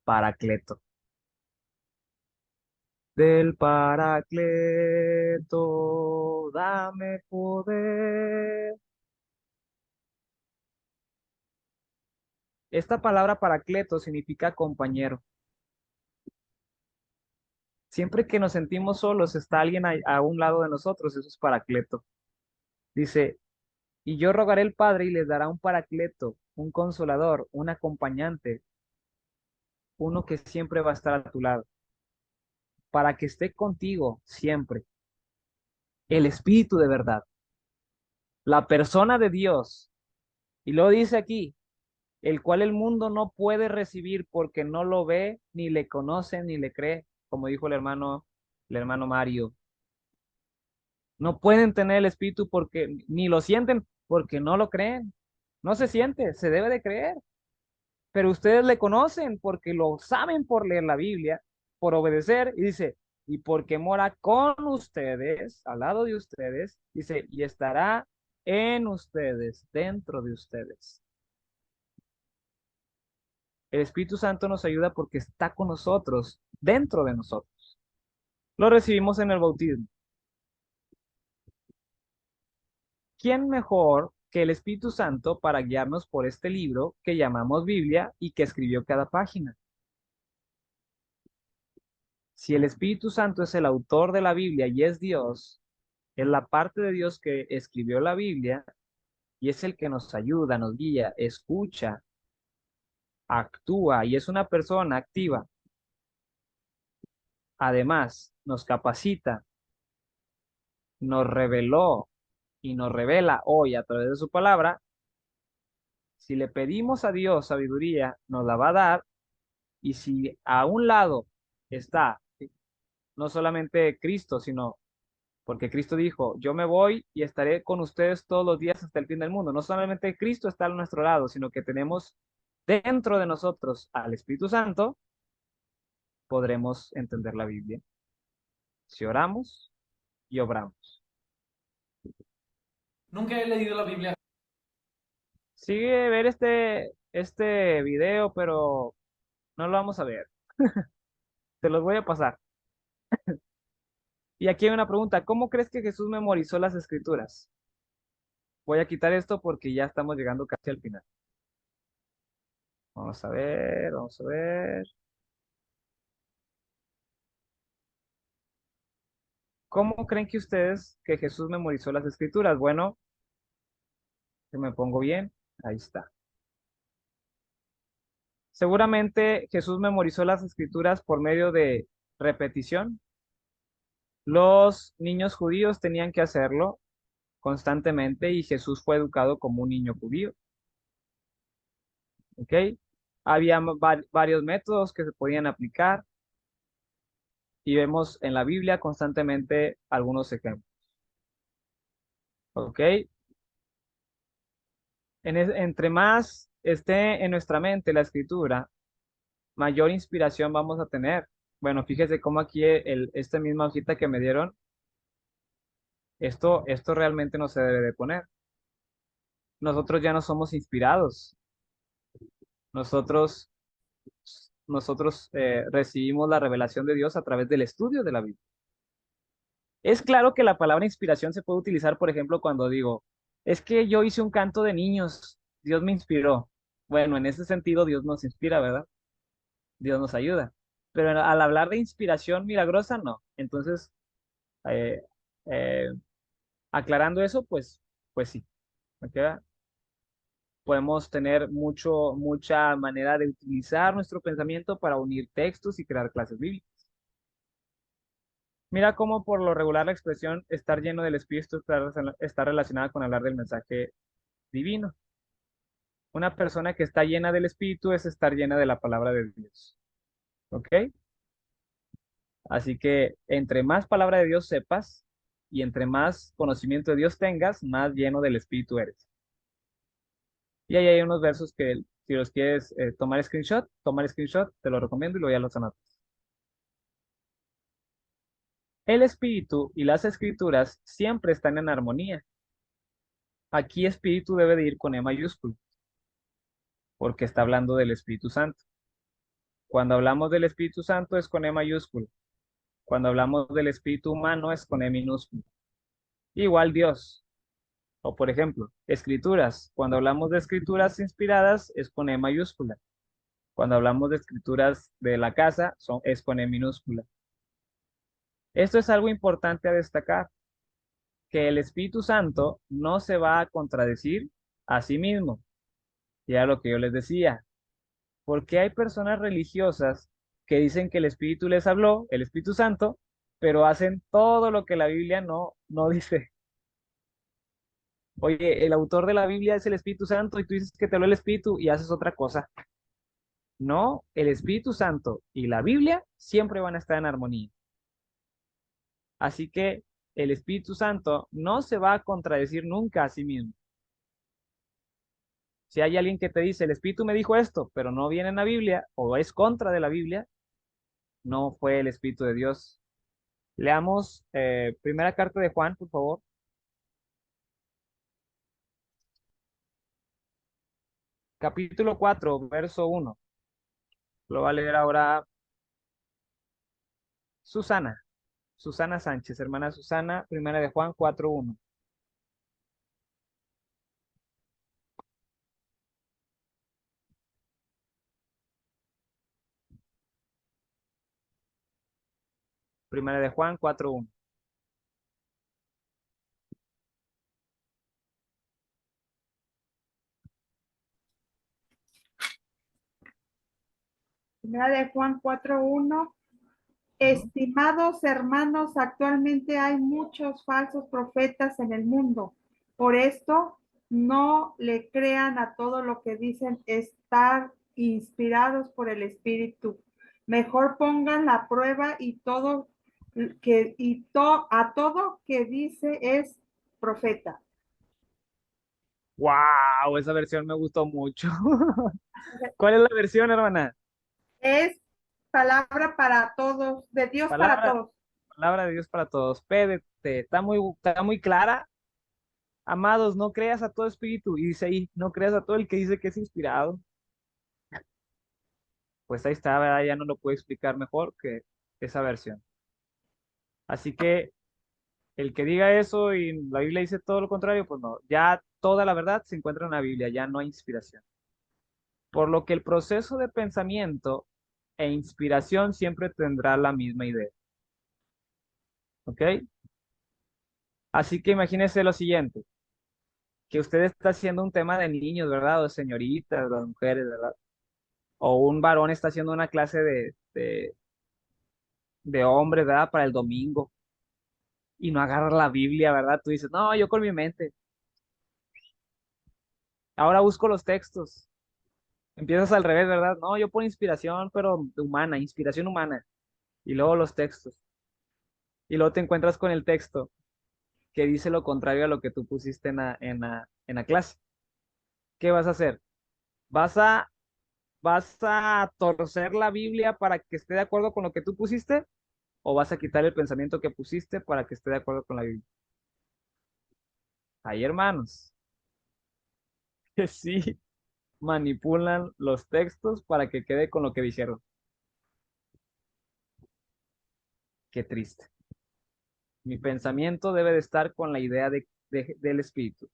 [SPEAKER 1] Paracleto. Del Paracleto, dame poder. Esta palabra Paracleto significa compañero. Siempre que nos sentimos solos, está alguien a un lado de nosotros, eso es Paracleto. Dice, y yo rogaré al Padre y les dará un Paracleto, un consolador, un acompañante, uno que siempre va a estar a tu lado, para que esté contigo siempre. El Espíritu de verdad, la persona de Dios. Y lo dice aquí, el cual el mundo no puede recibir porque no lo ve, ni le conoce, ni le cree, como dijo el hermano Mario. No pueden tener el Espíritu porque ni lo sienten porque no lo creen. No se siente, se debe de creer. Pero ustedes le conocen porque lo saben por leer la Biblia, por obedecer, y dice, y porque mora con ustedes, al lado de ustedes, dice, y estará en ustedes, dentro de ustedes. El Espíritu Santo nos ayuda porque está con nosotros, dentro de nosotros. Lo recibimos en el bautismo. ¿quién mejor que el Espíritu Santo para guiarnos por este libro que llamamos Biblia y que escribió cada página? Si el Espíritu Santo es el autor de la Biblia y es Dios, es la parte de Dios que escribió la Biblia y es el que nos ayuda, nos guía, escucha, actúa y es una persona activa. Además, nos capacita, nos reveló y nos revela hoy a través de su palabra. Si le pedimos a Dios sabiduría, nos la va a dar. Y si a un lado está no solamente Cristo, sino porque Cristo dijo, yo me voy y estaré con ustedes todos los días hasta el fin del mundo. No solamente Cristo está a nuestro lado, sino que tenemos dentro de nosotros al Espíritu Santo, podremos entender la Biblia. Si oramos y obramos.
[SPEAKER 18] Nunca he leído la Biblia.
[SPEAKER 1] Sigue ver este video, pero no lo vamos a ver. Te los voy a pasar. Y aquí hay una pregunta. ¿Cómo crees que Jesús memorizó las escrituras? Voy a quitar esto porque ya estamos llegando casi al final. Vamos a ver, vamos a ver. ¿Cómo creen que ustedes que Jesús memorizó las escrituras? Bueno, que me pongo bien. Ahí está. Seguramente Jesús memorizó las escrituras por medio de repetición. Los niños judíos tenían que hacerlo constantemente y Jesús fue educado como un niño judío. ¿Ok? Había varios métodos que se podían aplicar y vemos en la Biblia constantemente algunos ejemplos. ¿Ok? Entre más esté en nuestra mente la escritura, mayor inspiración vamos a tener. Bueno, fíjese cómo aquí esta misma hojita que me dieron, esto realmente no se debe de poner. Nosotros ya no somos inspirados. Nosotros recibimos la revelación de Dios a través del estudio de la Biblia. Es claro que la palabra inspiración se puede utilizar, por ejemplo, cuando digo, es que yo hice un canto de niños, Dios me inspiró. Bueno, en ese sentido Dios nos inspira, ¿verdad? Dios nos ayuda. Pero al hablar de inspiración milagrosa, no. Entonces, eh, eh, aclarando eso, pues sí. ¿Ok? Podemos tener mucha manera de utilizar nuestro pensamiento para unir textos y crear clases bíblicas. Mira cómo por lo regular la expresión estar lleno del Espíritu está relacionada con hablar del mensaje divino. Una persona que está llena del Espíritu es estar llena de la palabra de Dios. ¿Ok? Así que entre más palabra de Dios sepas y entre más conocimiento de Dios tengas, más lleno del Espíritu eres. Y ahí hay unos versos que si los quieres tomar screenshot, te lo recomiendo y luego ya los anotas. El Espíritu y las Escrituras siempre están en armonía. Aquí Espíritu debe de ir con E mayúscula, porque está hablando del Espíritu Santo. Cuando hablamos del Espíritu Santo es con E mayúscula. Cuando hablamos del Espíritu humano es con E minúscula. Igual Dios. O por ejemplo, escrituras. Cuando hablamos de escrituras inspiradas es con E mayúscula. Cuando hablamos de escrituras de la casa es con E minúscula. Esto es algo importante a destacar, que el Espíritu Santo no se va a contradecir a sí mismo. Ya lo que yo les decía, porque hay personas religiosas que dicen que el Espíritu les habló, el Espíritu Santo, pero hacen todo lo que la Biblia no dice. Oye, el autor de la Biblia es el Espíritu Santo y tú dices que te habló el Espíritu y haces otra cosa. No, el Espíritu Santo y la Biblia siempre van a estar en armonía. Así que el Espíritu Santo no se va a contradecir nunca a sí mismo. Si hay alguien que te dice, el Espíritu me dijo esto, pero no viene en la Biblia o es contra de la Biblia, no fue el Espíritu de Dios. Leamos primera carta de Juan, por favor. Capítulo 4, verso 1. Lo va a leer ahora Susana. Susana Sánchez, hermana Susana, primera de Juan 4:1. Primera de Juan 4:1.
[SPEAKER 8] Primera de Juan 4:1. Estimados hermanos, actualmente hay muchos falsos profetas en el mundo. Por esto, no le crean a todo lo que dicen estar inspirados por el Espíritu. Mejor pongan la prueba y a todo que dice es profeta.
[SPEAKER 1] ¡Wow! Esa versión me gustó mucho. ¿Cuál es la versión, hermana?
[SPEAKER 8] Es palabra para todos, de Dios para
[SPEAKER 1] Palabra,
[SPEAKER 8] todos.
[SPEAKER 1] palabra de Dios para todos. PDT, está muy clara. Amados, no creas a todo espíritu. Y dice ahí, no creas a todo el que dice que es inspirado. Pues ahí está, ¿verdad? Ya no lo puedo explicar mejor que esa versión. Así que el que diga eso y la Biblia dice todo lo contrario, pues no. Ya toda la verdad se encuentra en la Biblia, ya no hay inspiración. Por lo que el proceso de pensamiento e inspiración siempre tendrá la misma idea. ¿Ok? Así que imagínese lo siguiente, que usted está haciendo un tema de niños, ¿verdad? O de señoritas, de mujeres, ¿verdad? O un varón está haciendo una clase de hombres, ¿verdad? Para el domingo. Y no agarra la Biblia, ¿verdad? Tú dices, no, yo con mi mente. Ahora busco los textos. Empiezas al revés, ¿verdad? No, yo por inspiración, pero humana, inspiración humana. Y luego los textos. Y luego te encuentras con el texto que dice lo contrario a lo que tú pusiste en la clase. ¿Qué vas a hacer? ¿Vas a, vas a torcer la Biblia para que esté de acuerdo con lo que tú pusiste? ¿O vas a quitar el pensamiento que pusiste para que esté de acuerdo con la Biblia? Hay hermanos que sí manipulan los textos para que quede con lo que dijeron. Qué triste. Mi pensamiento debe de estar con la idea del Espíritu.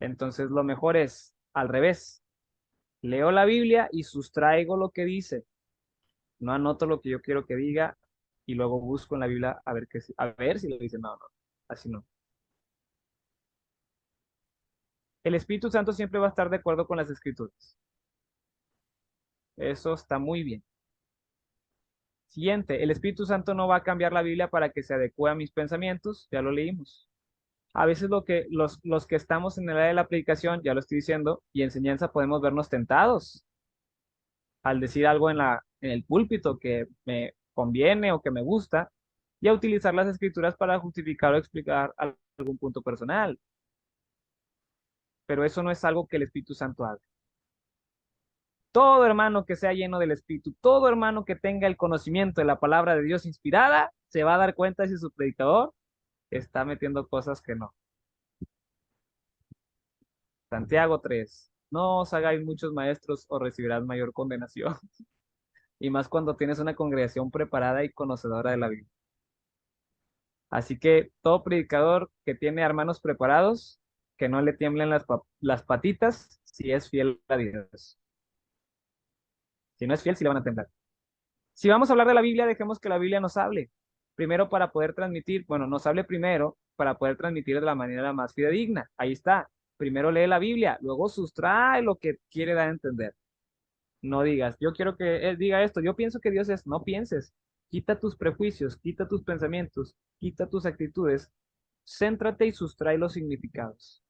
[SPEAKER 1] Entonces lo mejor es al revés. Leo la Biblia y sustraigo lo que dice. No anoto lo que yo quiero que diga y luego busco en la Biblia a ver si lo dice. No, no, así no. El Espíritu Santo siempre va a estar de acuerdo con las Escrituras. Eso está muy bien. Siguiente, el Espíritu Santo no va a cambiar la Biblia para que se adecue a mis pensamientos, ya lo leímos. A veces los que estamos en el área de la aplicación, ya lo estoy diciendo, y enseñanza podemos vernos tentados al decir algo en el púlpito que me conviene o que me gusta, y a utilizar las escrituras para justificar o explicar algún punto personal. Pero eso no es algo que el Espíritu Santo haga. Todo hermano que sea lleno del Espíritu, todo hermano que tenga el conocimiento de la palabra de Dios inspirada, se va a dar cuenta si su predicador está metiendo cosas que no. Santiago 3. No os hagáis muchos maestros o recibirás mayor condenación. Y más cuando tienes una congregación preparada y conocedora de la Biblia. Así que todo predicador que tiene hermanos preparados, que no le tiemblen las patitas si es fiel a Dios. Si no es fiel, sí le van a temblar. Si vamos a hablar de la Biblia, dejemos que la Biblia nos hable. Primero para poder transmitir, bueno, nos hable primero para poder transmitir de la manera más fidedigna. Ahí está. Primero lee la Biblia, luego sustrae lo que quiere dar a entender. No digas, yo quiero que él diga esto, yo pienso que Dios es, no pienses. Quita tus prejuicios, quita tus pensamientos, quita tus actitudes, céntrate y sustrae los significados.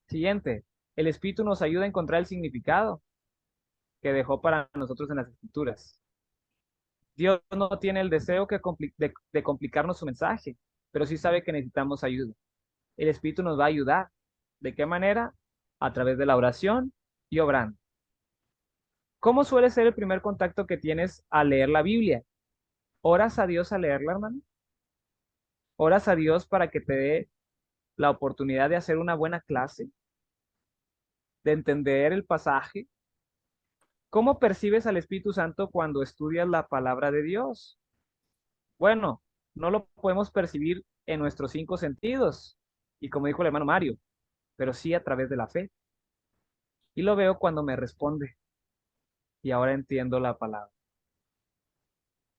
[SPEAKER 1] Siguiente, el Espíritu nos ayuda a encontrar el significado que dejó para nosotros en las Escrituras. Dios no tiene el deseo de complicarnos su mensaje, pero sí sabe que necesitamos ayuda. El Espíritu nos va a ayudar. ¿De qué manera? A través de la oración y obrando. ¿Cómo suele ser el primer contacto que tienes al leer la Biblia? ¿Oras a Dios al leerla, hermano? ¿Oras a Dios para que te dé la oportunidad de hacer una buena clase? ¿De entender el pasaje? ¿Cómo percibes al Espíritu Santo cuando estudias la palabra de Dios? Bueno, no lo podemos percibir en nuestros 5 sentidos, y como dijo el hermano Mario, pero sí a través de la fe. Y lo veo cuando me responde, y ahora entiendo la palabra.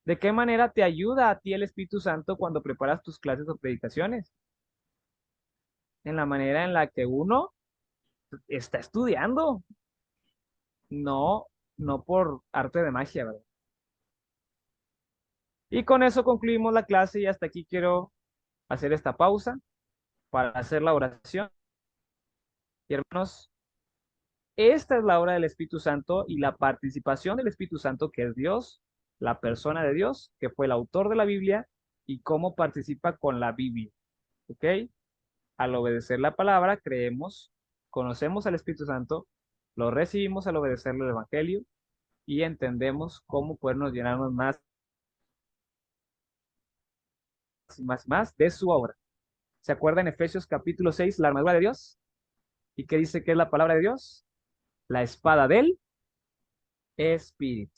[SPEAKER 1] ¿De qué manera te ayuda a ti el Espíritu Santo cuando preparas tus clases o predicaciones? En la manera en la que uno está estudiando, no, no por arte de magia, ¿verdad? Y con eso concluimos la clase y hasta aquí quiero hacer esta pausa para hacer la oración. Y hermanos, esta es la obra del Espíritu Santo y la participación del Espíritu Santo, que es Dios, la persona de Dios, que fue el autor de la Biblia, y cómo participa con la Biblia. ¿Ok? Al obedecer la palabra, creemos, conocemos al Espíritu Santo, lo recibimos al obedecerle el Evangelio y entendemos cómo podernos llenarnos más y más y más de su obra. ¿Se acuerdan en Efesios capítulo 6, la armadura de Dios? ¿Y qué dice que es la palabra de Dios? La espada del Espíritu.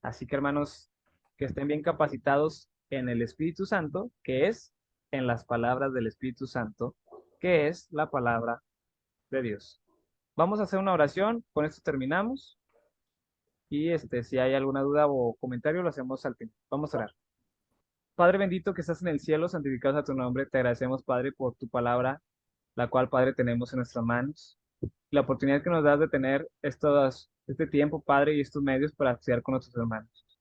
[SPEAKER 1] Así que hermanos, que estén bien capacitados en el Espíritu Santo, que es en las palabras del Espíritu Santo, que es la palabra de Dios. Vamos a hacer una oración, con esto terminamos. Y si hay alguna duda o comentario, lo hacemos al final. Vamos a orar. Padre bendito que estás en el cielo, santificado sea tu nombre. Te agradecemos, Padre, por tu palabra, la cual, Padre, tenemos en nuestras manos. La oportunidad que nos das de tener este tiempo, Padre, y estos medios para estudiar con nuestros hermanos.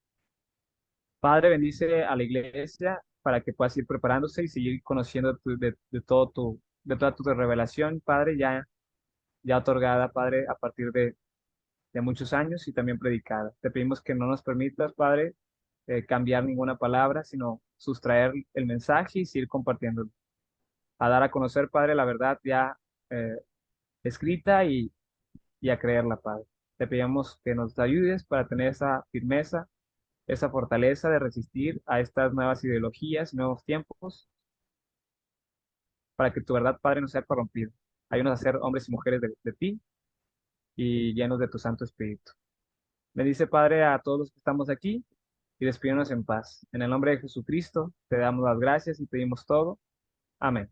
[SPEAKER 1] Padre, bendice a la iglesia para que puedas ir preparándose y seguir conociendo de toda tu revelación, Padre, ya otorgada, Padre, a partir de muchos años y también predicada. Te pedimos que no nos permitas, Padre, cambiar ninguna palabra, sino sustraer el mensaje y seguir compartiéndolo. A dar a conocer, Padre, la verdad ya escrita y a creerla, Padre. Te pedimos que nos ayudes para tener esa firmeza, esa fortaleza de resistir a estas nuevas ideologías, nuevos tiempos, para que tu verdad, Padre, no sea corrompida. Ayúdanos a ser hombres y mujeres de ti y llenos de tu Santo Espíritu. Bendice, Padre, a todos los que estamos aquí y despídenos en paz. En el nombre de Jesucristo, te damos las gracias y pedimos todo. Amén.